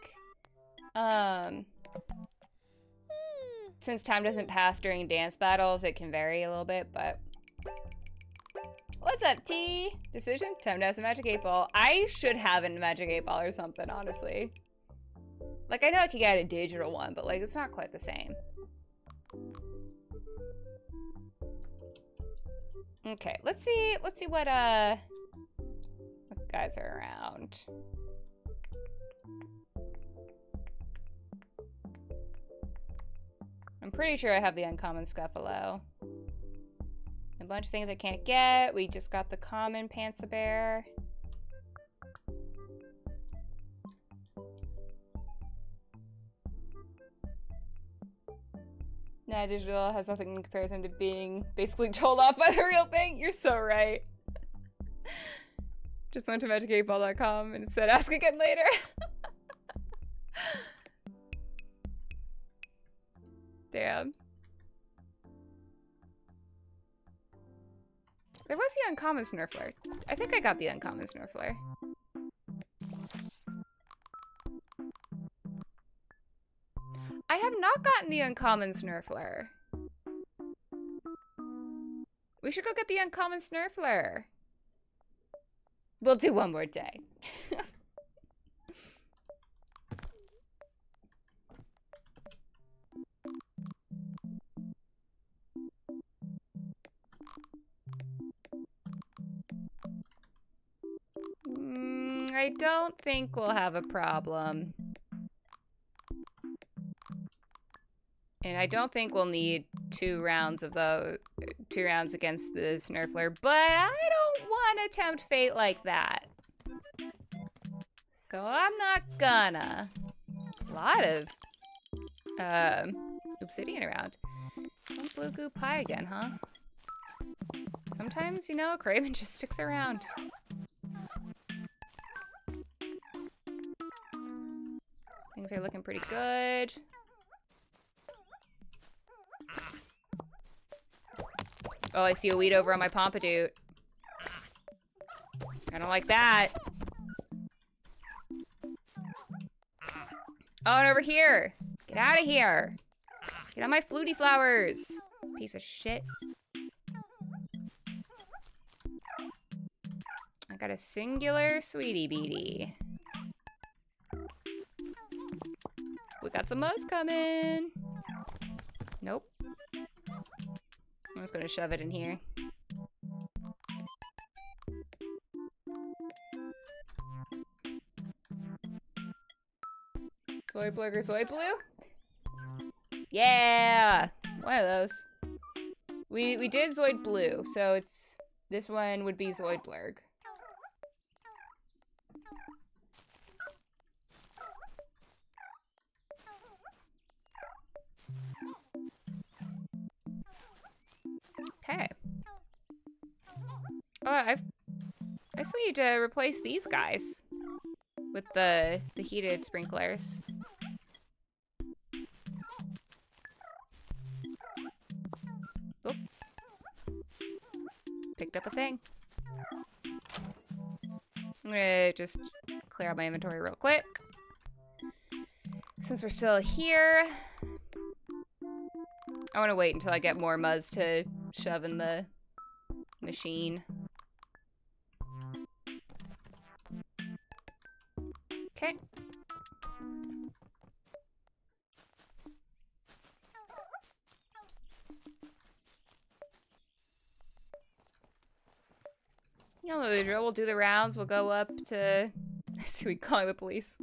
Since time doesn't pass during dance battles, it can vary a little bit, but... What's up, T? Decision? Time to have some magic 8 ball. I should have a magic 8 ball or something, honestly. Like, I know I could get a digital one, but like, it's not quite the same. Okay, let's see what guys are around. I'm pretty sure I have the uncommon Scuffalo. A bunch of things I can't get. We just got the common Panther. Nah, digital has nothing in comparison to being basically told off by the real thing. You're so right. Just went to magic8ball.com and it said ask again later. Damn. There was the uncommon Snurfler. I think I got the uncommon Snurfler. I have not gotten the uncommon Snurfler. We should go get the uncommon Snurfler. We'll do one more day. I don't think we'll have a problem. And I don't think we'll need 2 rounds of those, 2 rounds against the Snurfler, but I don't want to tempt fate like that. So I'm not gonna. A lot of obsidian around. Oh, blue goo pie again, huh? Sometimes, you know, Craven just sticks around. Things are looking pretty good. Oh, I see a weed over on my Pompadour. I don't like that. Oh, and over here. Get out of here. Get on my fluty flowers. Piece of shit. I got a singular sweetie beatie. We got some mo's coming. Nope. I'm just gonna shove it in here. Zoid Blurger, Zoid Blue? Yeah! One of those. We did Zoid Blue, so it's... This one would be Zoid Blurg. Okay. Oh, I still need to replace these guys with the heated sprinklers. Oh. Picked up a thing. I'm gonna just clear out my inventory real quick. Since we're still here, I want to wait until I get more muzz to shove in the machine. Okay. You know the drill. We'll do the rounds. We'll go up to... I see we calling the police.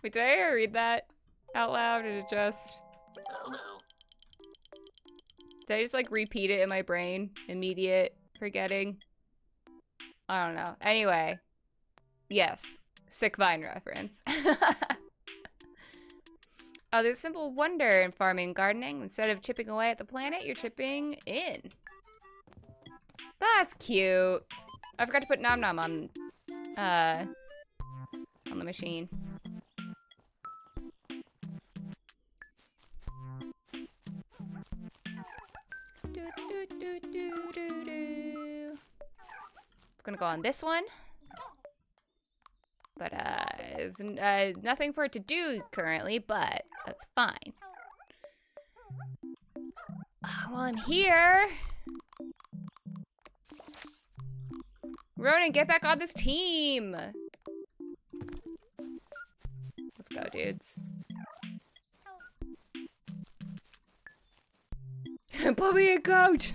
Wait, did I ever read that out loud? Or did it just... Oh no. Did I just like repeat it in my brain? Immediate forgetting. I don't know. Anyway. Yes. Sick Vine reference. Oh, there's a simple wonder in farming and gardening. Instead of chipping away at the planet, you're chipping in. That's cute. I forgot to put Nom Nom on the machine. It's gonna go on this one. But, there's nothing for it to do currently, but that's fine. While I'm here... Ronan, get back on this team! Let's go, dudes. Put me in, coach!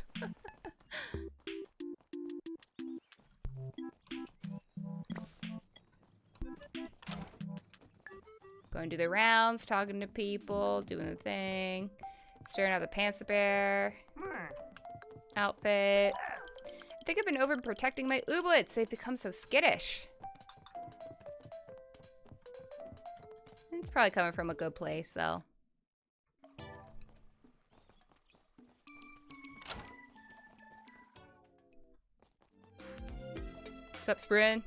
Going to the rounds, talking to people, doing the thing. Staring at the Panther Bear. Outfit. I think I've been overprotecting my Ooblets. They've become so skittish. It's probably coming from a good place, though. What's up, Sprin?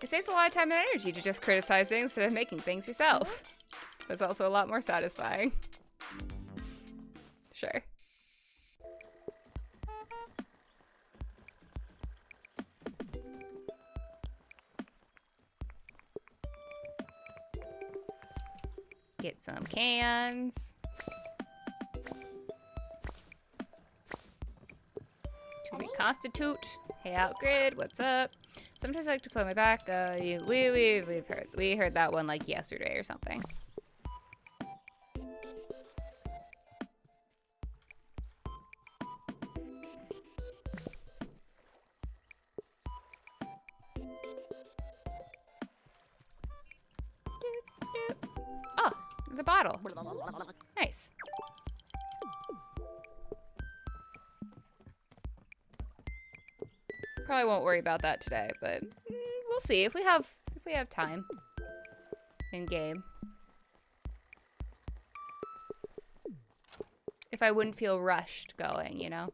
It saves a lot of time and energy to just criticize things instead of making things yourself. But it's also a lot more satisfying. Sure. Get some cans. To reconstitute. Hey, Outgrid, what's up? Sometimes I like to float my back. We heard that one like yesterday or something. Oh, the bottle. Nice. Probably won't worry about that today, but we'll see if we have time in game. If I wouldn't feel rushed going, you know.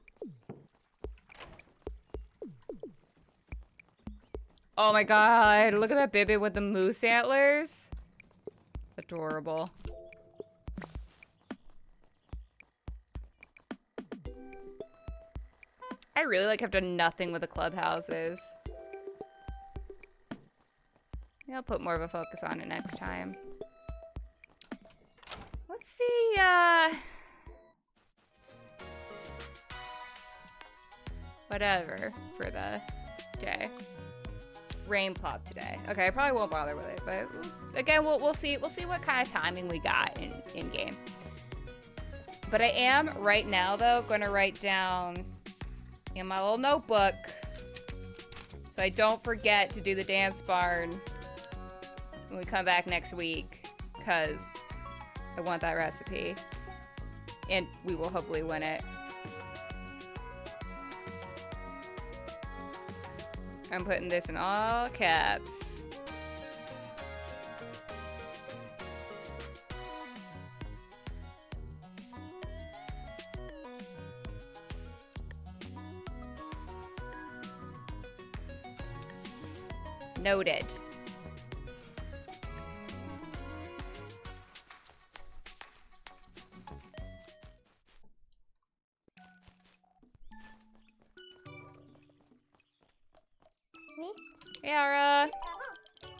Oh my god, look at that baby with the moose antlers. Adorable. I really have done nothing with the clubhouses. Maybe I'll put more of a focus on it next time. What's the whatever for the day? Rain plop today. Okay, I probably won't bother with it, but again, we'll see what kind of timing we got in game. But I am right now though going to write down in my little notebook so I don't forget to do the dance barn when we come back next week, because I want that recipe and we will hopefully win it. I'm putting this in all caps. Noted. Yara,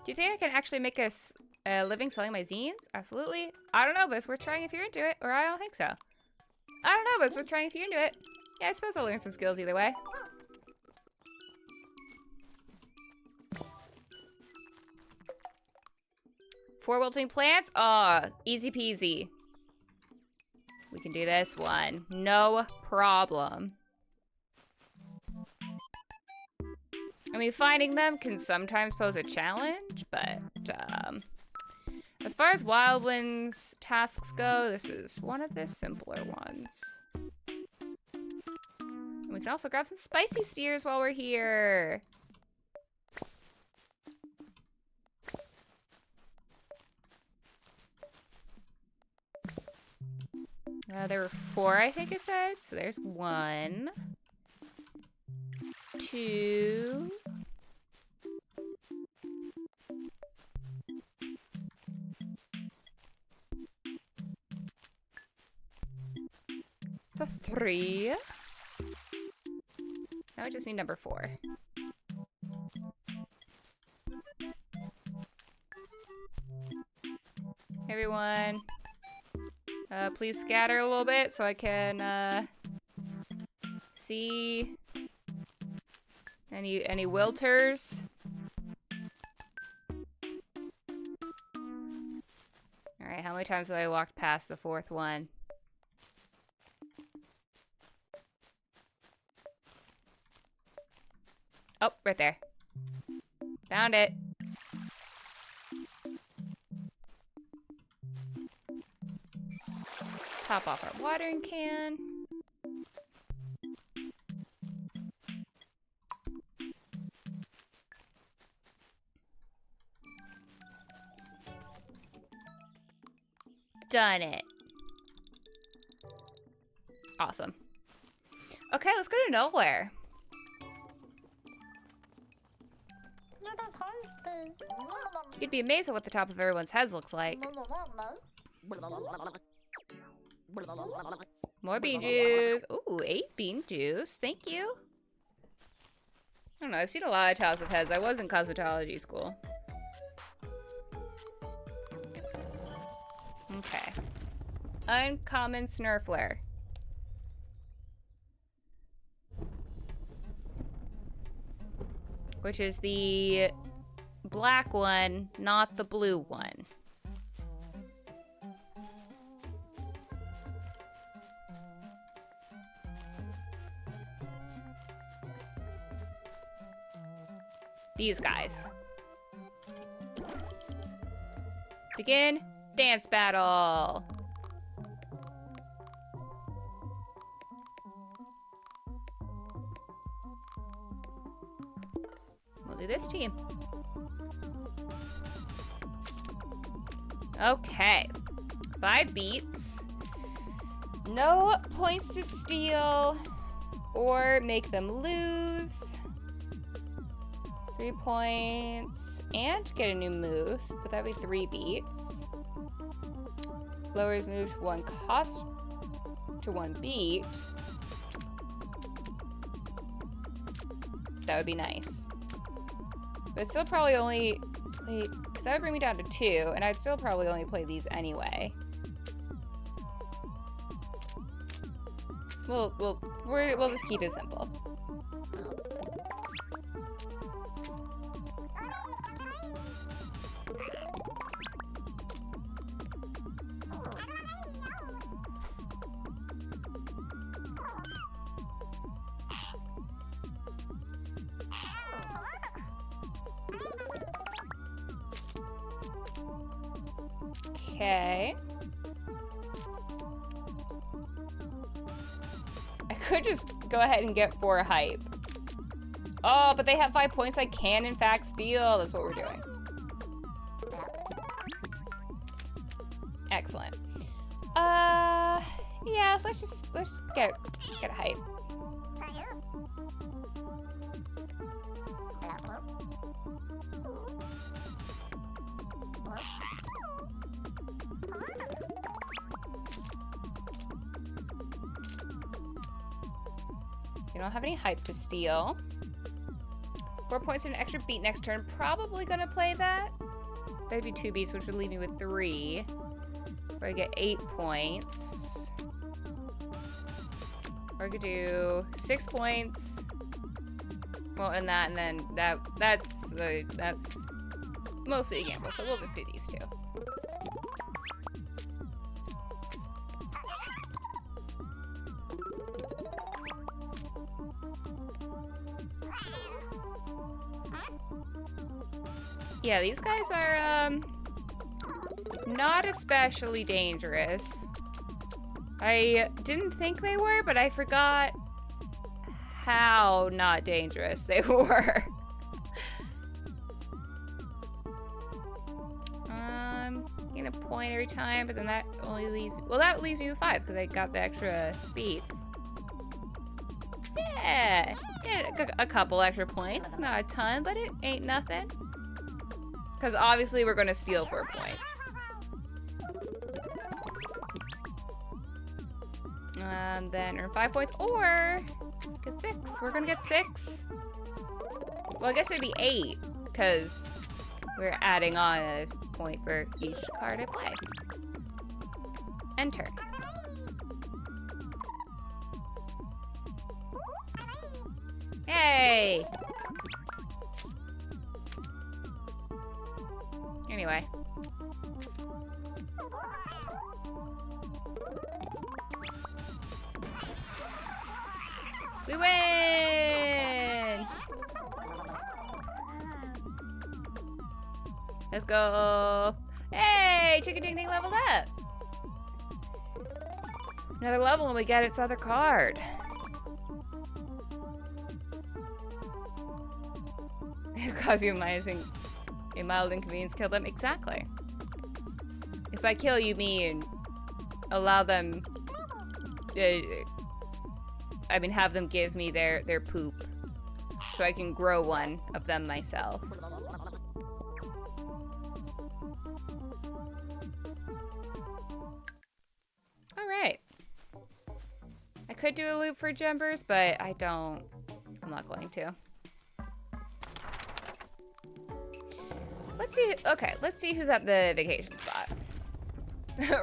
do you think I can actually make a living selling my zines? Absolutely. I don't know, but it's worth trying if you're into it, or I don't think so. I don't know, but it's worth trying if you're into it. Yeah, I suppose I'll learn some skills either way. Four wilting plants? Oh, easy peasy. We can do this one. No problem. I mean, finding them can sometimes pose a challenge, but As far as Wildlands tasks go, this is one of the simpler ones. And we can also grab some spicy spears while we're here. There were 4, I think it said. So there's 1, 2, 3. Now I just need number 4. Everyone, please scatter a little bit so I can see any wilters. All right, how many times have I walked past the 4th one? Oh, right there. Found it. Top off our watering can. Done it. Awesome. Okay, let's go to nowhere. You'd be amazed at what the top of everyone's heads looks like. More bean juice. Ooh, 8 bean juice. Thank you. I don't know. I've seen a lot of tops of heads. I was in cosmetology school. Okay. Uncommon snurfler. Which is the black one, not the blue one. These guys. Begin dance battle. We'll do this team. Okay. 5 beats. No points to steal or make them lose. 3 points and get a new move, but that'd be 3 beats. Lowers move 1 cost to 1 beat. That would be nice. But still probably only, wait, because that would bring me down to 2, and I'd still probably only play these anyway. We'll just keep it simple. Okay. I could just go ahead and get 4 hype. Oh, but they have 5 points I can in fact steal. That's what we're doing. Excellent. Yeah, let's get a hype. You don't have any hype to steal. 4 points and an extra beat next turn. Probably gonna play that. That'd be 2 beats, which would leave me with 3. Or I get 8 points. Or I could do 6 points. Well, and then that's mostly a gamble. So we'll just do these 2. Yeah, these guys are, not especially dangerous. I didn't think they were, but I forgot how not dangerous they were. Getting a point every time, but then that only leaves, well, that leaves me with 5 because I got the extra beats. Yeah, a couple extra points. It's not a ton, but it ain't nothing. Because obviously we're gonna steal 4 points. And then earn 5 points, or get 6. We're gonna get 6. Well, I guess it'd be 8, because we're adding on a point for each card I play. Enter. Hey! Anyway. We win! Let's go. Hey, Chicken Ding Ding leveled up. Another level and we get its other card. Cause you a mild inconvenience, kill them. Exactly. If I kill, you mean allow them, I mean have them give me their poop so I can grow one of them myself. Alright. I could do a loop for Jembers, but I'm not going to. Let's see, okay, let's see who's at the vacation spot.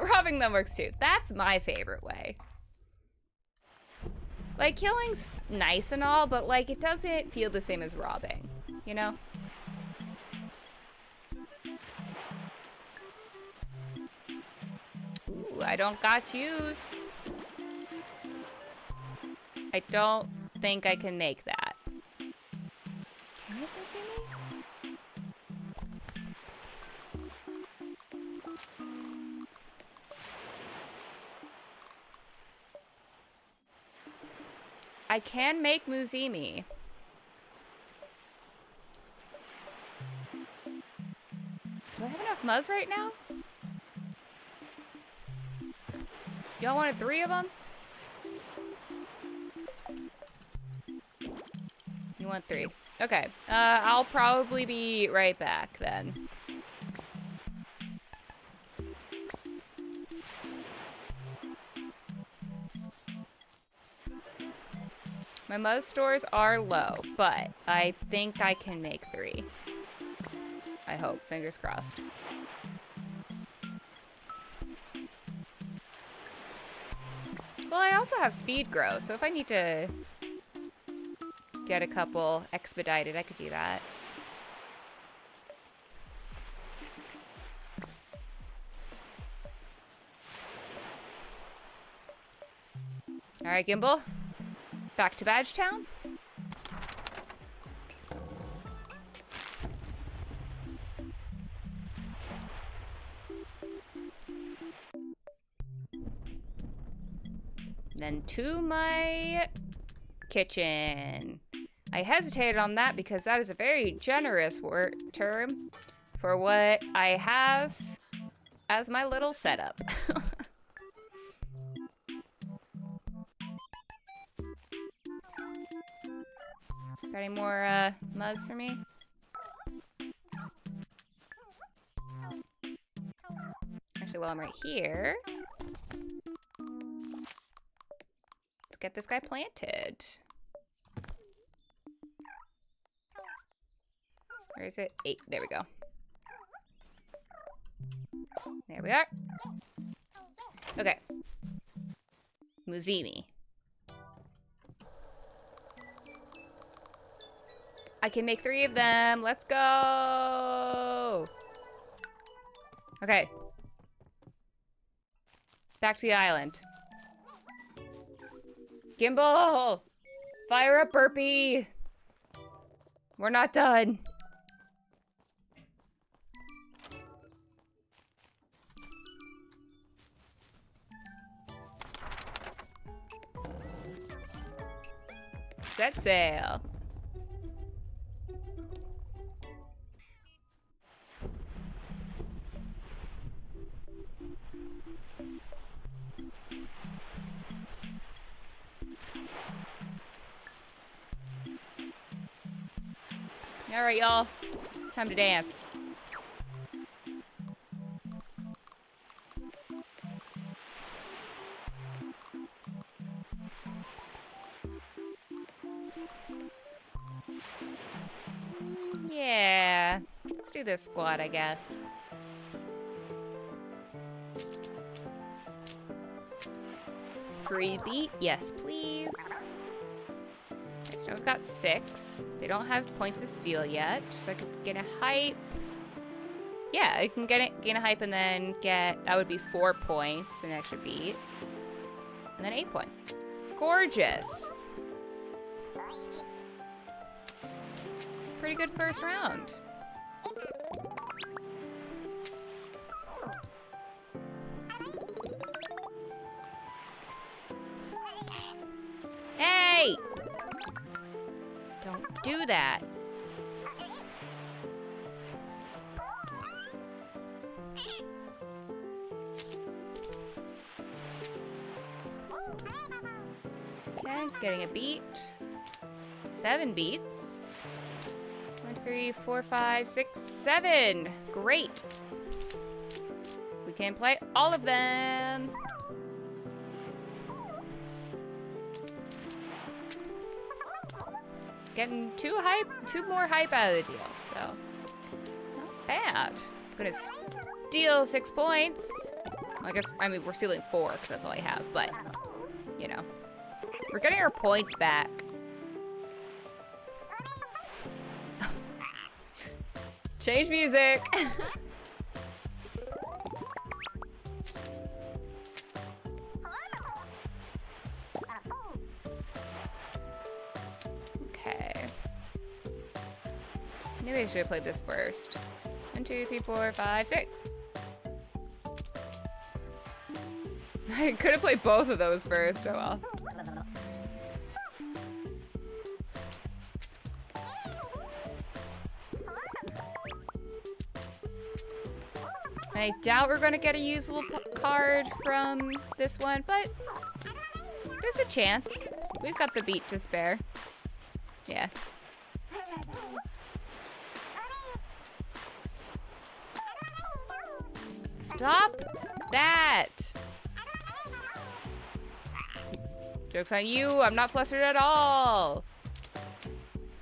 Robbing them works too. That's my favorite way. Like, killing's nice and all, but like, it doesn't feel the same as robbing, you know? Ooh, I don't got use. I don't think I can make that. Can you see me? I can make Muzimi. Do I have enough Muzz right now? Y'all wanted 3 of them? You want 3. Okay. I'll probably be right back then. My Muzz stores are low, but I think I can make 3. I hope. Fingers crossed. Well, I also have speed grow, so if I need to get a couple expedited, I could do that. All right, Gimbal. Back to Badgetown. Then to my kitchen. I hesitated on that because that is a very generous term for what I have as my little setup. Got any more Muzz for me? Actually, while I'm right here, let's get this guy planted. Where is it? 8. There we go. There we are. Okay. Muzimi. I can make 3 of them. Let's go. Okay. Back to the island. Gimbal! Fire up Burpee! We're not done. Set sail. All right, y'all. Time to dance. Yeah. Let's do this squad, I guess. Free beat? Yes, please. Okay, so I've got 6. They don't have points of steel yet, so I could get a hype. Yeah, I can gain a hype and then get, that would be 4 points, an extra beat. And then 8 points. Gorgeous. Pretty good first round. Hey! Don't do that. Okay, getting a beat. 7 beats. 1, 2, 3, 4, 5, 6, 7. Great. We can play all of them. Getting 2 more hype out of the deal, so not bad. I'm gonna steal 6 points. I mean, we're stealing 4 because that's all I have, but you know, we're getting our points back. Change music. Okay. Maybe I should have played this first. 1, 2, 3, 4, 5, 6. I could have played both of those first. Oh well. I doubt we're gonna get a usable card from this one, but there's a chance. We've got the beat to spare. Yeah. Stop that! Joke's on you, I'm not flustered at all.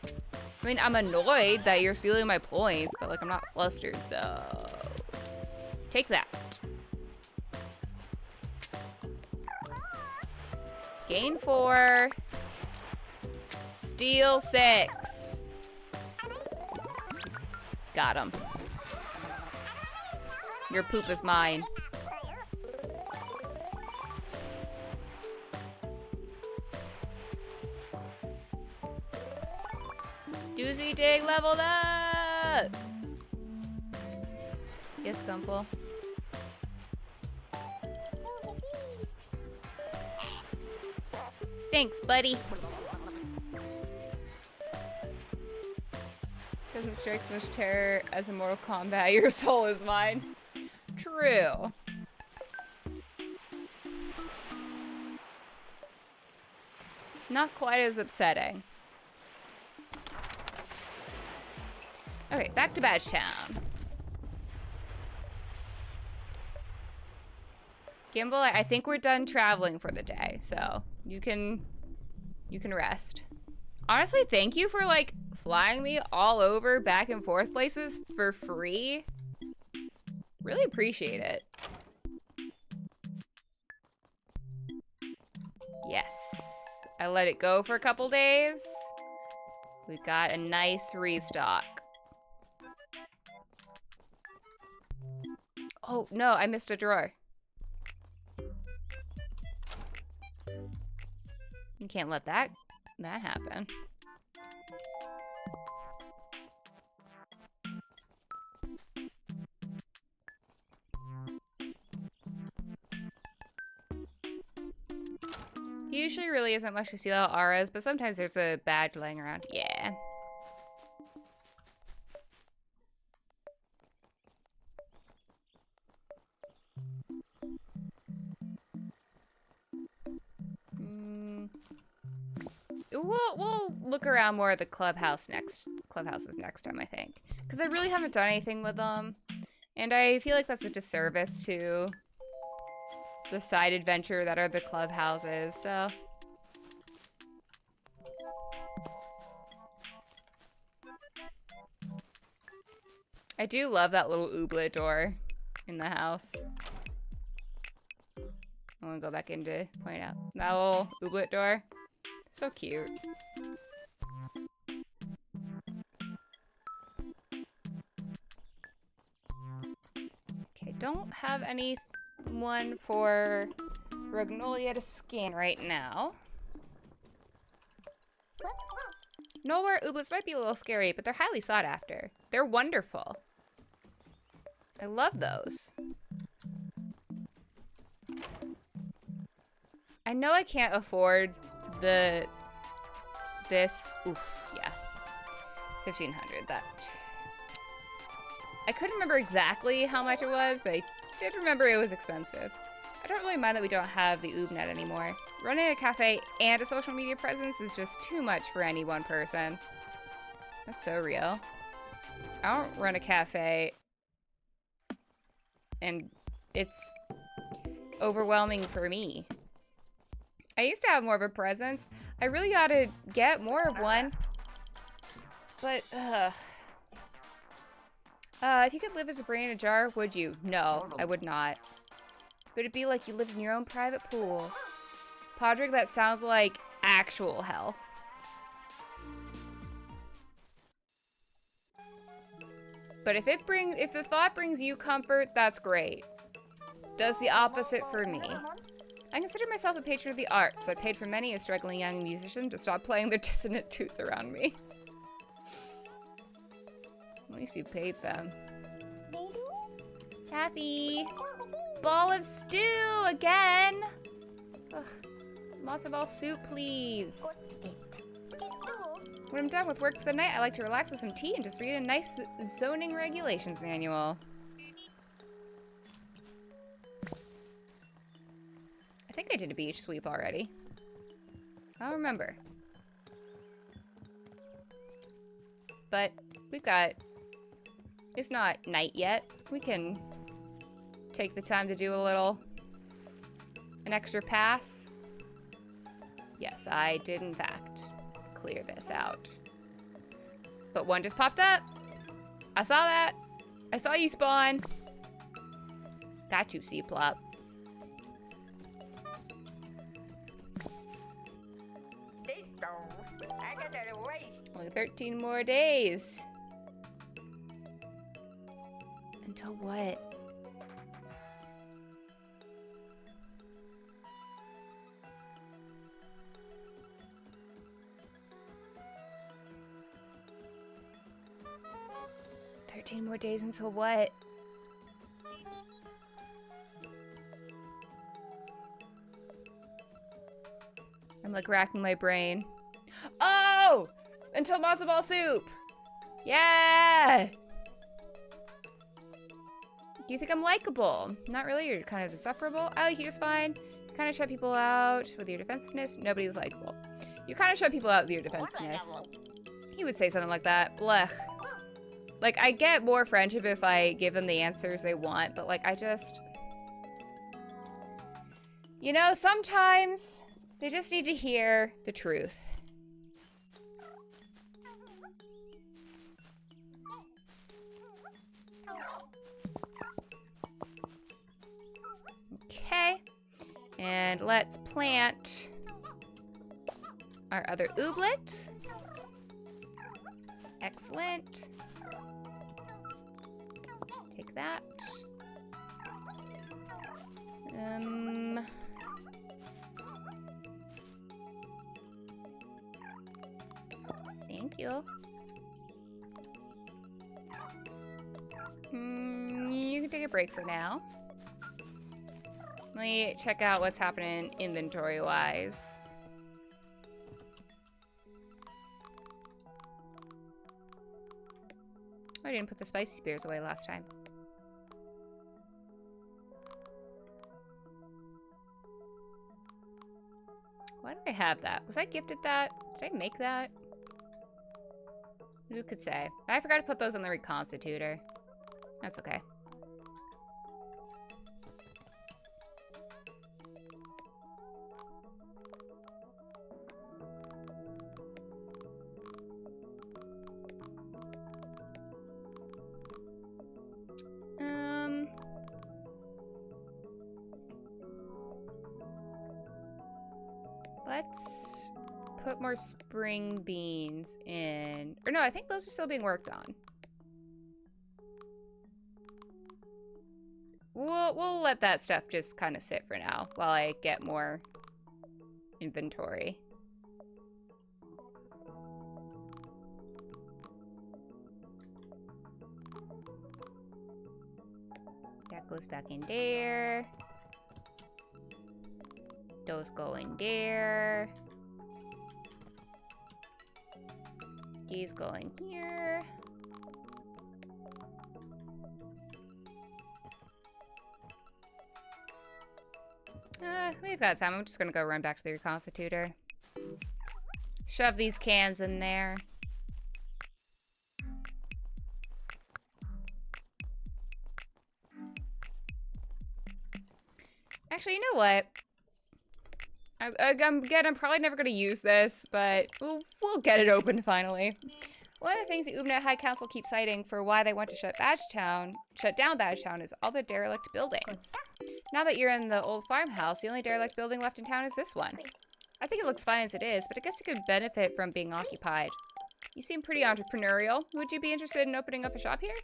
I mean, I'm annoyed that you're stealing my points, but like, I'm not flustered, so... Take that. Gain 4. Steal 6. Got him. Your poop is mine. Doozy Dig leveled up! Yes, Gumple. Thanks, buddy. Doesn't strike so much terror as in Mortal Kombat. Your soul is mine. True. Not quite as upsetting. Okay, back to Badge Town. Gimbal, I think we're done traveling for the day, so you can rest. Honestly, thank you for like flying me all over back and forth places for free. Really appreciate it. Yes. I let it go for a couple days. We've got a nice restock. Oh, no, I missed a drawer. You can't let that happen. Usually really isn't much to steal out auras, but sometimes there's a badge laying around. Yeah. We'll look around more at the clubhouses next time, I think. Because I really haven't done anything with them. And I feel like that's a disservice to the side adventure that are the clubhouses, so. I do love that little ooblet door in the house. I want to go back in to point out that little ooblet door. So cute. Okay, don't have anyone for Magnolia to scan right now. Nowhere Ooblets might be a little scary, but they're highly sought after. They're wonderful. I love those. I know I can't afford this. Oof, yeah. 1,500, that. I couldn't remember exactly how much it was, but I did remember it was expensive. I don't really mind that we don't have the Oobnet anymore. Running a cafe and a social media presence is just too much for any one person. That's so real. I don't run a cafe and it's overwhelming for me. I used to have more of a presence. I really ought to get more of one. But, if you could live as a brain in a jar, would you? No, I would not. But it'd be like you lived in your own private pool. Podrick, that sounds like actual hell. But if the thought brings you comfort, that's great. Does the opposite for me. I consider myself a patron of the arts. I paid for many a struggling young musician to stop playing their dissonant toots around me. At least you paid them. Kathy! Ball of stew again! Ugh. Matzo ball soup, please. When I'm done with work for the night, I like to relax with some tea and just read a nice zoning regulations manual. I think I did a beach sweep already. I don't remember. But we've got... It's not night yet. We can take the time to do an extra pass. Yes, I did in fact clear this out. But one just popped up. I saw that. I saw you spawn. Got you, C-plop. Only 13 more days. Until what? More days until what? I'm like racking my brain. Oh! Until matzo ball soup! Yeah! Do you think I'm likable? Not really, you're kind of insufferable. I like you just fine. You kind of shut people out with your defensiveness. Nobody's likable. You kind of shut people out with your defensiveness. He would say something like that. Blech. Like, I get more friendship if I give them the answers they want, but, like, I just... You know, sometimes they just need to hear the truth. Okay. And let's plant our other ooblet. Excellent. Take that. Thank you. You can take a break for now. Let me check out what's happening inventory-wise. I didn't put the spicy spears away last time. Why did I have that? Was I gifted that? Did I make that? Who could say? I forgot to put those on the reconstitutor. That's okay. Let's put more spring beans in. Or no, I think those are still being worked on. We'll let that stuff just kind of sit for now while I get more inventory. That goes back in there. Those go in there. These go in here. We've got time. I'm just gonna go run back to the reconstitutor. Shove these cans in there. Actually, you know what? Again, I'm probably never going to use this, but we'll get it open finally. One of the things the Oobnet High Council keeps citing for why they want to shut down Badgetown is all the derelict buildings. Now that you're in the old farmhouse, the only derelict building left in town is this one. I think it looks fine as it is, but I guess it could benefit from being occupied. You seem pretty entrepreneurial. Would you be interested in opening up a shop here?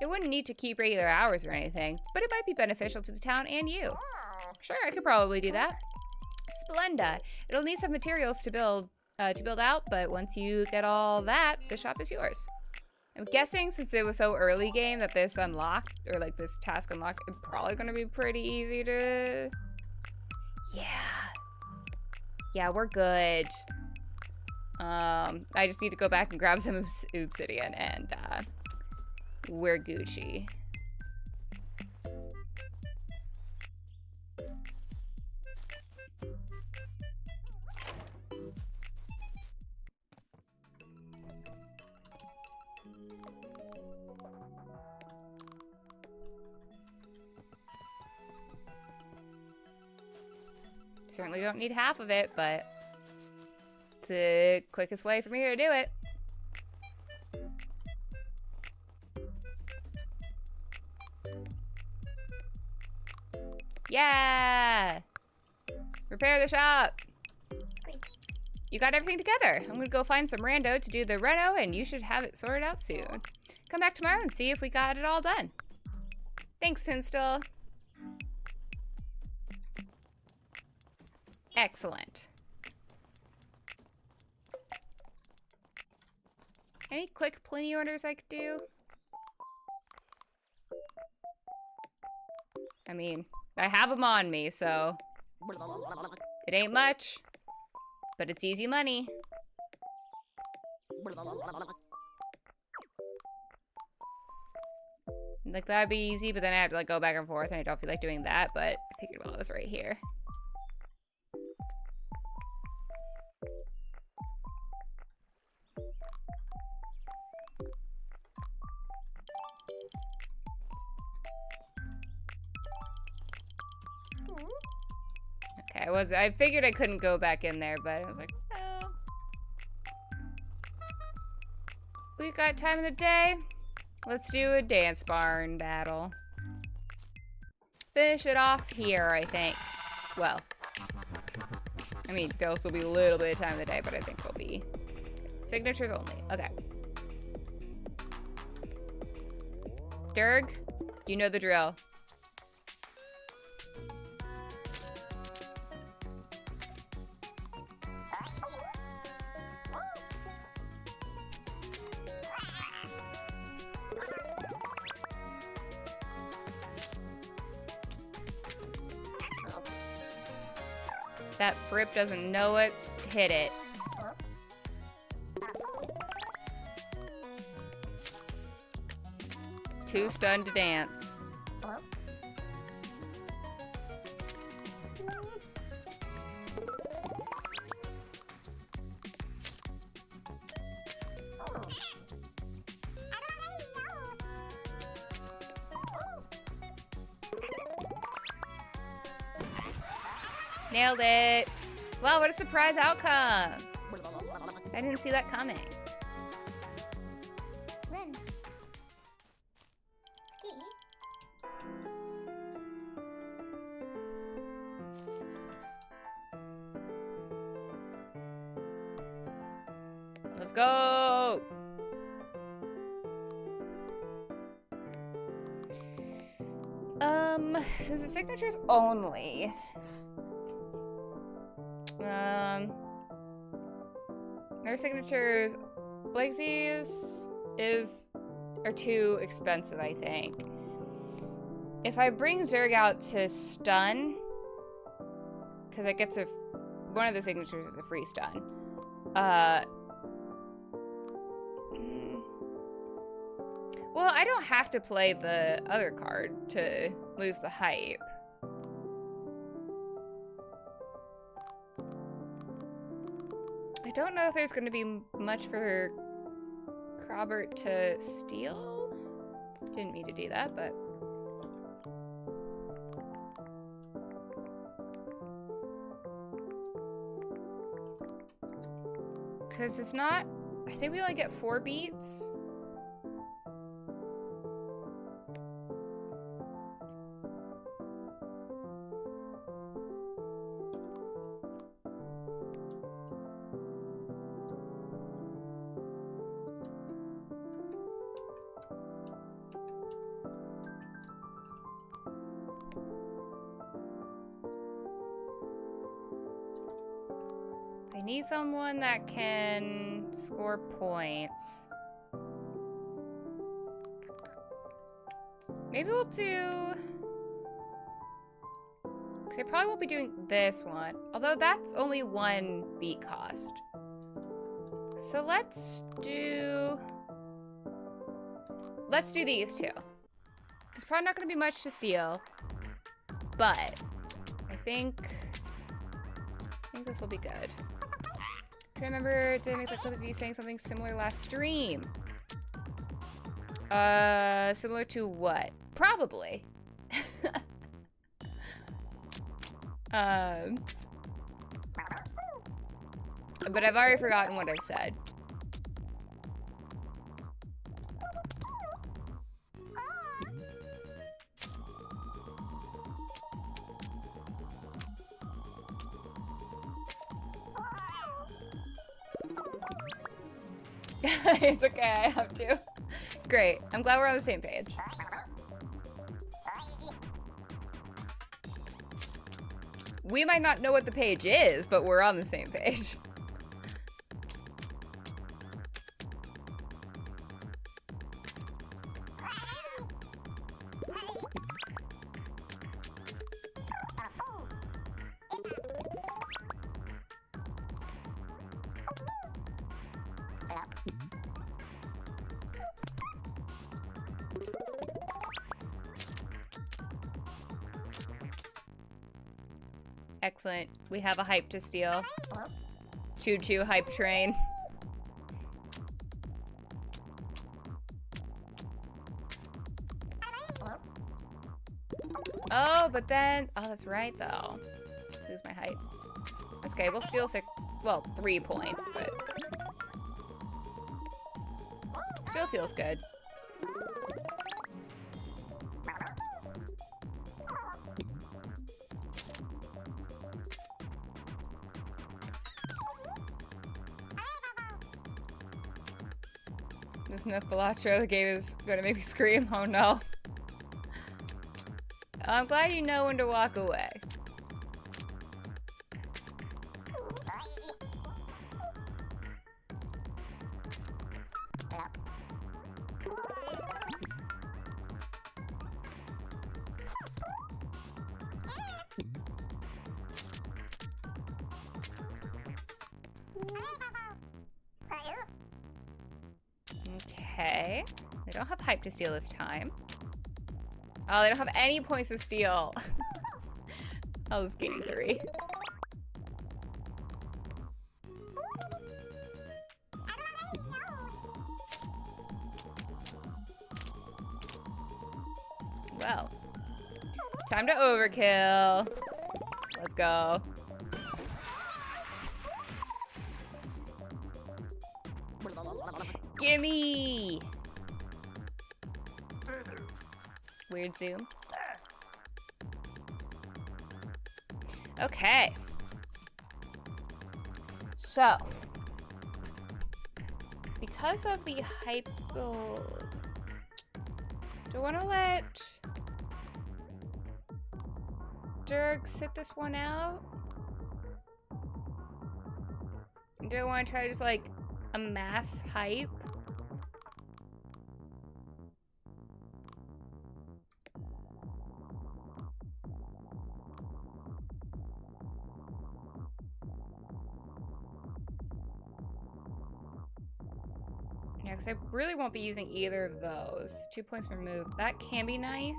It wouldn't need to keep regular hours or anything, but it might be beneficial to the town and you. Sure, I could probably do that. Splenda. It'll need some materials to build out, but once you get all that, the shop is yours. I'm guessing since it was so early game that this unlocked, or like this task unlocked, it's probably gonna be pretty easy to... Yeah, we're good. I just need to go back and grab some obsidian and we're Gucci. Certainly don't need half of it, but it's the quickest way for me to do it. Yeah! Repair the shop! You got everything together. I'm gonna go find some rando to do the reno, and you should have it sorted out soon. Come back tomorrow and see if we got it all done. Thanks, Tinstill. Excellent. Any quick Pliny orders I could do? I mean, I have them on me, so it ain't much, but it's easy money. Like, that'd be easy, but then I have to like go back and forth, and I don't feel like doing that, but I figured while I was right here. Okay, I figured I couldn't go back in there, but I was like, oh. We got time of the day. Let's do a dance barn battle. Finish it off here, I think. Well, I mean, there'll still be a little bit of time of the day, but I think it'll be signatures only. Okay. Durg, you know the drill. That Fripp doesn't know it. Hit it. Too stunned to dance. Nailed it. Wow, what a surprise outcome. I didn't see that coming. Run. Ski. Let's go. Since the signatures only. Their signatures, Blakesey's are too expensive, I think. If I bring Zerg out to stun, because it gets one of the signatures is a free stun. Well, I don't have to play the other card to lose the hype. I don't know if there's going to be much for Robert to steal. Didn't mean to do that, but... Because it's not... I think we only get 4 beats. I need someone that can score points. Maybe we'll do... Because I probably won't be doing this one. Although that's only 1 beat cost. So let's do these two. There's probably not going to be much to steal. But I think this will be good. I remember, did I make that clip of you saying something similar last stream? Similar to what? Probably. But I've already forgotten what I said. It's okay, I have to. Great, I'm glad we're on the same page. We might not know what the page is, but we're on the same page. Excellent. We have a hype to steal. Choo-choo hype train. Oh, but then... Oh, that's right, though. Lose my hype. Okay, we'll steal 3 points, but... Still feels good. This Nefalatro, the game is gonna make me scream. Oh no. I'm glad you know when to walk away. Okay. They don't have hype to steal this time. Oh, they don't have any points to steal. I'll just gain 3. Well, time to overkill. Let's go. Gimme! Weird zoom. Okay. So, because of the hypo... Do I want to let Dirk sit this one out? Do I want to try just like amass hype? Yeah, because I really won't be using either of those. 2 points removed. That can be nice.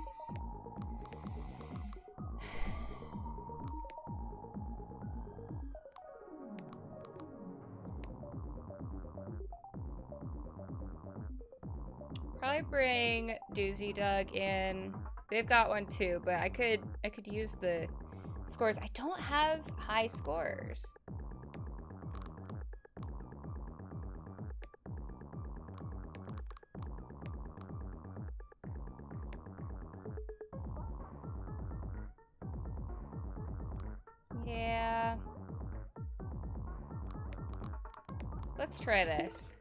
Probably bring Doozy Doug in. They've got one too, but I could use the scores. I don't have high scores. Yeah. Let's try this.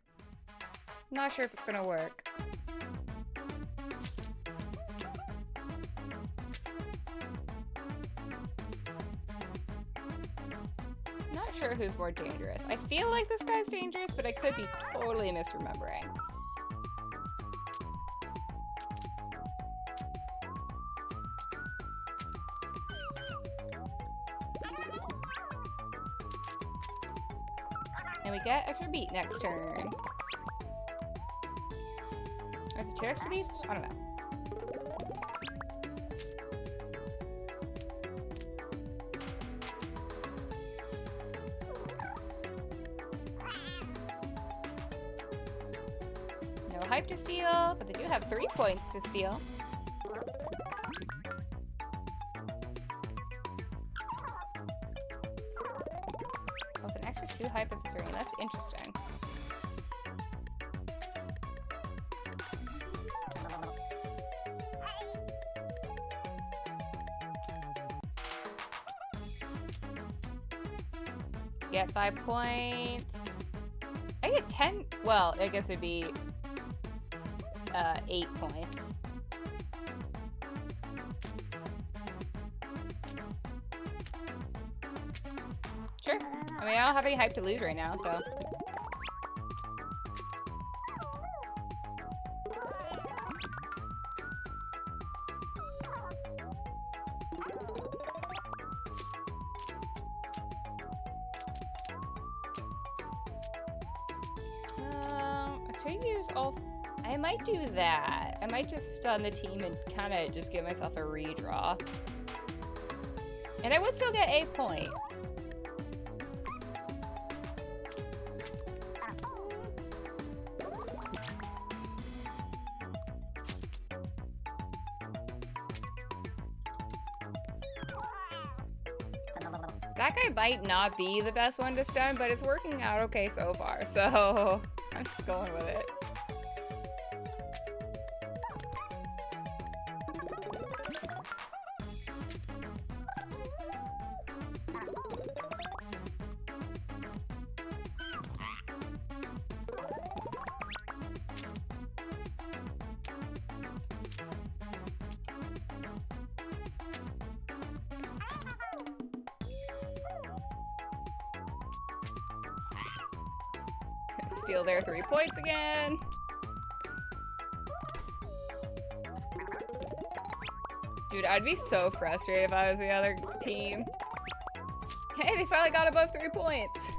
Not sure if it's gonna work. Not sure who's more dangerous. I feel like this guy's dangerous, but I could be totally misremembering. And we get extra beat next turn. Is it 2 extra beats? I don't know. No hype to steal, but they do have 3 points to steal. Plus an extra 2 hype if it's raining. That's interesting. Get 5 points. I get 10. Well, I guess it'd be 8 points. Sure. I mean, I don't have any hype to lose right now, so. I could use all. I might do that. I might just stun the team and kind of just give myself a redraw. And I would still get a point. That guy might not be the best one to stun, but it's working out okay so far, so I'm just going with it. Steal their 3 points again. Dude, I'd be so frustrated if I was the other team. Hey, they finally got above 3 points.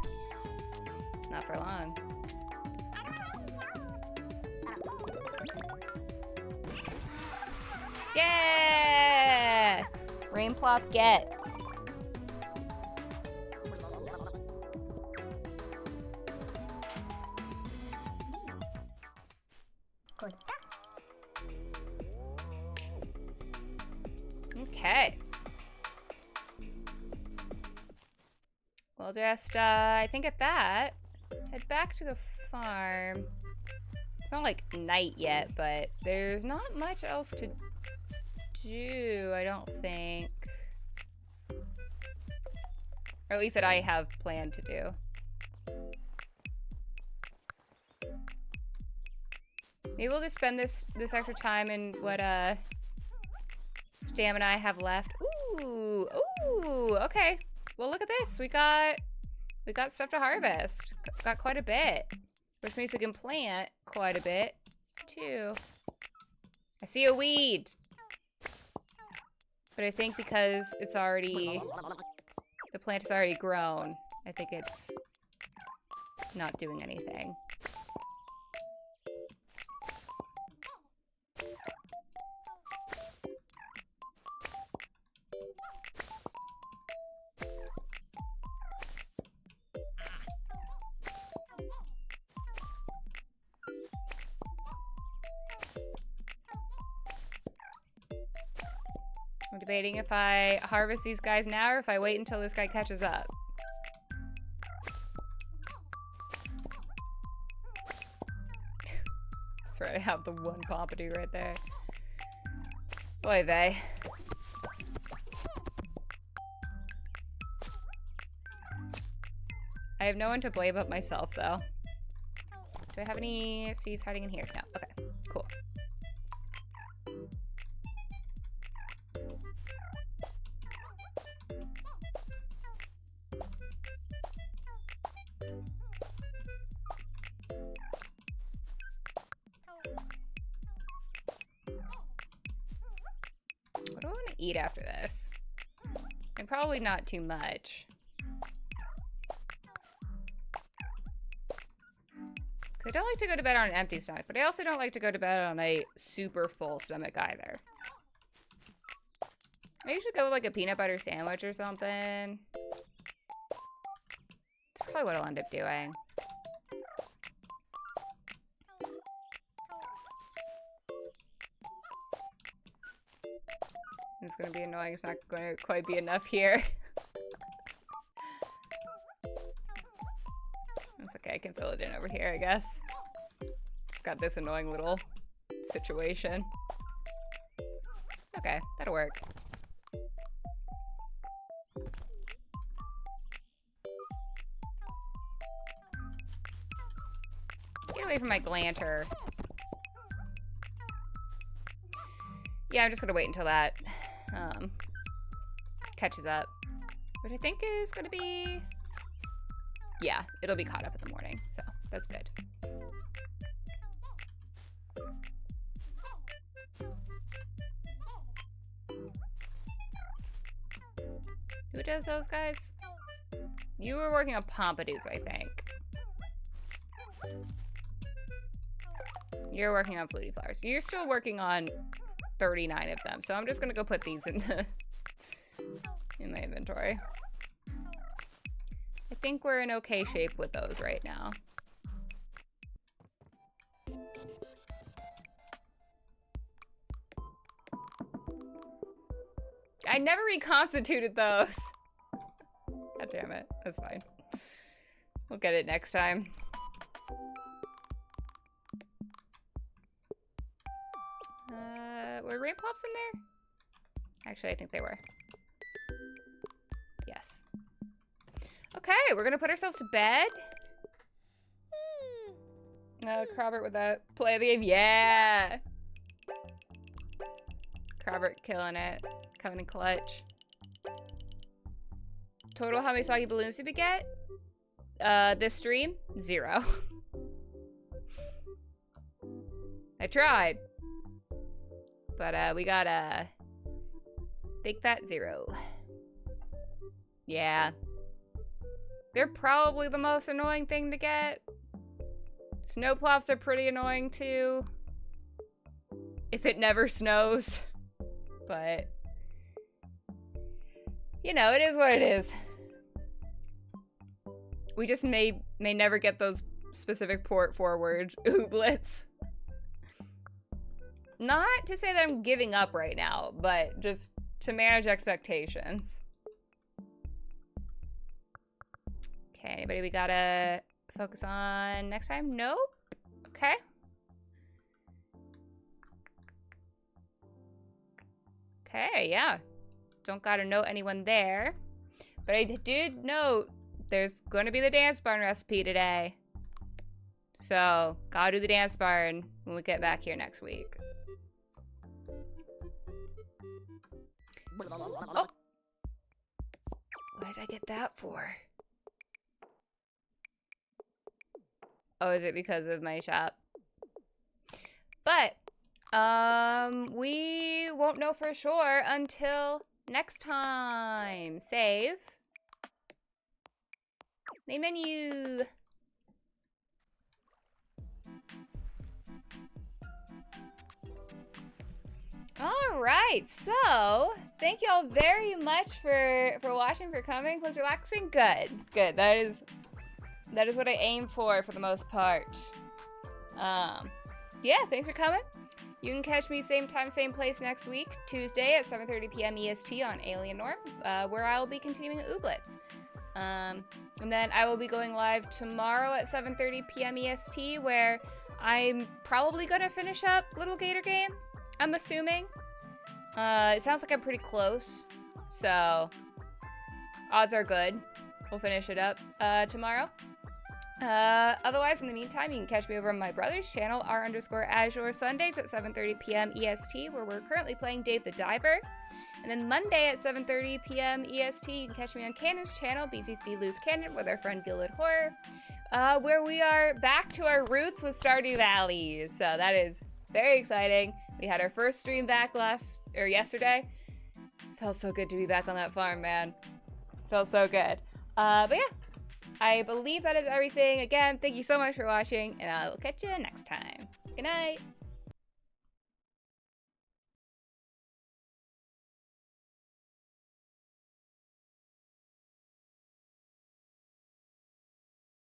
Not for long. Yeah! Rain plop get. Okay. We'll just, I think at that, head back to the farm. It's not like night yet, but there's not much else to do, I don't think. Or at least that I have planned to do. Maybe we'll just spend this extra time in what stamina I have left. Ooh, okay. Well, look at this. We got stuff to harvest. Got quite a bit, which means we can plant quite a bit too. I see a weed, but I think because it's already, the plant is already grown, I think it's not doing anything. I'm debating if I harvest these guys now or if I wait until this guy catches up. That's right, I have the one Pompidou right there. Boy, vey. I have no one to blame but myself, though. Do I have any seeds hiding in here? No. Okay, cool. What do I want to eat after this? And probably not too much. I don't like to go to bed on an empty stomach, but I also don't like to go to bed on a super full stomach either. I usually go with like a peanut butter sandwich or something. That's probably what I'll end up doing. It's gonna be annoying. It's not going to quite be enough here. That's okay. I can fill it in over here, I guess. It's got this annoying little situation. Okay, that'll work. Get away from my glanter. Yeah, I'm just gonna wait until that catches up. Which I think is gonna be... Yeah, it'll be caught up in the morning, so that's good. Who does those guys? You were working on Pompidous, I think. You're working on Fluty Flowers. You're still working on 39 of them, so I'm just gonna go put these in the in my inventory. I think we're in okay shape with those right now. I never reconstituted those. God damn it. That's fine. We'll get it next time. Were rain plops in there? Actually, I think they were. Yes. Okay, we're gonna put ourselves to bed. Crobert with that play of the game. Yeah! Crobert killing it. Coming in clutch. Total, how many soggy balloons did we get? This stream? 0. I tried. But, we got, think that 0. Yeah. They're probably the most annoying thing to get. Snow plops are pretty annoying, too. If it never snows. but you know, it is what it is. We just may never get those specific port forward ooblets. Not to say that I'm giving up right now, but just to manage expectations. Okay, anybody we gotta focus on next time? Nope. Okay. Okay, yeah. Don't gotta note anyone there. But I did note there's gonna be the dance barn recipe today. So, gotta do the dance barn when we get back here next week. Oh! What did I get that for? Oh, is it because of my shop? But, we won't know for sure until next time. Save. Main menu. All right, so thank y'all very much for watching, for coming, was relaxing. Good. That is what I aim for the most part. Yeah, thanks for coming. You can catch me same time, same place next week, Tuesday at 7:30 p.m. EST on Alien Norm, where I will be continuing Ooblets. And then I will be going live tomorrow at 7:30 p.m. EST, where I'm probably gonna finish up Little Gator Game, I'm assuming. It sounds like I'm pretty close, so odds are good. We'll finish it up tomorrow. Otherwise, in the meantime, you can catch me over on my brother's channel, r_Azure Sundays at 7:30 p.m. EST, where we're currently playing Dave the Diver. And then Monday at 7:30 p.m. EST, you can catch me on Cannon's channel, BCC Loose Cannon, with our friend Gilded Horror, where we are back to our roots with Stardew Valley. So that is very exciting. We had our first stream back yesterday. Felt so good to be back on that farm, man. Felt so good. But yeah, I believe that is everything. Again, thank you so much for watching, and I will catch you next time. Good night.